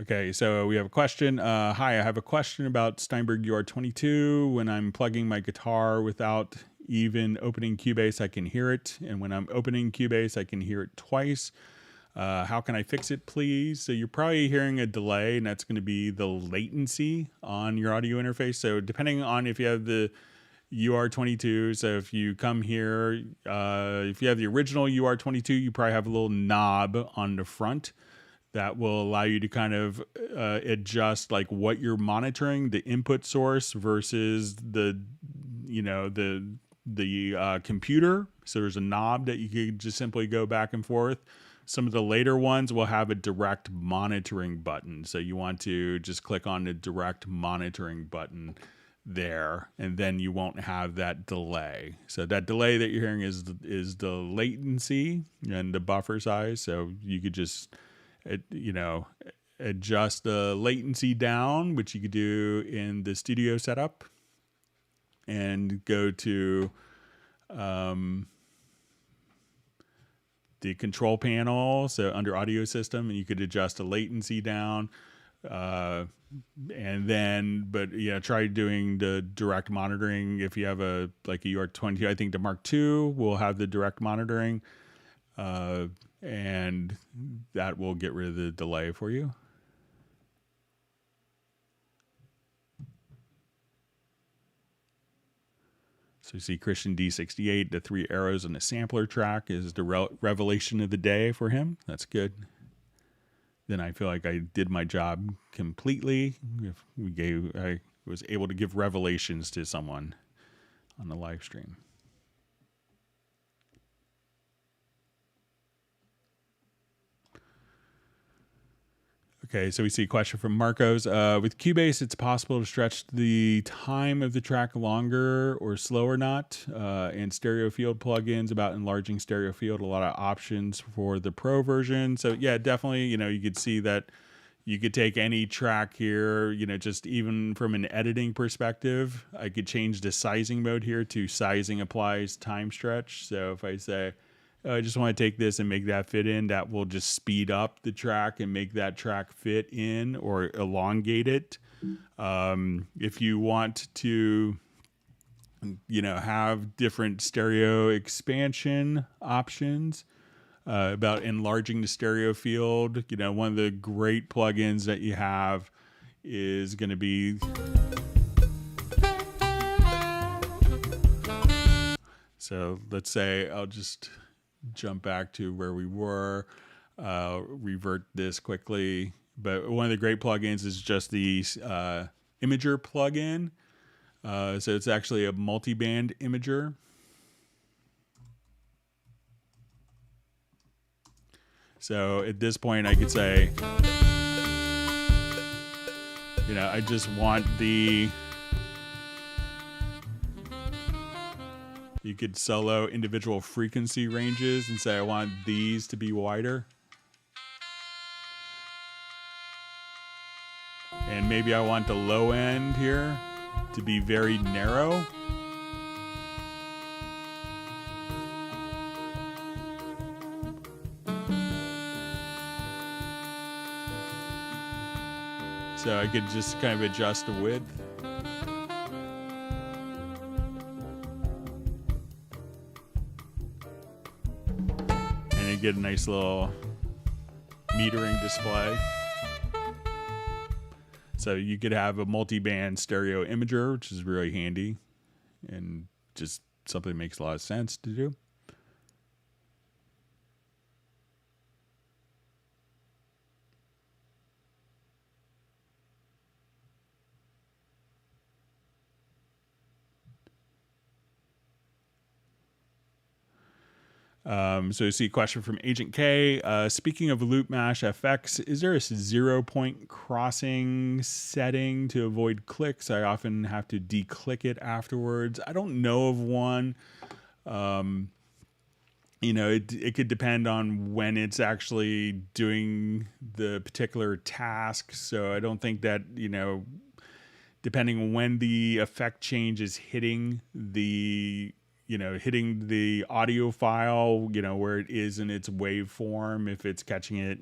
Okay, so we have a question. Hi, I have a question about Steinberg UR22. When I'm plugging my guitar without even opening Cubase, I can hear it. And when I'm opening Cubase, I can hear it twice. How can I fix it, please? So you're probably hearing a delay, and that's going to be the latency on your audio interface. So depending on if you have the UR22, so if you come here, if you have the original UR22, you probably have a little knob on the front that will allow you to kind of adjust like what you're monitoring, the input source versus the computer. So there's a knob that you could just simply go back and forth. Some of the later ones will have a direct monitoring button. So you want to just click on the direct monitoring button there, and then you won't have that delay. So that delay that you're hearing is the latency and the buffer size. So you could just adjust the latency down, which you could do in the studio setup, and go to the control panel. So under audio system, and you could adjust the latency down, and then, try doing the direct monitoring. If you have a UR22, I think the Mark II will have the direct monitoring, and that will get rid of the delay for you. So you see Christian D68, the 3 arrows on the sampler track is the revelation of the day for him. That's good. Then I feel like I did my job completely. I was able to give revelations to someone on the live stream. Okay, so we see a question from Marcos. With Cubase, it's possible to stretch the time of the track longer or slow or not. And stereo field plugins about enlarging stereo field, a lot of options for the pro version. So yeah, definitely, you could see that you could take any track here, just even from an editing perspective, I could change the sizing mode here to sizing applies time stretch. So if I say, I just want to take this and make that fit in, that will just speed up the track and make that track fit in or elongate it. If you want to, have different stereo expansion options about enlarging the stereo field, one of the great plugins that you have is going to be so let's say I'll just jump back to where we were, revert this quickly. But one of the great plugins is just the imager plugin. So it's actually a multi-band imager. So at this point I could say, I just want you could solo individual frequency ranges and say, I want these to be wider. And maybe I want the low end here to be very narrow. So I could just kind of adjust the width. get a nice little metering display. So you could have a multi-band stereo imager, which is really handy and just something that makes a lot of sense to do. So you see a question from Agent K. Speaking of Loop Mash FX, is there a 0-point crossing setting to avoid clicks? I often have to declick it afterwards. I don't know of one. It could depend on when it's actually doing the particular task. So I don't think that, depending on when the effect change is hitting the audio file, where it is in its waveform, if it's catching it,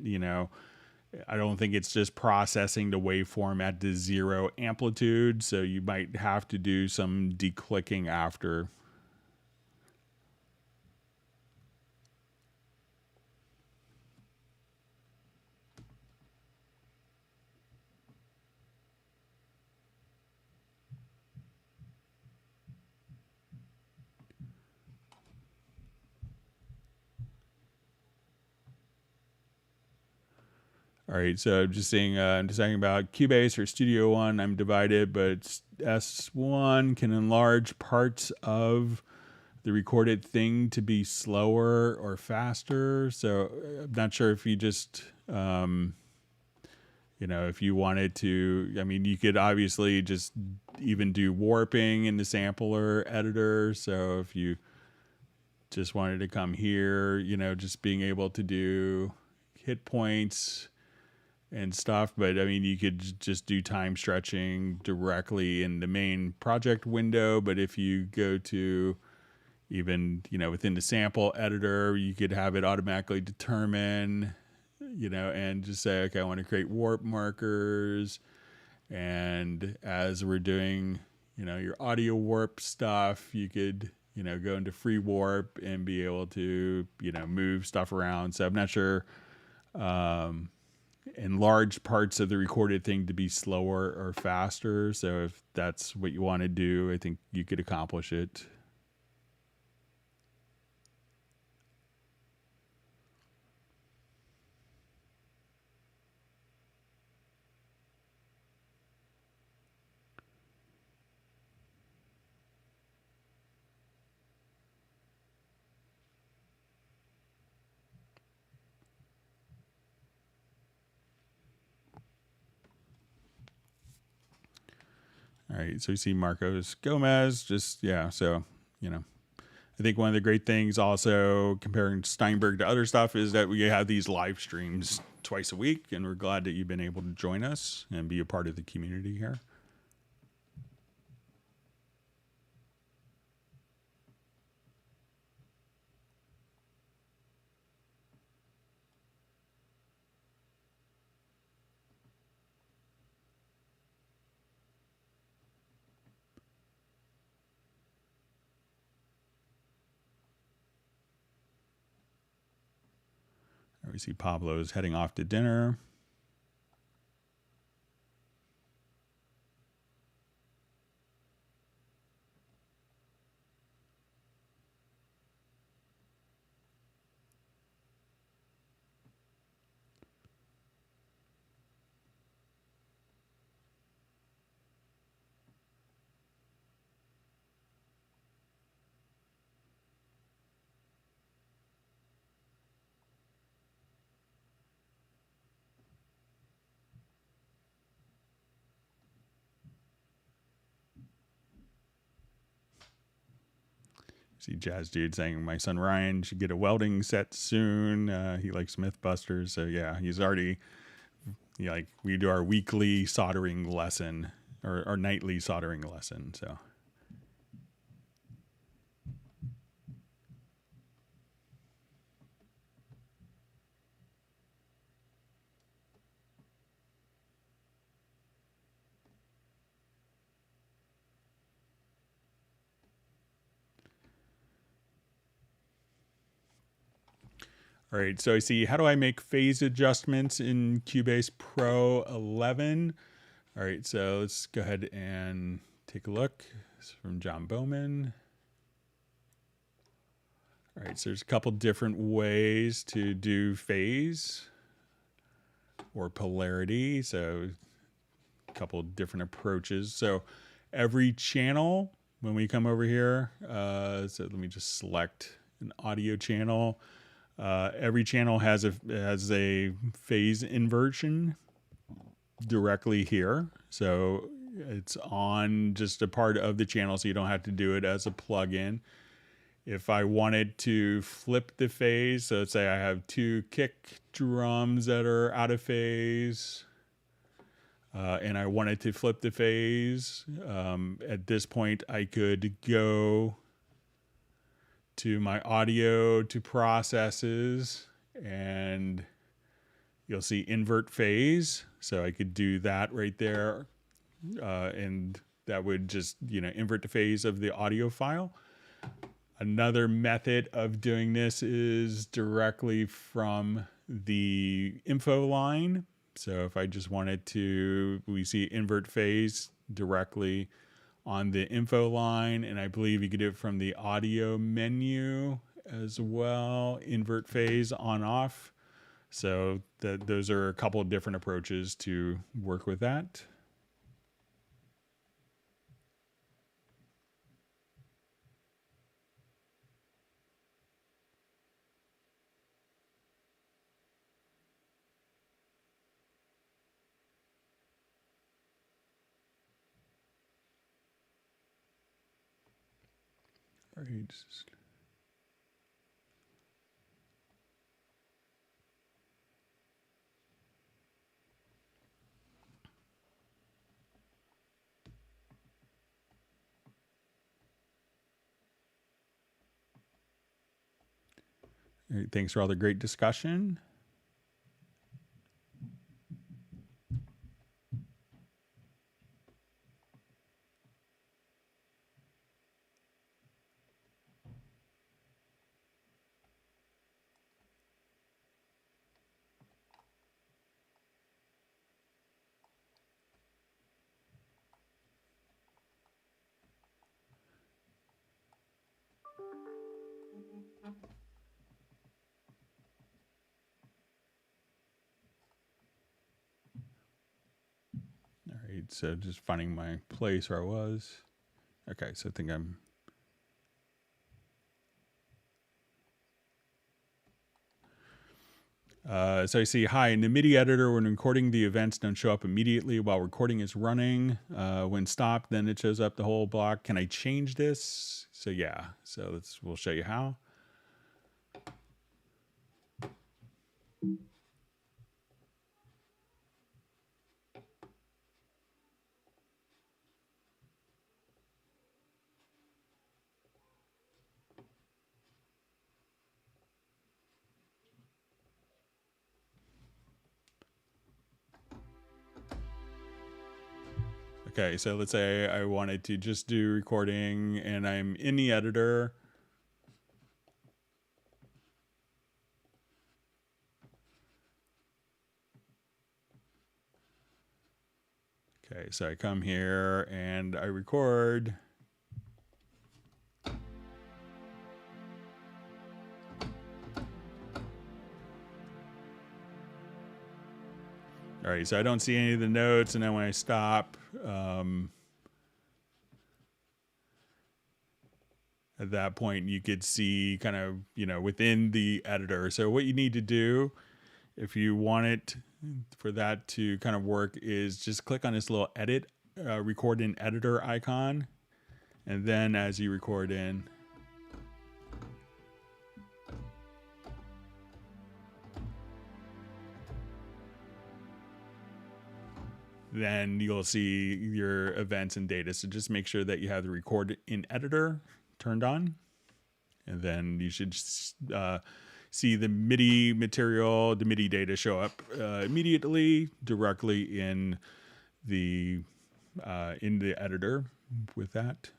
I don't think it's just processing the waveform at the 0 amplitude. So you might have to do some declicking after. All right, so I'm just saying, I'm just talking about Cubase or Studio One. I'm divided, but S1 can enlarge parts of the recorded thing to be slower or faster. So I'm not sure if you just, if you wanted to, you could obviously just even do warping in the sampler editor. So if you just wanted to come here, just being able to do hit points and stuff, but you could just do time stretching directly in the main project window. But if you go to even, within the sample editor, you could have it automatically determine, and just say, okay, I want to create warp markers. And as we're doing, your audio warp stuff, you could, go into free warp and be able to, move stuff around. So I'm not sure, enlarge parts of the recorded thing to be slower or faster. So if that's what you want to do, I think you could accomplish it. All right, so you see Marcos Gomez, so, I think one of the great things also comparing Steinberg to other stuff is that we have these live streams twice a week, and we're glad that you've been able to join us and be a part of the community here. We see Pablo's heading off to dinner. See Jazz Dude saying my son Ryan should get a welding set soon. He likes Mythbusters. So yeah, he's already, we do our weekly soldering lesson or our nightly soldering lesson. So. All right, so I see, how do I make phase adjustments in Cubase Pro 11? All right, so let's go ahead and take a look. It's from John Bowman. All right, so there's a couple different ways to do phase or polarity. So a couple different approaches. So every channel, when we come over here, so let me just select an audio channel. Every channel has a phase inversion directly here. So it's on just a part of the channel, so you don't have to do it as a plugin. If I wanted to flip the phase, so let's say I have two kick drums that are out of phase, and I wanted to flip the phase, at this point I could go to my audio to processes, and you'll see invert phase. So I could do that right there, and that would just, invert the phase of the audio file. Another method of doing this is directly from the info line. So if I just wanted to, we see invert phase directly on the info line, and I believe you could do it from the audio menu as well, invert phase on off. So those are a couple of different approaches to work with that. All right. All right, thanks for all the great discussion. All right, so just finding my place where I was. Okay, so I think I'm... so I see, hi, in the MIDI editor, when recording, the events don't show up immediately while recording is running. When stopped, then it shows up the whole block. Can I change this? So yeah, so we'll show you how. Okay, so let's say I wanted to just do recording and I'm in the editor. Okay, so I come here and I record. All right, so I don't see any of the notes, and then when I stop, at that point you could see kind of, within the editor. So what you need to do if you want it for that to kind of work is just click on this little edit, record in editor icon, and then as you record in, then you'll see your events and data. So just make sure that you have the record in editor turned on, and then you should see the MIDI material, the MIDI data show up immediately directly in the editor with that.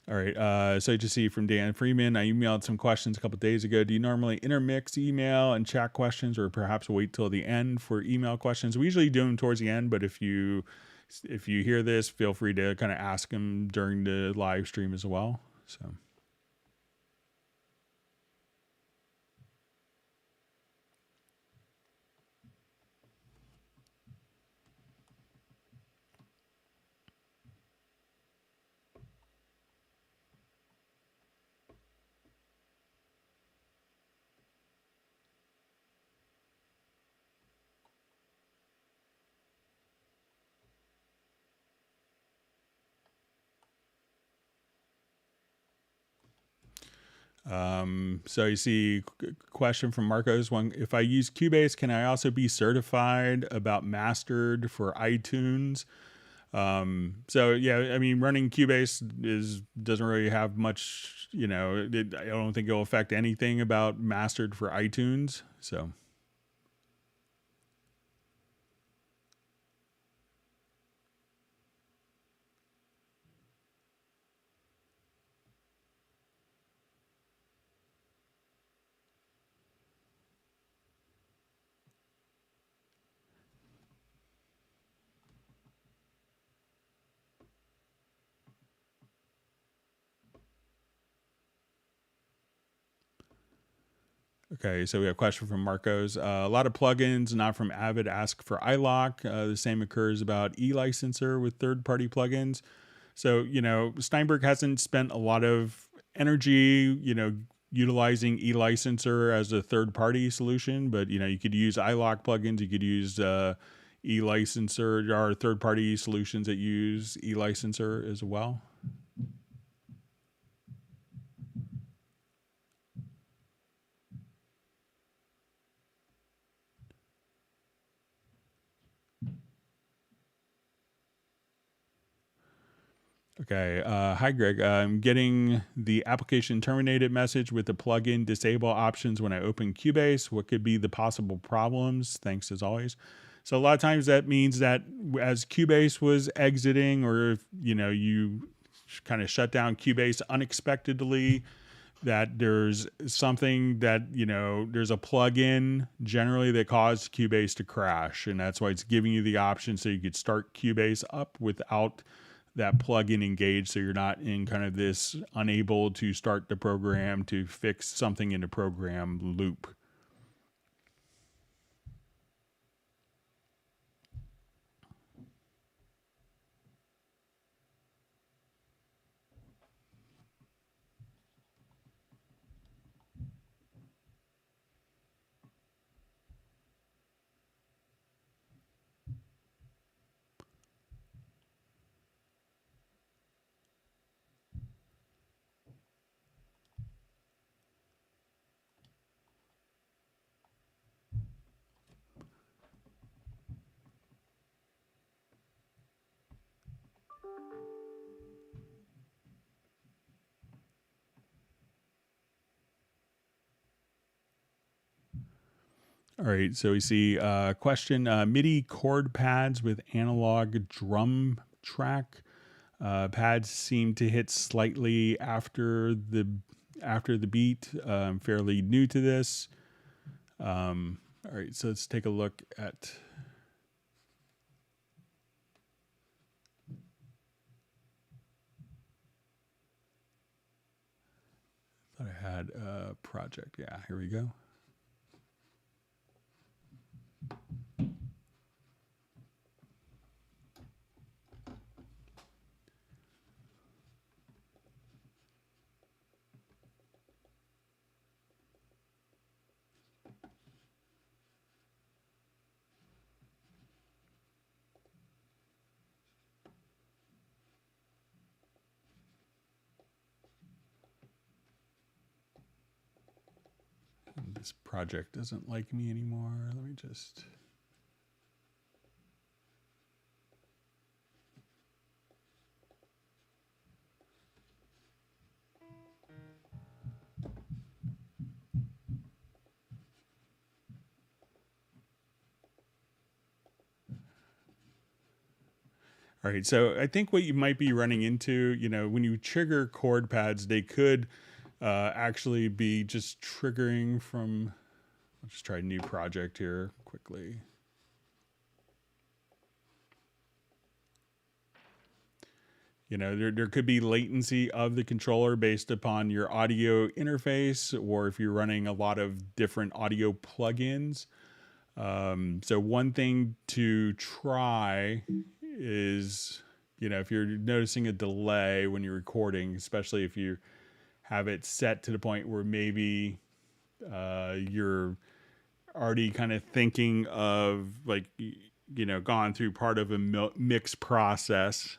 All right. So just see from Dan Freeman, I emailed some questions a couple days ago. Do you normally intermix email and chat questions, or perhaps wait till the end for email questions? We usually do them towards the end, but if you hear this, feel free to kind of ask them during the live stream as well. So. So you see question from Marcos. One, if I use Cubase, can I also be certified about mastered for iTunes? So yeah, I mean, running Cubase doesn't really have much, I don't think it'll affect anything about mastered for iTunes. So. Okay, so we have a question from Marcos. A lot of plugins, not from Avid, ask for iLock. The same occurs about eLicenser with third-party plugins. So, Steinberg hasn't spent a lot of energy, utilizing eLicenser as a third-party solution, but, you could use iLock plugins. You could use eLicenser. There are third-party solutions that use eLicenser as well. Okay. Hi, Greg. I'm getting the application terminated message with the plugin disable options when I open Cubase. What could be the possible problems? Thanks as always. So a lot of times that means that as Cubase was exiting, or if, you kind of shut down Cubase unexpectedly, that there's something that, there's a plugin generally that caused Cubase to crash. And that's why it's giving you the option so you could start Cubase up without that plugin engaged, so you're not in kind of this unable to start the program to fix something in the program loop. All right, so we see question MIDI chord pads with analog drum track. Pads seem to hit slightly after the beat. I'm fairly new to this. All right, so let's take a look at. Thought I had a project. Yeah, here we go. This project doesn't like me anymore. Let me just. All All right. So I think what you might be running into, when you trigger chord pads, they could actually be just triggering from. Let's just try a new project here quickly. There could be latency of the controller based upon your audio interface, or if you're running a lot of different audio plugins. So one thing to try is, if you're noticing a delay when you're recording, especially if you have it set to the point where maybe you're already kind of thinking of like, gone through part of a mix process.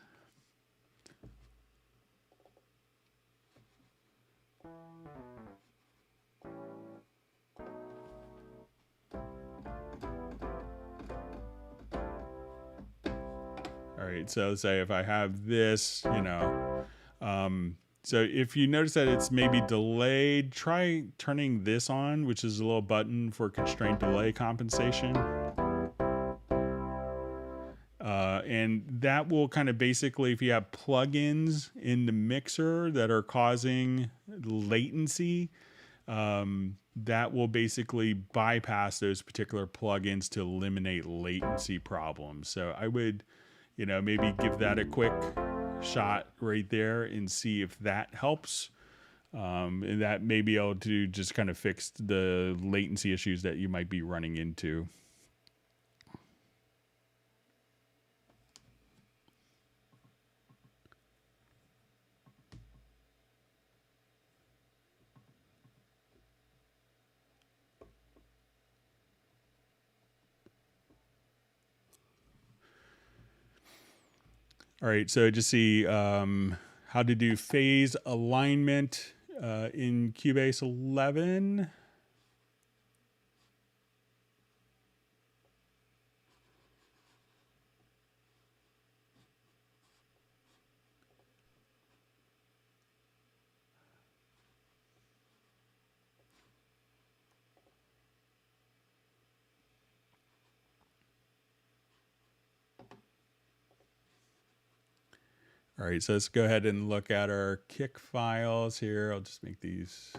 All right, so say if I have this, so if you notice that it's maybe delayed, try turning this on, which is a little button for constraint delay compensation. And that will kind of basically, if you have plugins in the mixer that are causing latency, that will basically bypass those particular plugins to eliminate latency problems. So I would, maybe give that a quick shot right there and see if that helps. And that may be able to just kind of fix the latency issues that you might be running into. All right, so just see how to do phase alignment in Cubase 11. All right, so let's go ahead and look at our kick files here. I'll just make these.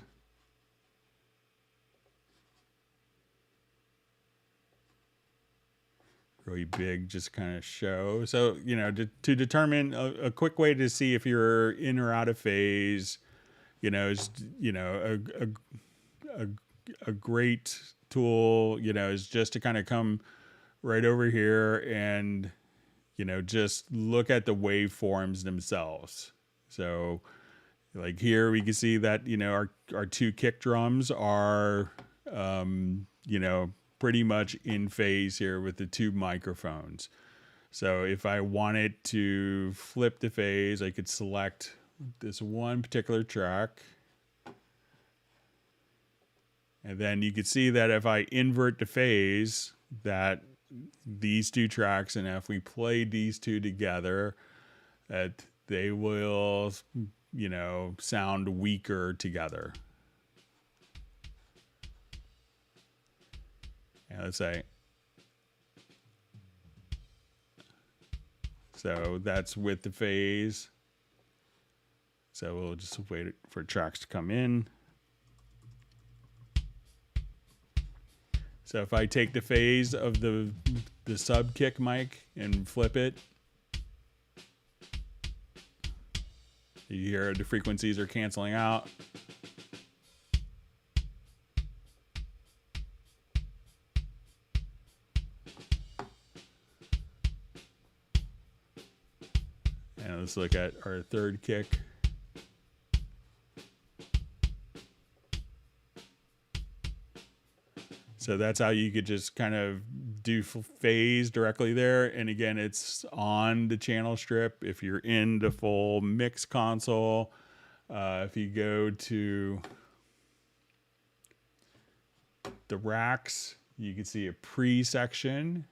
Really big, just kind of show. So, to determine a quick way to see if you're in or out of phase, is, a great tool, is just to kind of come right over here and, just look at the waveforms themselves. So like here we can see that, our two kick drums are, pretty much in phase here with the two microphones. So if I wanted to flip the phase, I could select this one particular track. And then you could see that if I invert the phase, that these two tracks, and if we play these two together, that they will, sound weaker together. And let's say, so that's with the phase. So we'll just wait for tracks to come in. So if I take the phase of the sub kick mic and flip it, you hear the frequencies are canceling out. And let's look at our third kick. So that's how you could just kind of do phase directly there. And again, it's on the channel strip. If you're in the full mix console, if you go to the racks, you can see a pre-section.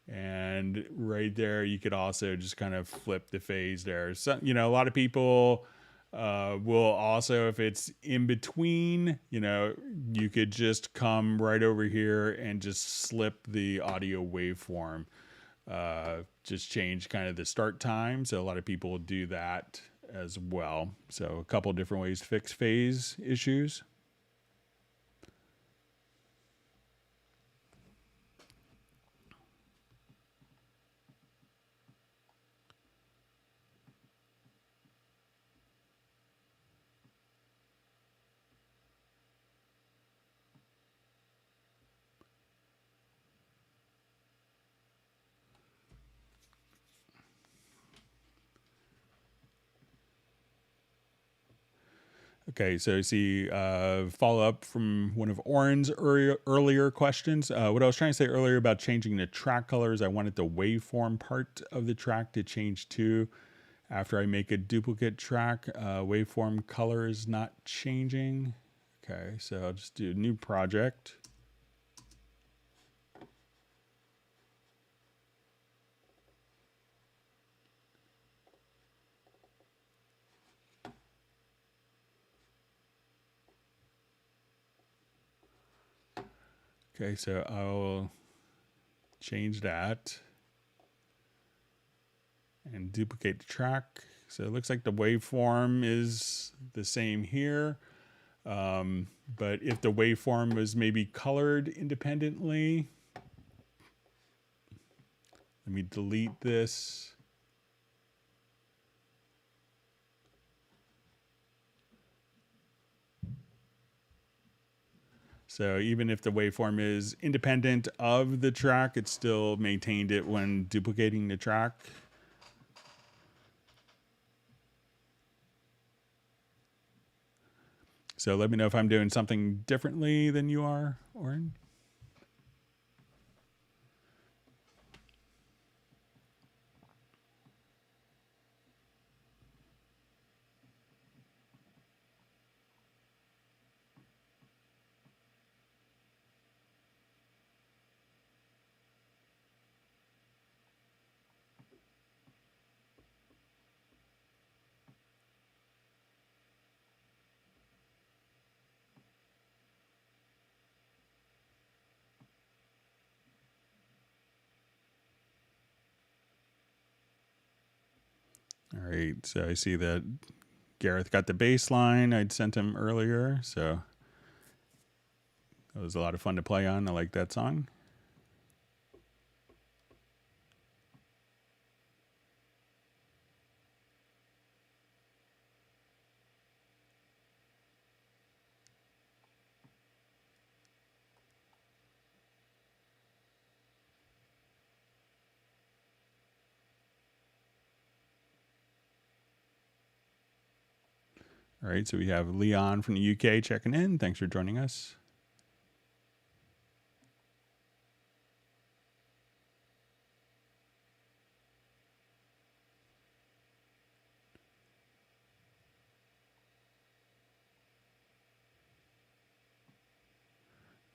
And right there, you could also just kind of flip the phase there. So, a lot of people will also, if it's in between, you could just come right over here and just slip the audio waveform. just change kind of the start time. So a lot of people do that as well. So a couple different ways to fix phase issues. Okay, so you see follow up from one of Oren's earlier questions. What I was trying to say earlier about changing the track colors, I wanted the waveform part of the track to change too. After I make a duplicate track, waveform color is not changing. Okay, so I'll just do a new project. Okay, so I'll change that and duplicate the track. So it looks like the waveform is the same here. But if the waveform was maybe colored independently, let me delete this. So even if the waveform is independent of the track, it still maintained it when duplicating the track. So let me know if I'm doing something differently than you are, Oren. All right, so I see that Gareth got the bass line I'd sent him earlier, so that was a lot of fun to play on. I like that song. All right, so we have Leon from the UK checking in. Thanks for joining us.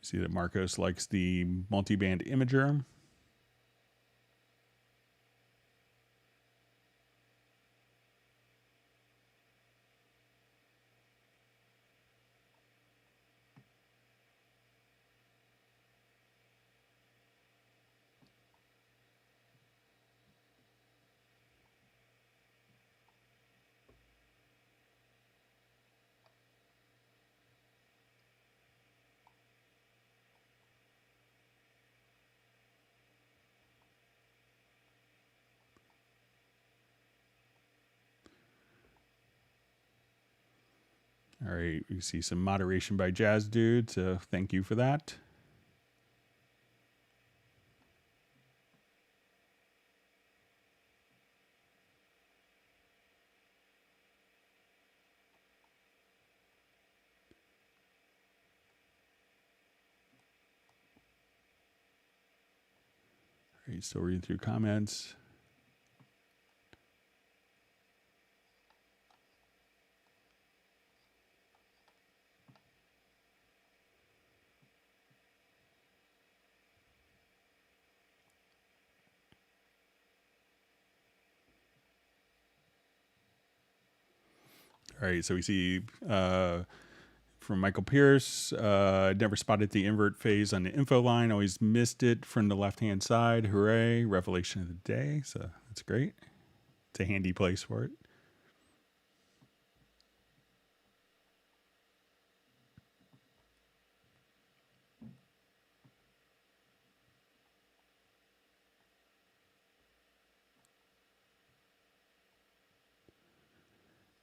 See that Marcos likes the multi-band imager. All right, we see some moderation by Jazz Dude, so thank you for that. All right, still reading through comments. All right, so we see from Michael Pierce. Never spotted the invert phase on the info line. Always missed it from the left-hand side. Hooray. Revelation of the day. So that's great. It's a handy place for it.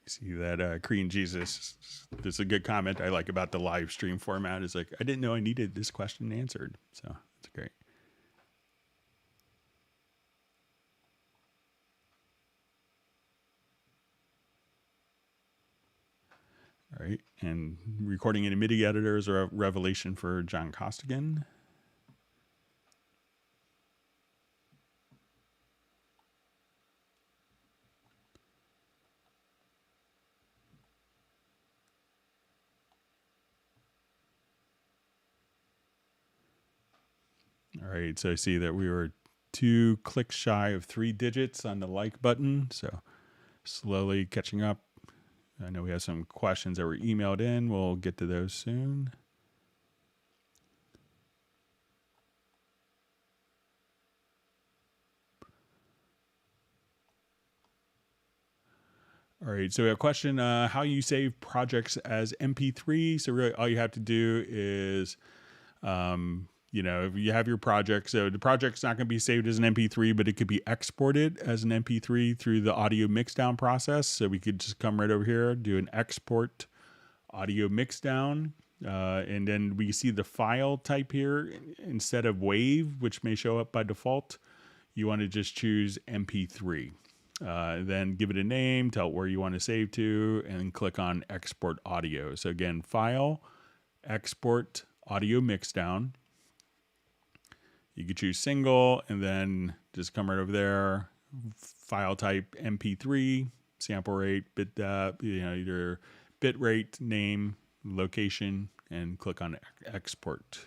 See that Korean Jesus. There's a good comment I like about the live stream format. Is like, I didn't know I needed this question answered. So that's great. All right. And recording in a MIDI editor is a revelation for John Costigan. All right, so I see that we were 2 clicks shy of 3 digits on the like button, so slowly catching up. I know we have some questions that were emailed in. We'll get to those soon. All right, so we have a question, how you save projects as MP3. So really all you have to do is if you have your project, so the project's not going to be saved as an MP3, but it could be exported as an MP3 through the audio mixdown process. So we could just come right over here, do an export audio mixdown, and then we see the file type here instead of WAV, which may show up by default. You want to just choose MP3. Then give it a name, tell it where you want to save to, and click on export audio. So again, file, export audio mixdown. You could choose single and then just come right over there, file type MP3, sample rate, bit depth, either bit rate, name, location, and click on export.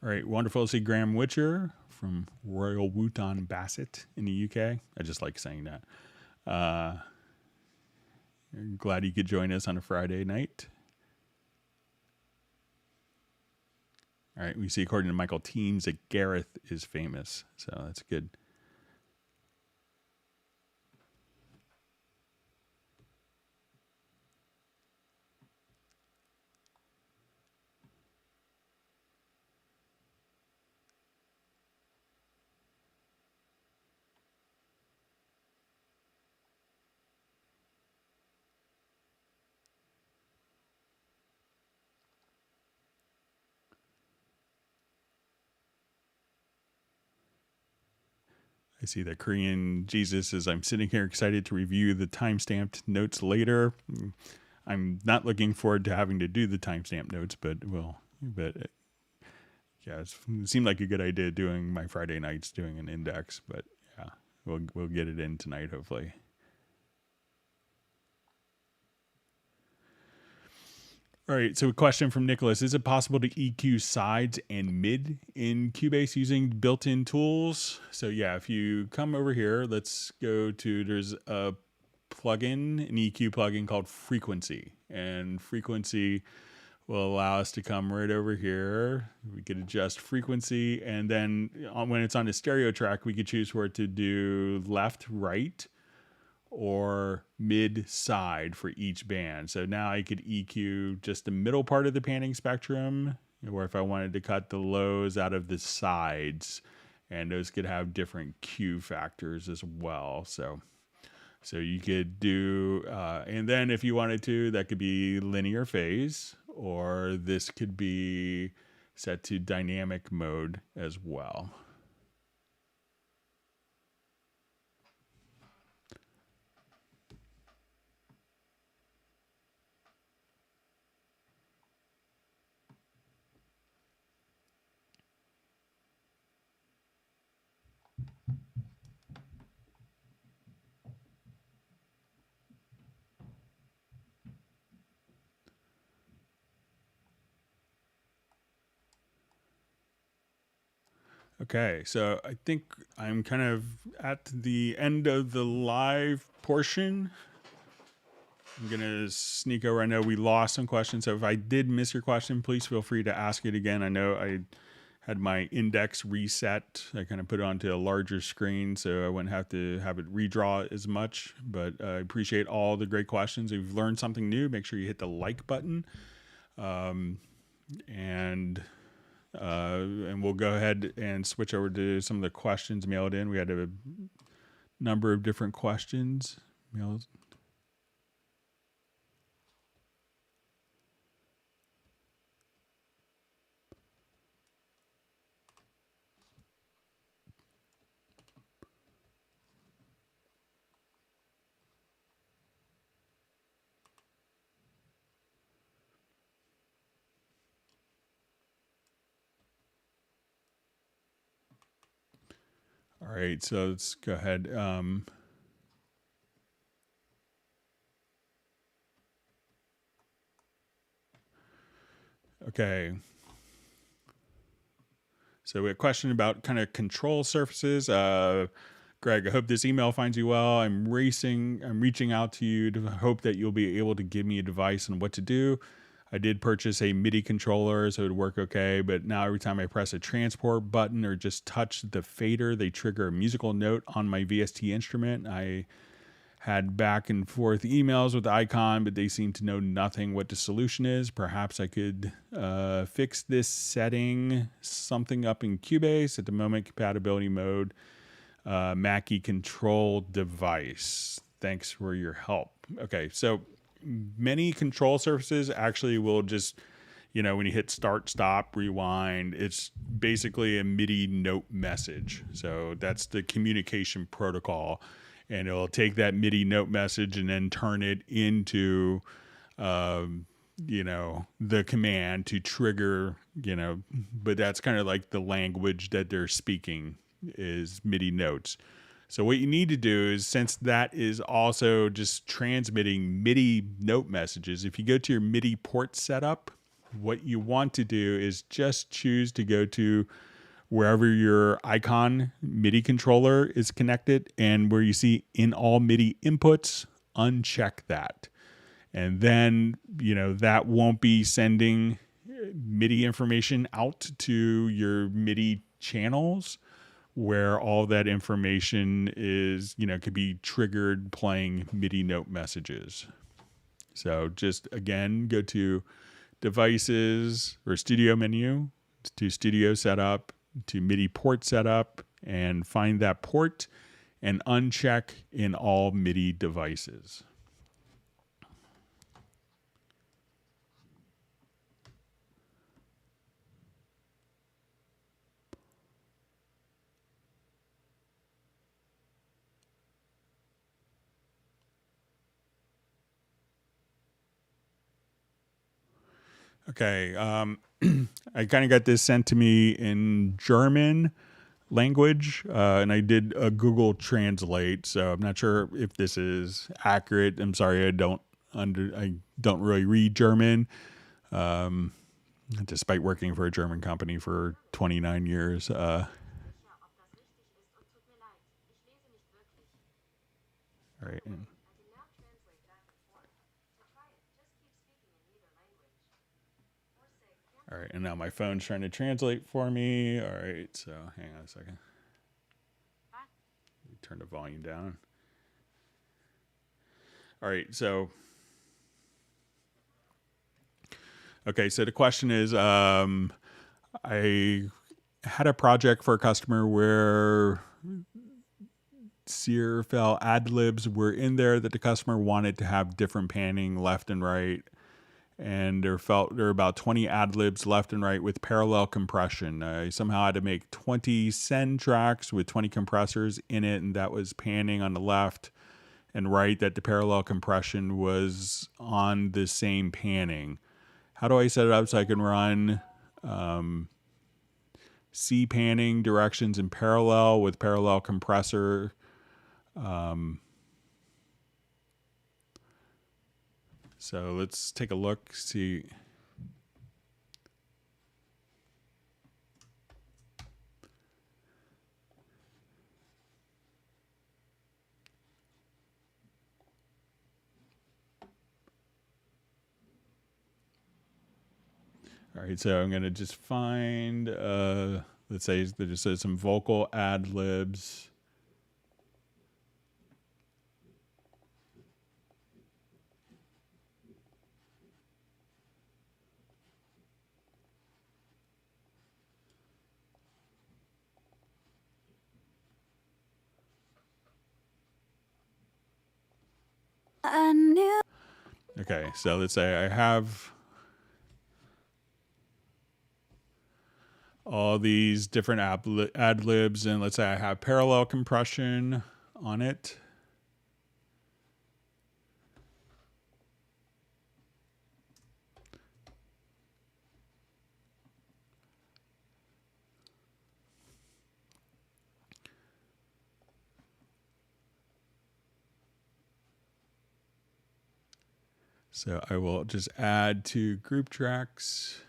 All right, wonderful to see Graham Witcher from Royal Wootton Bassett in the UK. I just like saying that. Glad you could join us on a Friday night. All right, we see according to Michael Teams that Gareth is famous, so that's good. I see that Korean Jesus says, I'm sitting here excited to review the timestamped notes later. I'm not looking forward to having to do the timestamp notes, but yeah, it seemed like a good idea doing my Friday nights, doing an index, but yeah, we'll get it in tonight, hopefully. All right, so a question from Nicholas. Is it possible to EQ sides and mid in Cubase using built-in tools? So yeah, if you come over here, let's go to, there's a plugin, an EQ plugin called Frequency. And Frequency will allow us to come right over here. We could adjust frequency, and then when it's on the stereo track, we could choose for it to do left, right, or mid side for each band. So now I could EQ just the middle part of the panning spectrum, or if I wanted to cut the lows out of the sides, and those could have different Q factors as well. So you could do, and then if you wanted to, that could be linear phase, or this could be set to dynamic mode as well. Okay, so I think I'm kind of at the end of the live portion. I'm going to sneak over. I know we lost some questions, so if I did miss your question, please feel free to ask it again. I know I had my index reset. I kind of put it onto a larger screen so I wouldn't have to have it redraw as much, but I appreciate all the great questions. If you've learned something new, make sure you hit the like button. And we'll go ahead and switch over to some of the questions mailed in. We had a number of different questions mailed. All right, so let's go ahead. Okay. So we have a question about kind of control surfaces. Greg, I hope this email finds you well. I'm reaching out to you to hope that you'll be able to give me a device on what to do. I did purchase a MIDI controller, so it would work okay, but now every time I press a transport button or just touch the fader, they trigger a musical note on my VST instrument. I had back and forth emails with the icon, but they seem to know nothing what the solution is. Perhaps I could fix this setting something up in Cubase. At the moment, compatibility mode, Mackie control device. Thanks for your help. Okay, so many control surfaces actually will just, when you hit start, stop, rewind, it's basically a MIDI note message. So that's the communication protocol. And it'll take that MIDI note message and then turn it into, the command to trigger, but that's kind of like the language that they're speaking is MIDI notes. So what you need to do is, since that is also just transmitting MIDI note messages, if you go to your MIDI port setup, what you want to do is just choose to go to wherever your icon MIDI controller is connected, and where you see in all MIDI inputs, uncheck that. And then, that won't be sending MIDI information out to your MIDI channels, where all that information is, could be triggered playing MIDI note messages. So just again, go to devices or studio menu, to studio setup, to MIDI port setup, and find that port and uncheck in all MIDI devices. Okay, I kind of got this sent to me in German language, and I did a Google Translate, so I'm not sure if this is accurate. I'm sorry, I don't really read German, despite working for a German company for 29 years. All right. All right, and now my phone's trying to translate for me. All right, so hang on a second. Turn the volume down. All right, so the question is, I had a project for a customer where Searfell ad libs were in there that the customer wanted to have different panning left and right. And there are about 20 ad libs left and right with parallel compression. I somehow had to make 20 send tracks with 20 compressors in it, and that was panning on the left and right, that the parallel compression was on the same panning. How do I set it up so I can run C panning directions in parallel with parallel compressor? So let's take a look, see. All right, so I'm gonna just find, let's say there just says some vocal ad libs. Okay, so let's say I have all these different ad libs, and let's say I have parallel compression on it. So I will just add to group tracks.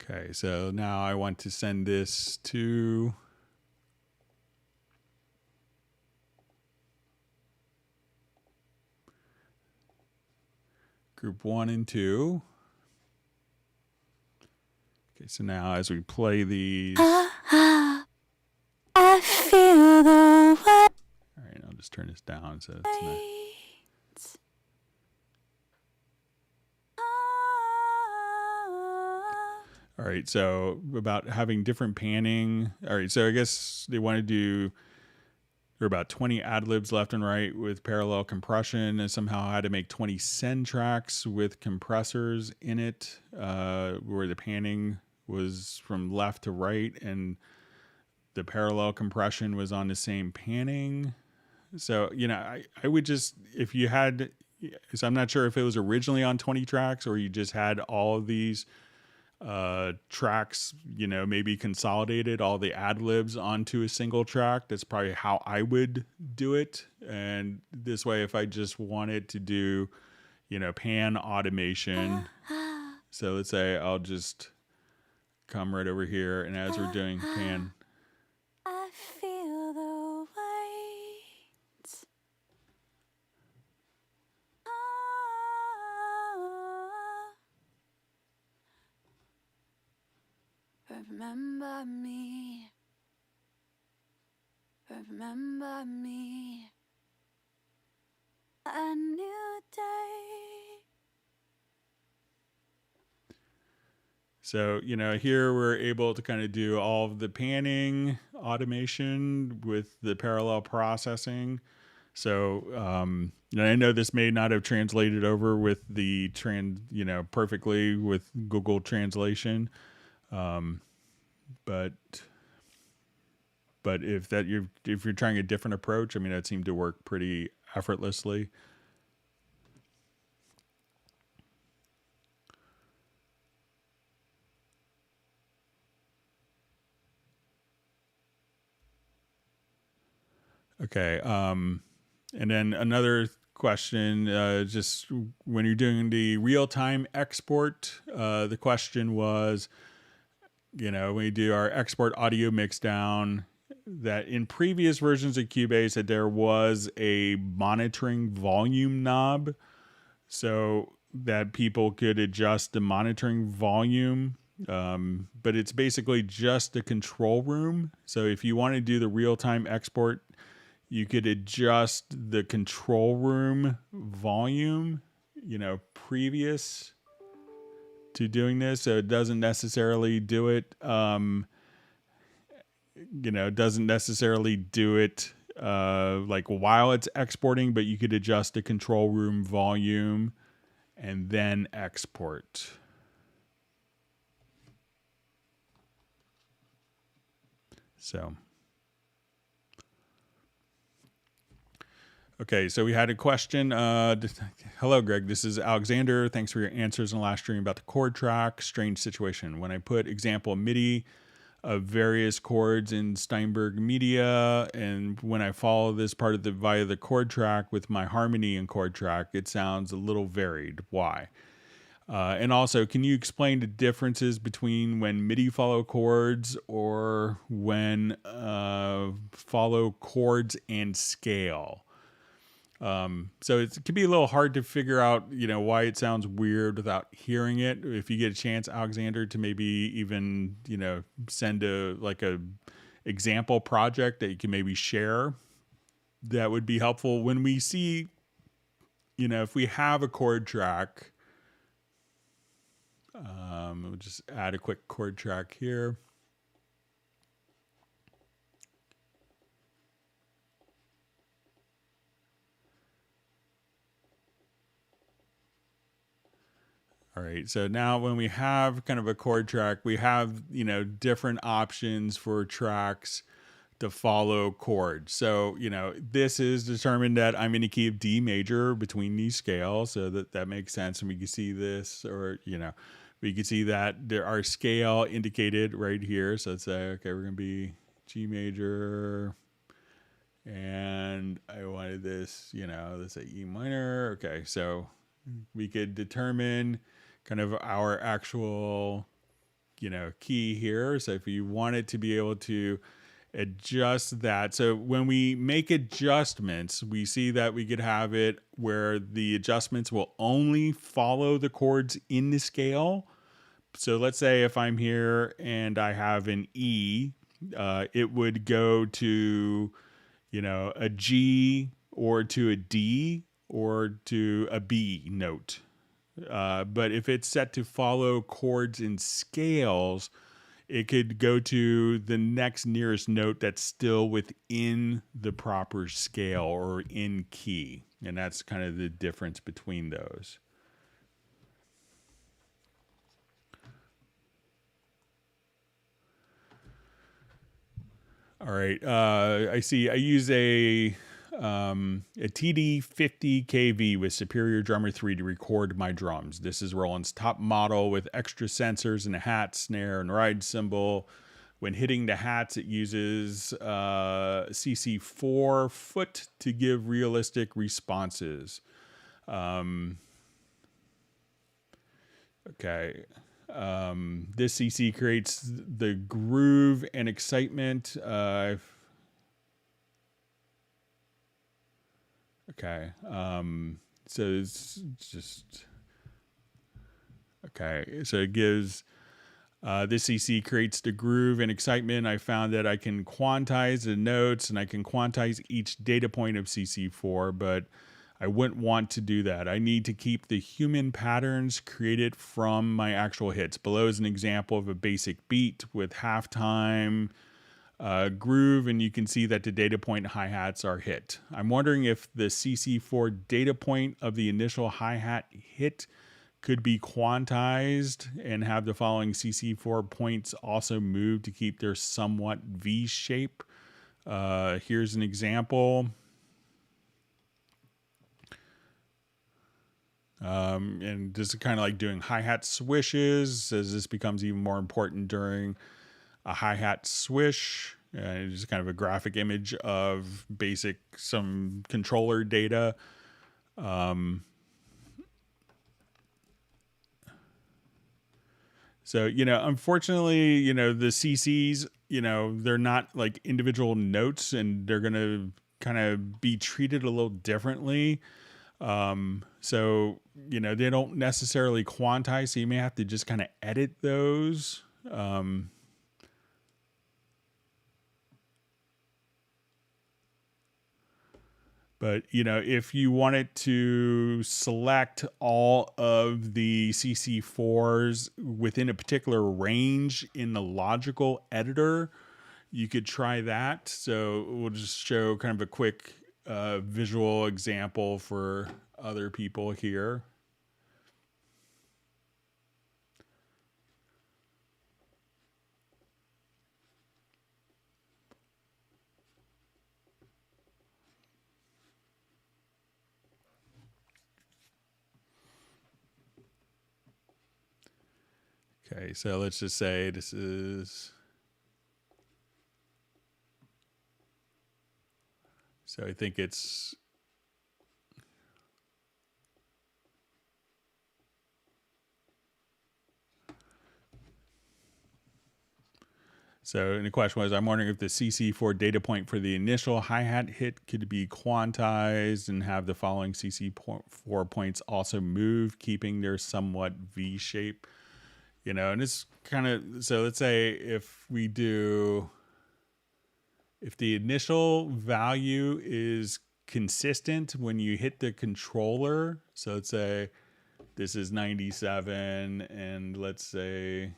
Okay, so now I want to send this to group 1 and 2. Okay, so now as we play these, I feel the way. all right, I'll just turn this down so it's not. All right, so about having different panning. All right, so I guess they want to do, there are about 20 ad libs left and right with parallel compression, and somehow I had to make 20 send tracks with compressors in it, where the panning was from left to right and the parallel compression was on the same panning. So, you know, I would just, if you had, so I'm not sure if it was originally on 20 tracks or you just had all of these tracks, you know, maybe consolidated all the ad libs onto a single track. That's probably how I would do it. And this way, if I just wanted to do, you know, pan automation, so let's say I'll just come right over here, and as we're doing pan, I feel the weight. Remember me. Remember me. A new day. so, you know, here we're able to kind of do all of the panning automation with the parallel processing. So, and I know this may not have translated over with the perfectly with Google Translation. But if you're trying a different approach, I mean, that seemed to work pretty effortlessly. Okay. And then another question, just when you're doing the real-time export, the question was, you know, when we do our export audio mix down, that in previous versions of Cubase that there was a monitoring volume knob so that people could adjust the monitoring volume. But it's basically just a control room. So if you want to do the real-time export, you could adjust the control room volume, you know, previous to doing this. So it doesn't necessarily do it, like while it's exporting, but you could adjust the control room volume and then export. So, Okay, so we had a question. Hello, Greg. This is Alexander. Thanks for your answers in the last stream about the chord track. Strange situation. When I put example MIDI of various chords in Steinberg media, and when I follow this part of the via the chord track with my harmony and chord track, it sounds a little varied. Why? And also, can you explain the differences between when MIDI follow chords or when follow chords and scale? So it can be a little hard to figure out, why it sounds weird without hearing it. If you get a chance, Alexander, to maybe even, send a example project that you can maybe share, that would be helpful. When we see, if we have a chord track, we'll just add a quick chord track here. All right, so now when we have kind of a chord track, we have, different options for tracks to follow chords. So, this is determined that I'm in a key of D major between these scales, so that makes sense. And we can see this, or, we can see that there are scale indicated right here. So let's say, okay, we're going to be G major, and I wanted this, let's say E minor. Okay, so we could determine kind of our actual, key here. So if you wanted to be able to adjust that. So when we make adjustments, we see that we could have it where the adjustments will only follow the chords in the scale. So let's say if I'm here and I have an E, it would go to, a G or to a D or to a B note. But if it's set to follow chords in scales, it could go to the next nearest note that's still within the proper scale or in key. And that's kind of the difference between those. All right. I see. I use a TD50KV with Superior Drummer 3 to record my drums. This is Roland's top model with extra sensors and a hat, snare, and ride cymbal. When hitting the hats, it uses CC4 foot to give realistic responses. Okay. This CC creates the groove and excitement. Okay. So it's just okay. So it gives this CC creates the groove and excitement. I found that I can quantize the notes and I can quantize each data point of CC4, but I wouldn't want to do that. I need to keep the human patterns created from my actual hits. Below is an example of a basic beat with halftime groove, and you can see that the data point hi-hats are hit. I'm wondering if the CC4 data point of the initial hi-hat hit could be quantized and have the following CC4 points also move to keep their somewhat V shape. Here's an example. And this is kind of like doing hi-hat swishes, as this becomes even more important during a hi-hat swish. It's kind of a graphic image of some controller data. So, unfortunately, the CCs, they're not like individual notes, and they're going to kind of be treated a little differently. So, they don't necessarily quantize, so you may have to just kind of edit those. But, if you wanted to select all of the CC4s within a particular range in the logical editor, you could try that. So we'll just show kind of a quick visual example for other people here. Okay, so let's just say this is... So I think it's... So, and the question was, I'm wondering if the CC4 data point for the initial hi-hat hit could be quantized and have the following CC4 points also move, keeping their somewhat V shape. You know, and it's kind of, so let's say if we do, if the initial value is consistent when you hit the controller, so let's say this is 97, and let's say,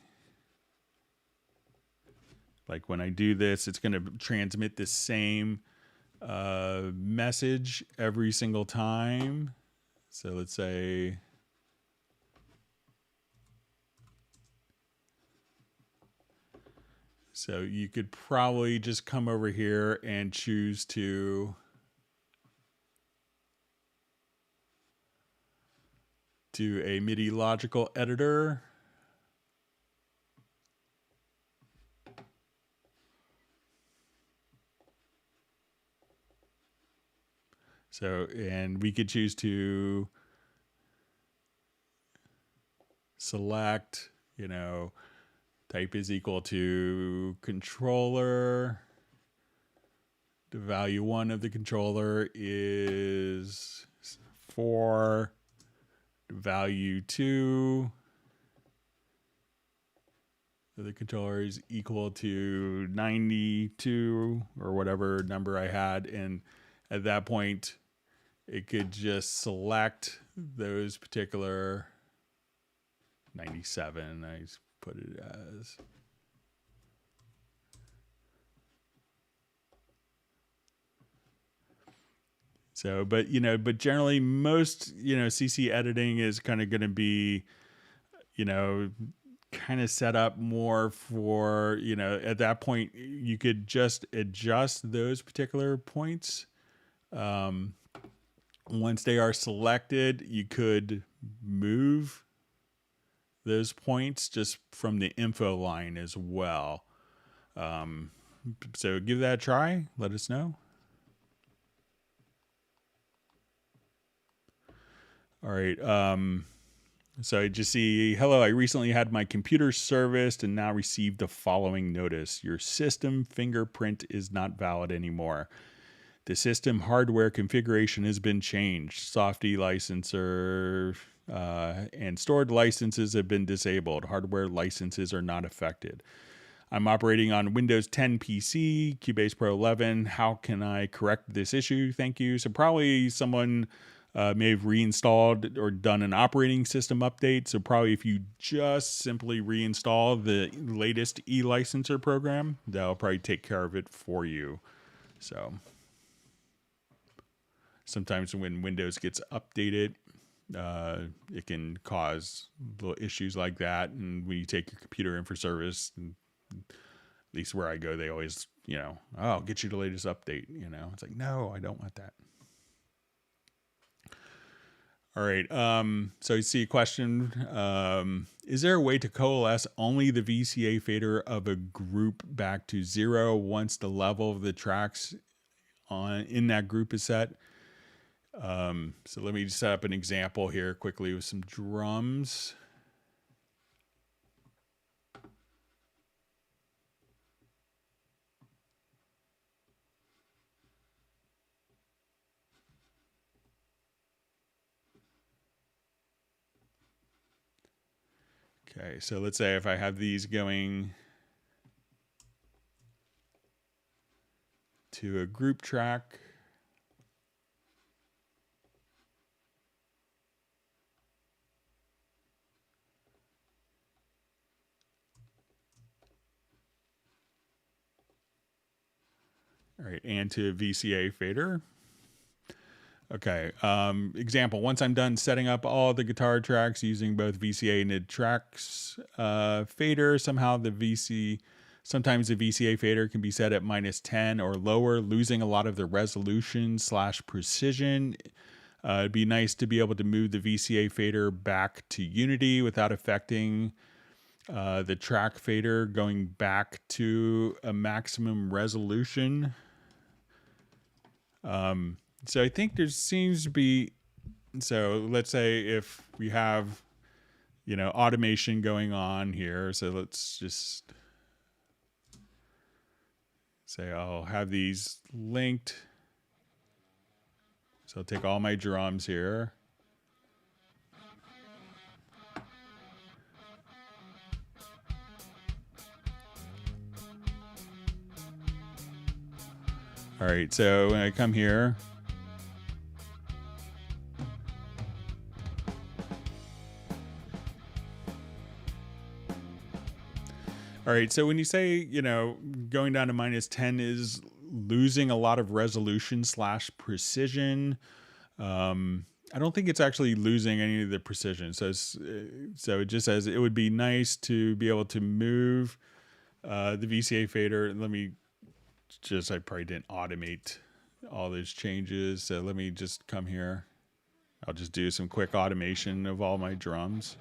like when I do this, it's going to transmit the same message every single time. So let's say, so you could probably just come over here and choose to do a MIDI logical editor. So, and we could choose to select, you know, type is equal to controller. The value 1 of the controller is 4. The value 2 of the controller is equal to 92 or whatever number I had. And at that point, it could just select those particular 97. I put it as. So, but, you know, but generally most, you know, CC editing is kind of going to be, you know, kind of set up more for, you know, at that point you could just adjust those particular points. Once they are selected, you could move those points just from the info line as well. So give that a try. Let us know. All right. So I just see, hello, I recently had my computer serviced and now received the following notice. Your system fingerprint is not valid anymore. The system hardware configuration has been changed. Softie licenser and stored licenses have been disabled. Hardware licenses are not affected. I'm operating on Windows 10 PC, Cubase Pro 11. How can I correct this issue? Thank you. So probably someone may have reinstalled or done an operating system update. So probably if you just simply reinstall the latest e-licenser program, that'll probably take care of it for you. So sometimes when Windows gets updated, it can cause little issues like that. And when you take your computer in for service, at least where I go, they always, you know, oh, I'll get you the latest update. You know, it's like, no, I don't want that. All right. So you see a question. Is there a way to coalesce only the VCA fader of a group back to 0 once the level of the tracks in that group is set? So let me just set up an example here quickly with some drums. Okay, so let's say if I have these going to a group track. All right, and to a VCA fader. Okay, example, once I'm done setting up all the guitar tracks using both VCA and tracks fader, sometimes the VCA fader can be set at -10 or lower, losing a lot of the resolution / precision. It'd be nice to be able to move the VCA fader back to unity without affecting the track fader going back to a maximum resolution. So I think there seems to be, so let's say if we have, you know, automation going on here. So let's just say I'll have these linked. So I'll take all my drums here. All right, so when I come here, all right, so when you say, you know, going down to -10 is losing a lot of resolution / precision, I don't think it's actually losing any of the precision. So so it just says it would be nice to be able to move the VCA fader. Let me just, I probably didn't automate all those changes. So let me just come here. I'll just do some quick automation of all my drums.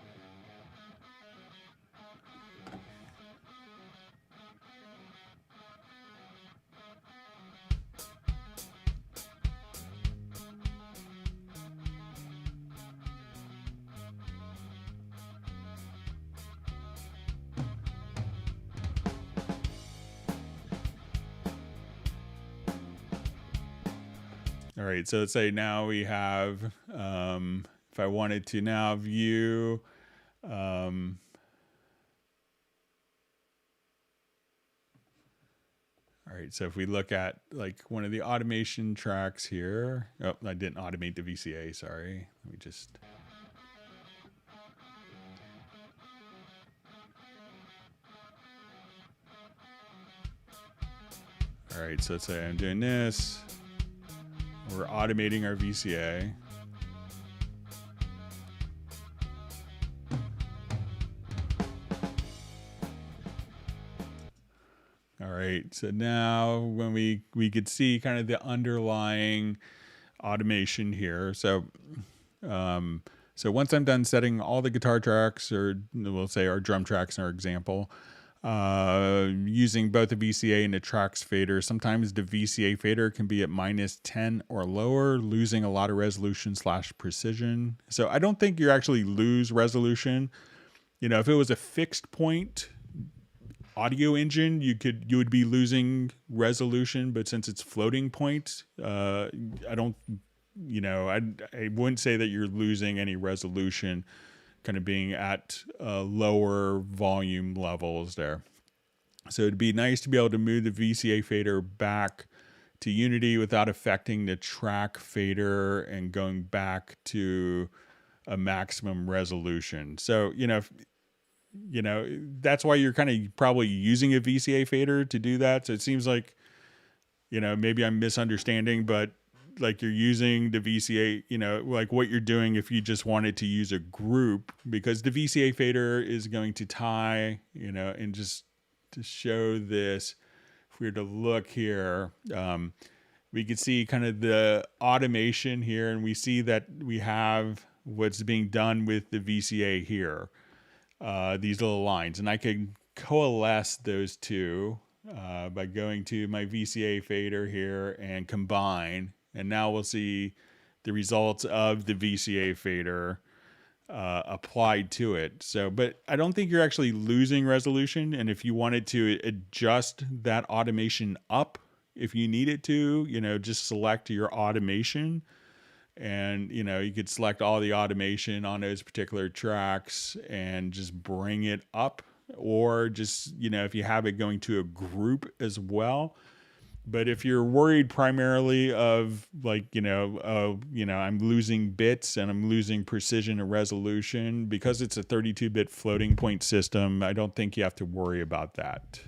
All right, so let's say now we have, if I wanted to now view, all right, so if we look at like one of the automation tracks here, oh, I didn't automate the VCA, sorry. Let me just, all right, so let's say I'm doing this. We're automating our VCA. All right, so now when we could see kind of the underlying automation here. So so once I'm done setting all the guitar tracks, or we'll say our drum tracks in our example, using both the VCA and the tracks fader, sometimes the VCA fader can be at -10 or lower, losing a lot of resolution / precision. So I don't think you actually lose resolution. You know, if it was a fixed point audio engine, you would be losing resolution, but since it's floating point, I don't, you know, I wouldn't say that you're losing any resolution, kind of being at lower volume levels there. So it'd be nice to be able to move the VCA fader back to unity without affecting the track fader and going back to a maximum resolution. So, you know, that's why you're kind of probably using a VCA fader to do that. So it seems like, you know, maybe I'm misunderstanding, but like you're using the VCA, you know, like what you're doing if you just wanted to use a group, because the VCA fader is going to tie, you know, and just to show this, if we were to look here, we could see kind of the automation here, and we see that we have what's being done with the VCA here, these little lines, and I can coalesce those two by going to my VCA fader here and combine. And now we'll see the results of the VCA fader applied to it. So, but I don't think you're actually losing resolution. And if you wanted to adjust that automation up, if you needed to, you know, just select your automation, and, you know, you could select all the automation on those particular tracks and just bring it up, or just, you know, if you have it going to a group as well. But if you're worried primarily of like, I'm losing bits and I'm losing precision and resolution, because it's a 32-bit floating point system, I don't think you have to worry about that.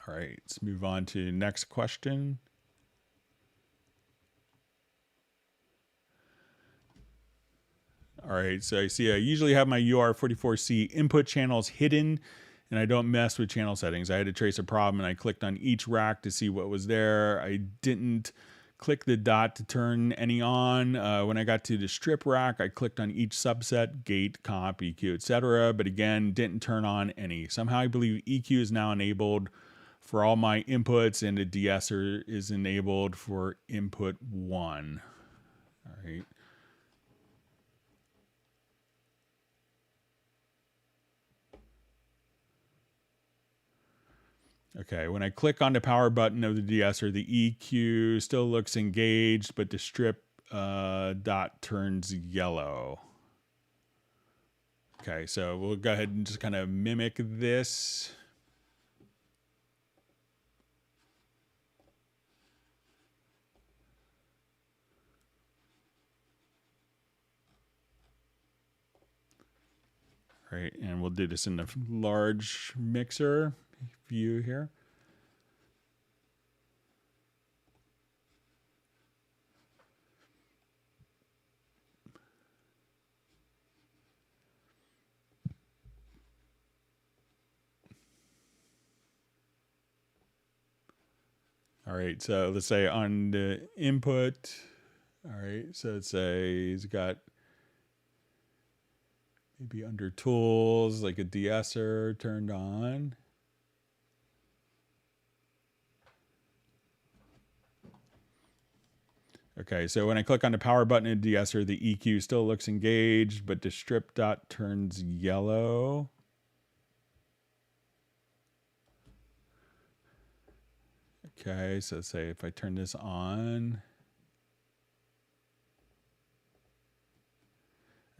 All right, let's move on to the next question. All right, so I see I usually have my UR44C input channels hidden, and I don't mess with channel settings. I had to trace a problem, and I clicked on each rack to see what was there. I didn't click the dot to turn any on. When I got to the strip rack, I clicked on each subset, gate, comp, EQ, etc. But again, didn't turn on any. Somehow I believe EQ is now enabled for all my inputs and the de-esser is enabled for input 1. All right. Okay, when I click on the power button of the de-esser, the EQ still looks engaged, but the strip dot turns yellow. Okay, so we'll go ahead and just kind of mimic this. All right, and we'll do this in the large mixer view here. All right, so let's say on the input, all right, so let's say he's got maybe under tools, like a de-esser turned on. Okay, so when I click on the power button in de-esser, the EQ still looks engaged, but the strip dot turns yellow. Okay, so say if I turn this on.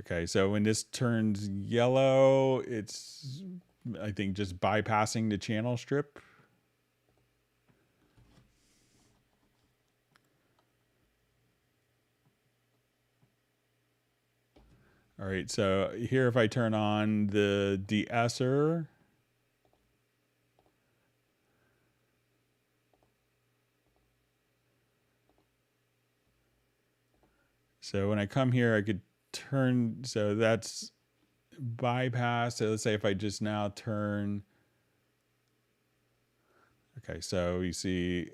Okay, so when this turns yellow, it's, I think, just bypassing the channel strip. All right, so here if I turn on the de-esser, so when I come here, I could turn, so that's bypass. So let's say if I just now turn, okay, so you see,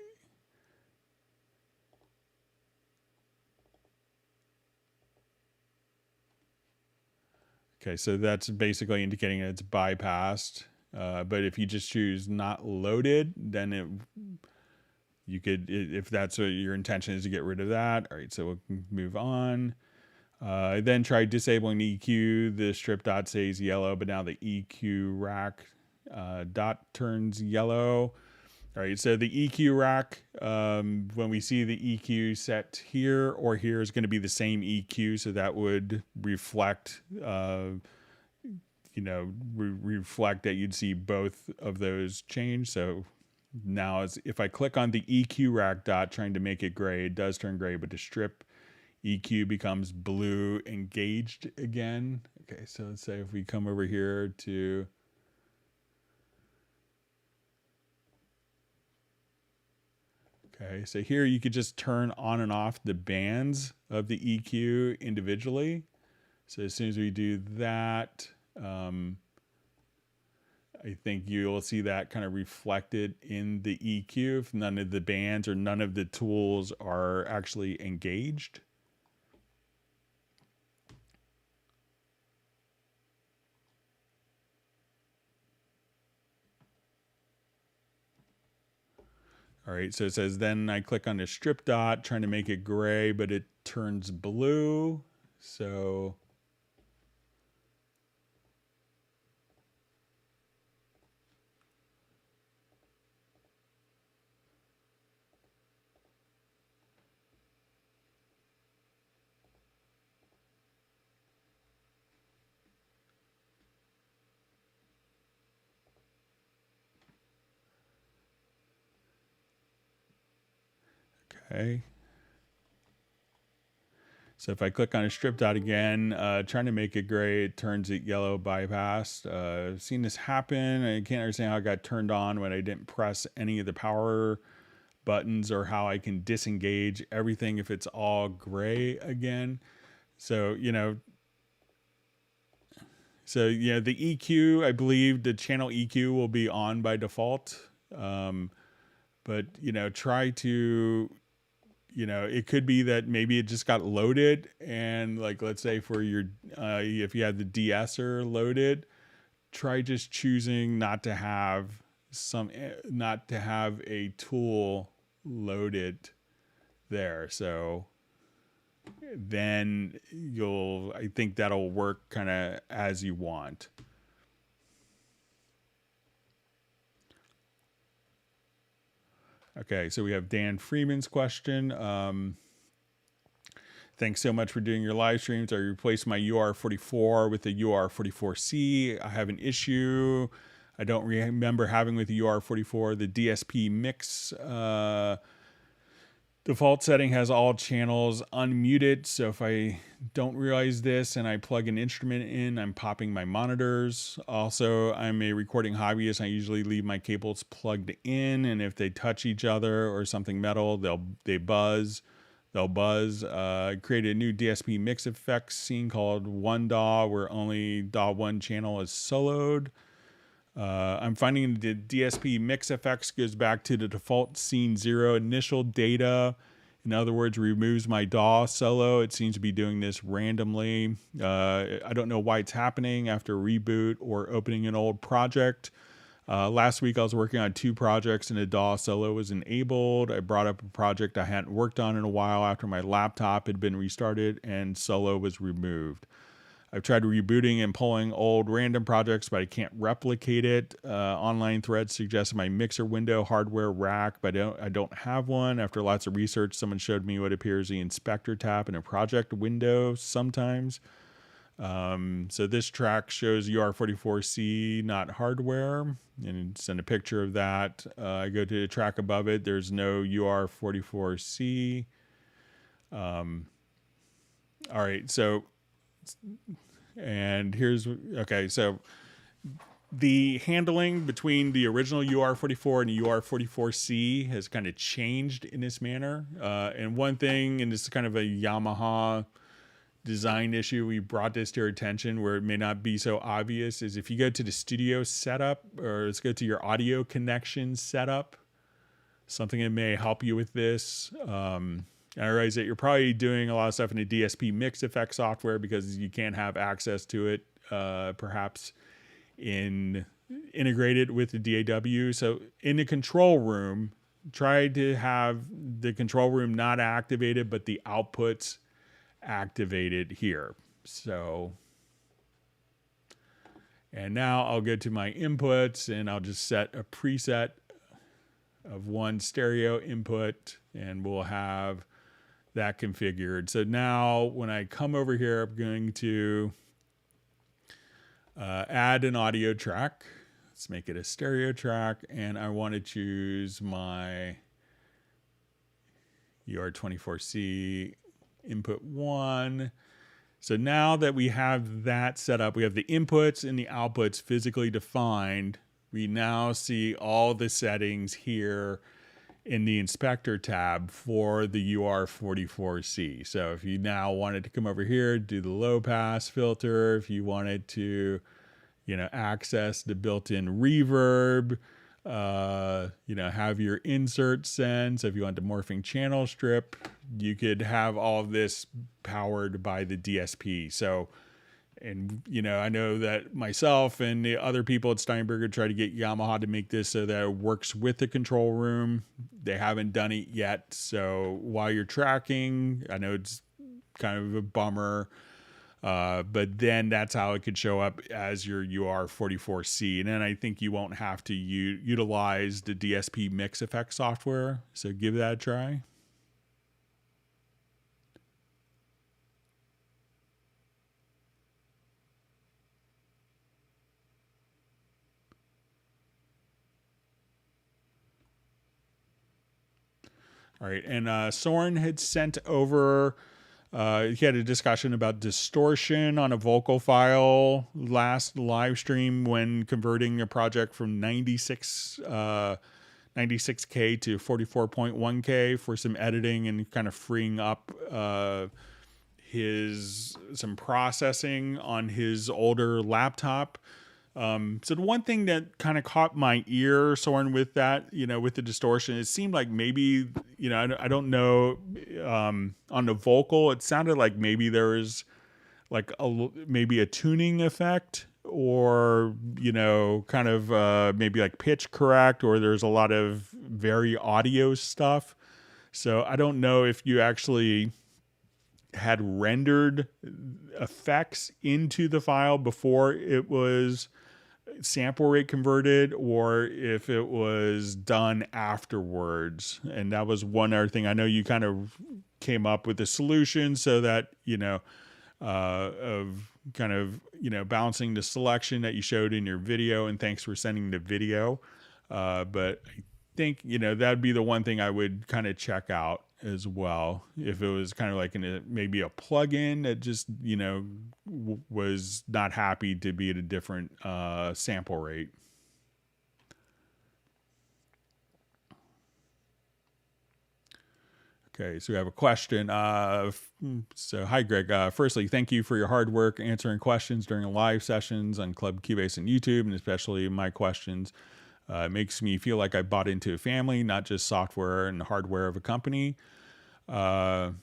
okay, so that's basically indicating it's bypassed. But if you just choose not loaded, then you could, if that's what your intention is to get rid of that. All right, so we'll move on. Then try disabling the EQ. The strip dot stays yellow, but now the EQ rack dot turns yellow. All right, so the EQ rack, when we see the EQ set here or here, is going to be the same EQ, so that would reflect, reflect that you'd see both of those change. So now, if I click on the EQ rack dot, trying to make it gray, it does turn gray, but the strip EQ becomes blue engaged again. Okay, so let's say if we come over here to, okay, so here you could just turn on and off the bands of the EQ individually. So as soon as we do that, I think you'll see that kind of reflected in the EQ if none of the bands or none of the tools are actually engaged. All right, so it says then I click on the strip dot, trying to make it gray, but it turns blue. So okay. So if I click on a strip dot again, trying to make it gray, it turns it yellow bypassed. I've seen this happen. I can't understand how it got turned on when I didn't press any of the power buttons, or how I can disengage everything if it's all gray again. So, the EQ, I believe the channel EQ will be on by default. But, try to, it could be that maybe it just got loaded, and like, let's say for your, if you had the de-esser loaded, try just choosing not to have a tool loaded there. So then I think that'll work kind of as you want. Okay, so we have Dan Freeman's question. Thanks so much for doing your live streams. I replaced my UR44 with the UR44C. I have an issue I don't remember having with the UR44. The DSP mix default setting has all channels unmuted. So if I don't realize this and I plug an instrument in, I'm popping my monitors. Also, I'm a recording hobbyist. I usually leave my cables plugged in, and if they touch each other or something metal, they'll buzz. I created a new DSP mix effects scene called One DAW, where only DAW 1 channel is soloed. I'm finding the DSP mix effects goes back to the default scene 0 initial data. In other words, removes my DAW solo. It seems to be doing this randomly. I don't know why it's happening after reboot or opening an old project. Last week I was working on 2 projects and a DAW solo was enabled. I brought up a project I hadn't worked on in a while after my laptop had been restarted and solo was removed. I've tried rebooting and pulling old random projects, but I can't replicate it. Online threads suggest my mixer window hardware rack, but I don't have one. After lots of research, someone showed me what appears the inspector tab in a project window sometimes. So this track shows UR44C, not hardware, and send a picture of that. I go to the track above it. There's no UR44C. All right, so, and so the handling between the original UR44 and the UR44C has kind of changed in this manner. And one thing, and this is kind of a Yamaha design issue, we brought this to our attention where it may not be so obvious, is if you go to the studio setup, or let's go to your audio connection setup, something that may help you with this. I realize that you're probably doing a lot of stuff in the DSP mix effect software because you can't have access to it, perhaps integrated with the DAW. So in the control room, try to have the control room not activated, but the outputs activated here. So, and now I'll go to my inputs and I'll just set a preset of one stereo input and we'll have that configured. So now when I come over here, I'm going to add an audio track. Let's make it a stereo track, and I want to choose my UR24C input 1. So now that we have that set up, we have the inputs and the outputs physically defined. We now see all the settings here in the inspector tab for the UR44C. So if you now wanted to come over here, do the low pass filter, if you wanted to, access the built-in reverb, have your insert send. So if you want the morphing channel strip, you could have all of this powered by the DSP. So, and I know that myself and the other people at Steinberg are trying to get Yamaha to make this so that it works with the control room. They haven't done it yet. So while you're tracking, I know it's kind of a bummer, but then that's how it could show up as your UR44C. And then I think you won't have to utilize the DSP mix effect software. So give that a try. All right, and Soren had sent over, he had a discussion about distortion on a vocal file last live stream when converting a project from 96K to 44.1K for some editing and kind of freeing up some processing on his older laptop. So the one thing that kind of caught my ear, Soren, with that, with the distortion, it seemed like maybe, I don't know, on the vocal, it sounded like maybe there was like maybe a tuning effect, or, kind of maybe like pitch correct, or there's a lot of very audio stuff. So I don't know if you actually had rendered effects into the file before it was sample rate converted, or if it was done afterwards. And that was one other thing. I know you kind of came up with a solution so that, of kind of, balancing the selection that you showed in your video, and thanks for sending the video. But I think, that'd be the one thing I would kind of check out as well. If it was kind of like maybe a plugin that just, was not happy to be at a different sample rate. Okay, so we have a question. So, hi, Greg. Firstly, thank you for your hard work answering questions during live sessions on Club Cubase and YouTube, and especially my questions. It makes me feel like I bought into a family, not just software and hardware of a company. So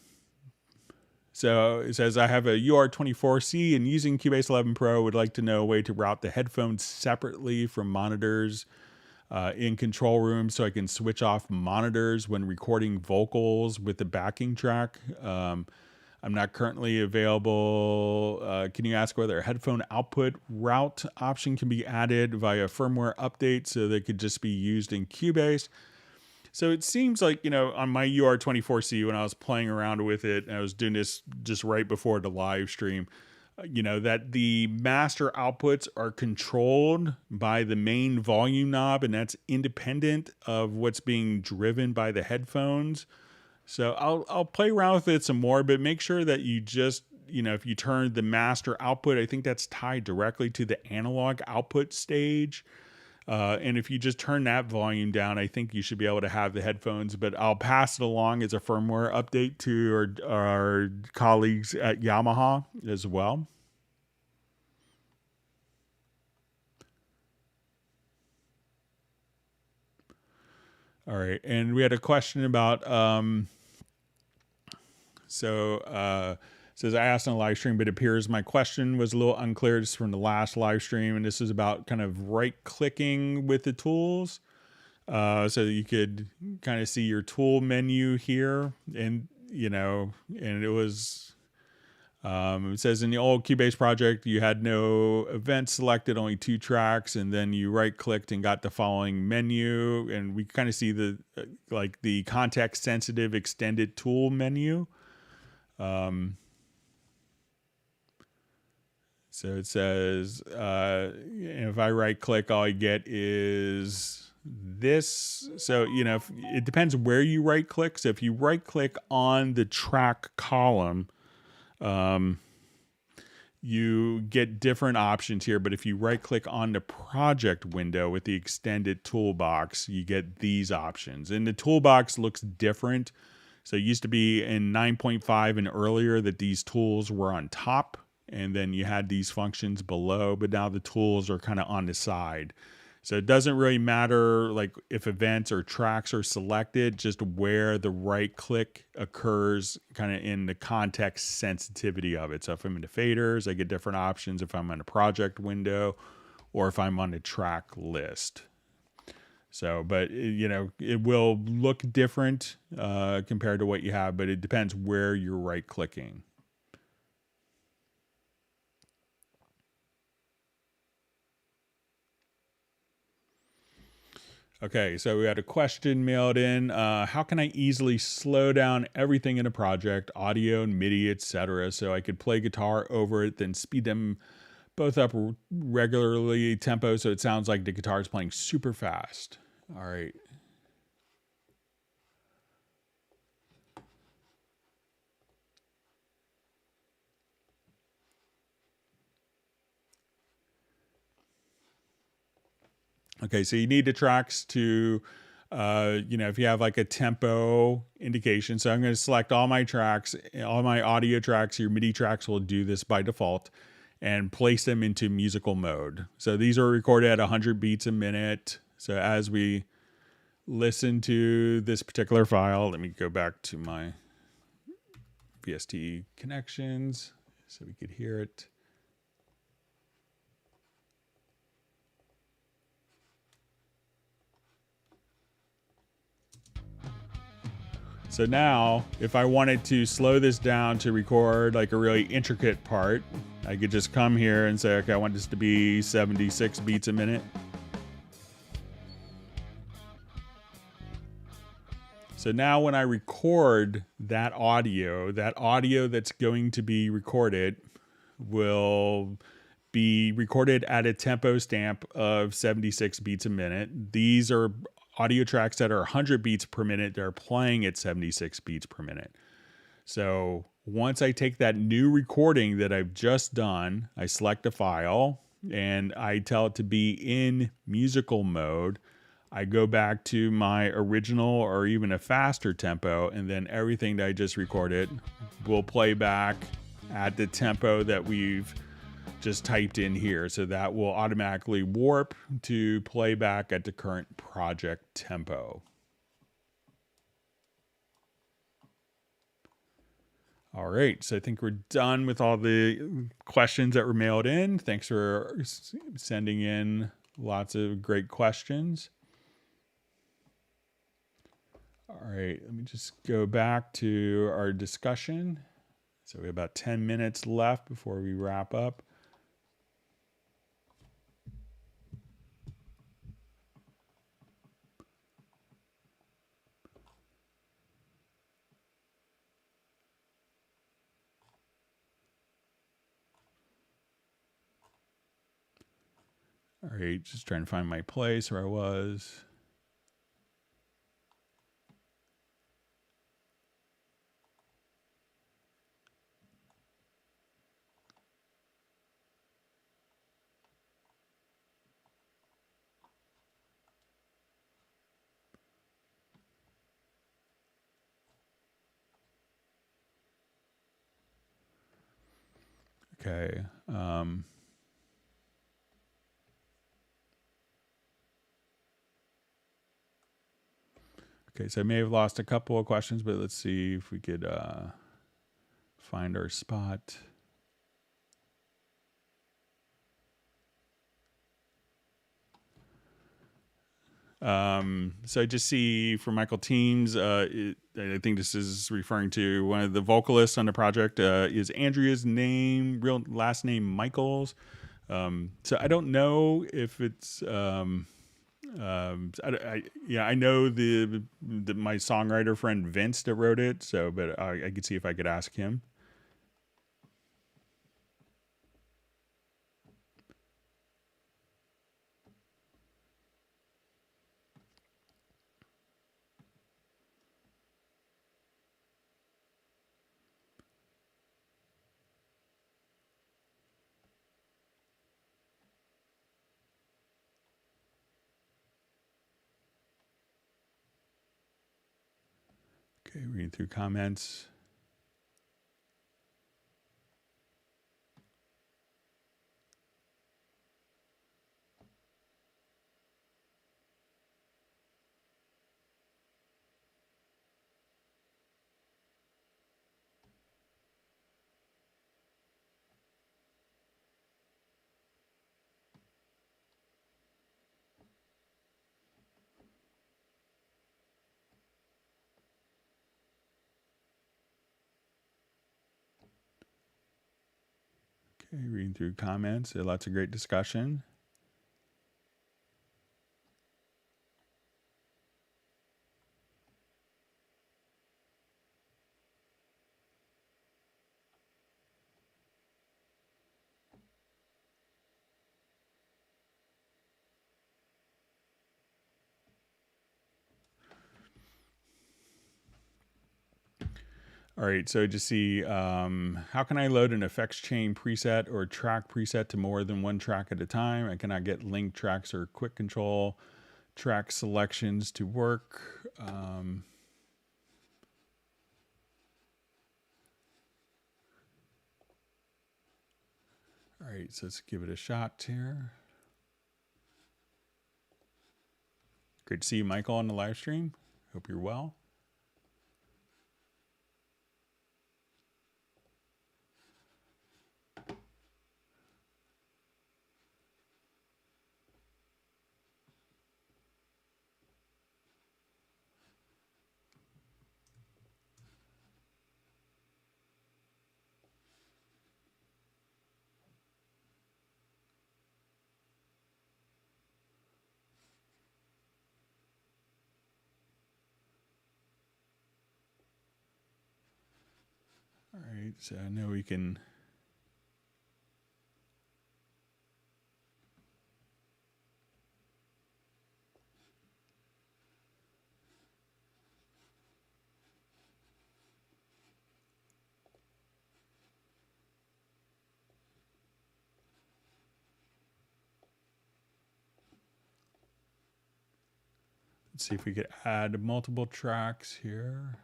it says, I have a UR24C and using Cubase 11 Pro, would like to know a way to route the headphones separately from monitors in control room so I can switch off monitors when recording vocals with the backing track. I'm not currently available. Can you ask whether a headphone output route option can be added via firmware update so they could just be used in Cubase? So it seems like, on my UR24C, when I was playing around with it, and I was doing this just right before the live stream, that the master outputs are controlled by the main volume knob, and that's independent of what's being driven by the headphones. So I'll play around with it some more, but make sure that you just, if you turn the master output, I think that's tied directly to the analog output stage. And if you just turn that volume down, I think you should be able to have the headphones, but I'll pass it along as a firmware update to our colleagues at Yamaha as well. All right. And we had a question about, says, I asked on a live stream, but it appears my question was a little unclear just from the last live stream. And this is about kind of right clicking with the tools. So that you could kind of see your tool menu here. And, and it was, it says in the old Cubase project, you had no event selected, only 2 tracks. And then you right clicked and got the following menu. And we kind of see the context sensitive extended tool menu. So it says, if I right click, all I get is this. So, it depends where you right click. So if you right click on the track column, you get different options here. But if you right click on the project window with the extended toolbox, you get these options. And the toolbox looks different. So it used to be in 9.5 and earlier that these tools were on top, and then you had these functions below, but now the tools are kind of on the side. So it doesn't really matter like if events or tracks are selected, just where the right click occurs kind of in the context sensitivity of it. So if I'm in the faders, I get different options if I'm on a project window or if I'm on the track list. So, but it will look different compared to what you have, but it depends where you're right clicking. Okay, so we had a question mailed in. How can I easily slow down everything in a project, audio, MIDI, etc., so I could play guitar over it, then speed them both up regularly tempo so it sounds like the guitar is playing super fast? All right. Okay, so you need the tracks to, if you have like a tempo indication. So I'm going to select all my tracks, all my audio tracks. Your MIDI tracks will do this by default. and place them into musical mode. So these are recorded at 100 beats a minute. So as we listen to this particular file, let me go back to my VST connections so we could hear it. So now, if I wanted to slow this down to record like a really intricate part, I could just come here and say, okay, I want this to be 76 beats a minute. So now when I record that audio that's going to be recorded will be recorded at a tempo stamp of 76 beats a minute. These are audio tracks that are 100 beats per minute. They're playing at 76 beats per minute. So once I take that new recording that I've just done, I select a file and I tell it to be in musical mode. I go back to my original or even a faster tempo, and then everything that I just recorded will play back at the tempo that we've just typed in here. So that will automatically warp to playback at the current project tempo. All right, so I think we're done with all the questions that were mailed in. Thanks for sending in lots of great questions. All right, let me just go back to our discussion. So we have about 10 minutes left before we wrap up. All right, just trying to find my place where I was. Okay. Okay, so I may have lost a couple of questions, but let's see if we could find our spot. So I just see for Michael Teams, I think this is referring to one of the vocalists on the project. Is Andrea's name, real last name Michaels? So I don't know if it's I know my songwriter friend Vince that wrote it. So, but I could see if I could ask him. Okay, reading through comments. Okay, reading through comments. Lots of great discussion. All right, so just see, how can I load an effects chain preset or track preset to more than one track at a time? I cannot get link tracks or quick control track selections to work. All right, so let's give it a shot here. Great to see you, Michael, on the live stream. Hope you're well. All right, so I know we can. Let's see if we could add multiple tracks here.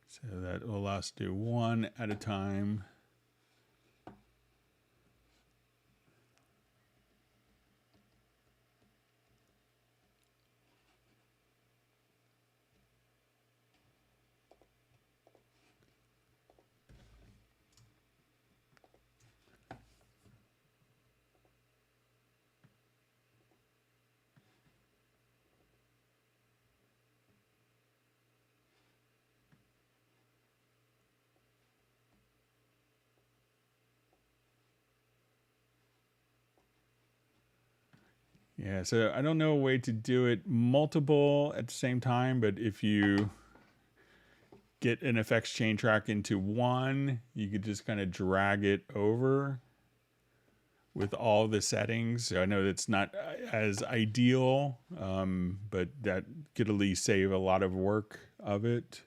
So that will allow us to do one at a time. Yeah, so I don't know a way to do it multiple at the same time, but if you get an effects chain track into one, you could just kind of drag it over with all the settings. So I know that's not as ideal, but that could at least save a lot of work of it.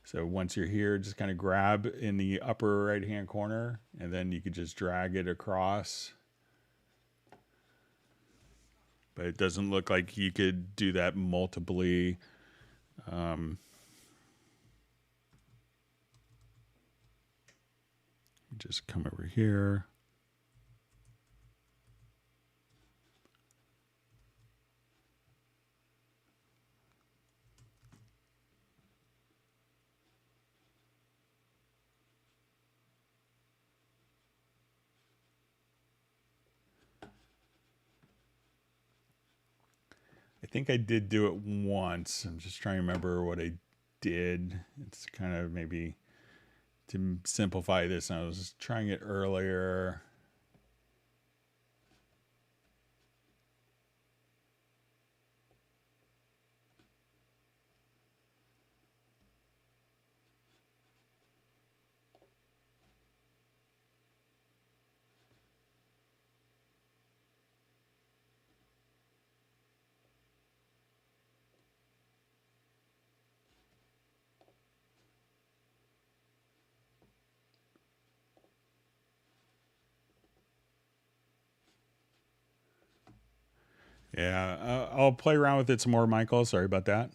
So once you're here, just kind of grab in the upper right-hand corner, and then you could just drag it across. But it doesn't look like you could do that multiply. Just come over here. I think I did do it once. I'm just trying to remember what I did. It's kind of maybe to simplify this. I was trying it earlier. Yeah, I'll play around with it some more, Michael. Sorry about that.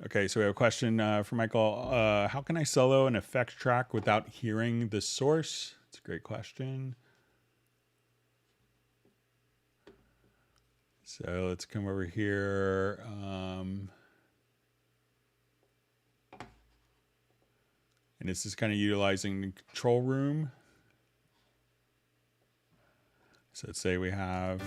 Okay, so we have a question from Michael. How can I solo an effects track without hearing the source? It's a great question. So let's come over here. And this is kind of utilizing the control room. So let's say we have...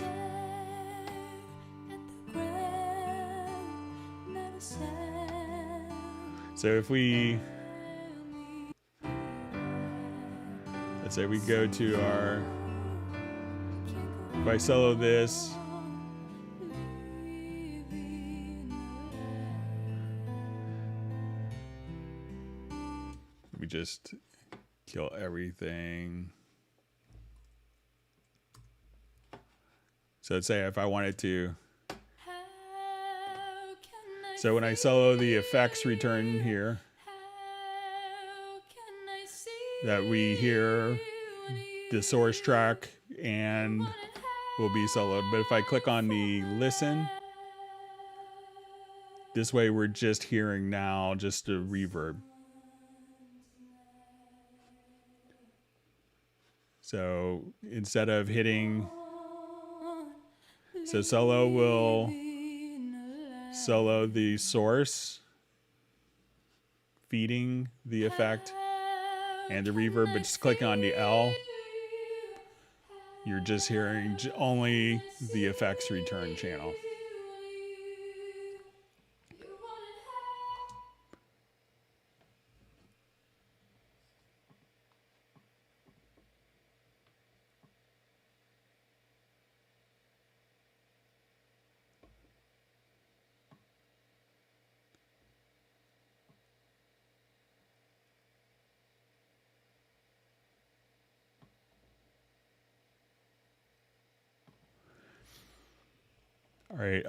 So if we... Let's say we go to our... If I solo this... just kill everything. So let's say if I wanted to. So when I solo, the effects return here. That we hear the source track and will be soloed. But if I click on the listen, this way we're just hearing now just a reverb. So instead of hitting, so solo will solo the source, feeding the effect and the reverb, but just clicking on the L, you're just hearing only the effects return channel. All right,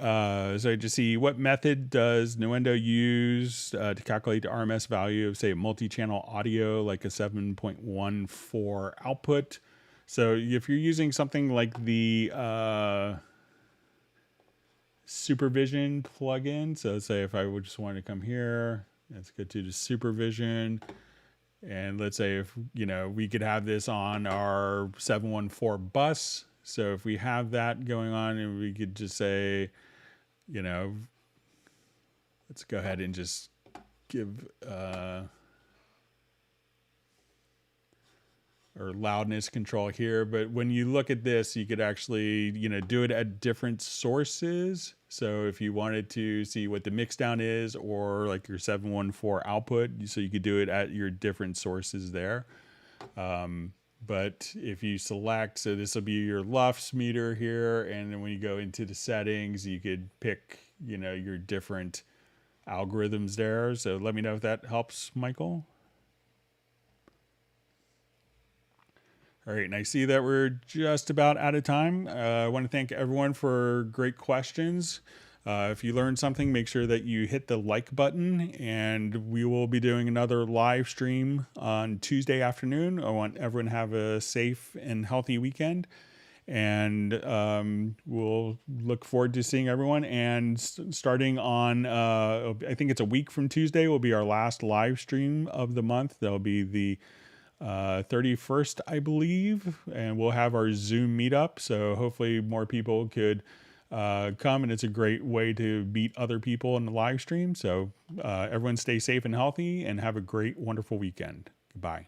so to see what method does Nuendo use to calculate the RMS value of, say, multi-channel audio, like a 7.14 output. So if you're using something like the Supervision plugin, so say if I would just want to come here, let's go to the Supervision. And let's say if, we could have this on our 714 bus. So if we have that going on and we could just say, let's go ahead and just give or loudness control here. But when you look at this, you could actually, do it at different sources. So if you wanted to see what the mix down is, or like your 714 output, so you could do it at your different sources there. But if you select, so this will be your LUFS meter here, and then when you go into the settings, you could pick, your different algorithms there. So let me know if that helps, Michael. All right, and I see that we're just about out of time. I want to thank everyone for great questions. If you learned something, make sure that you hit the like button, and we will be doing another live stream on Tuesday afternoon. I want everyone to have a safe and healthy weekend, and we'll look forward to seeing everyone. And starting on, I think it's a week from Tuesday, will be our last live stream of the month. That'll be the 31st, I believe, and we'll have our Zoom meetup. So hopefully more people could come, and it's a great way to meet other people in the live stream. So everyone stay safe and healthy, and have a great, wonderful weekend. Goodbye.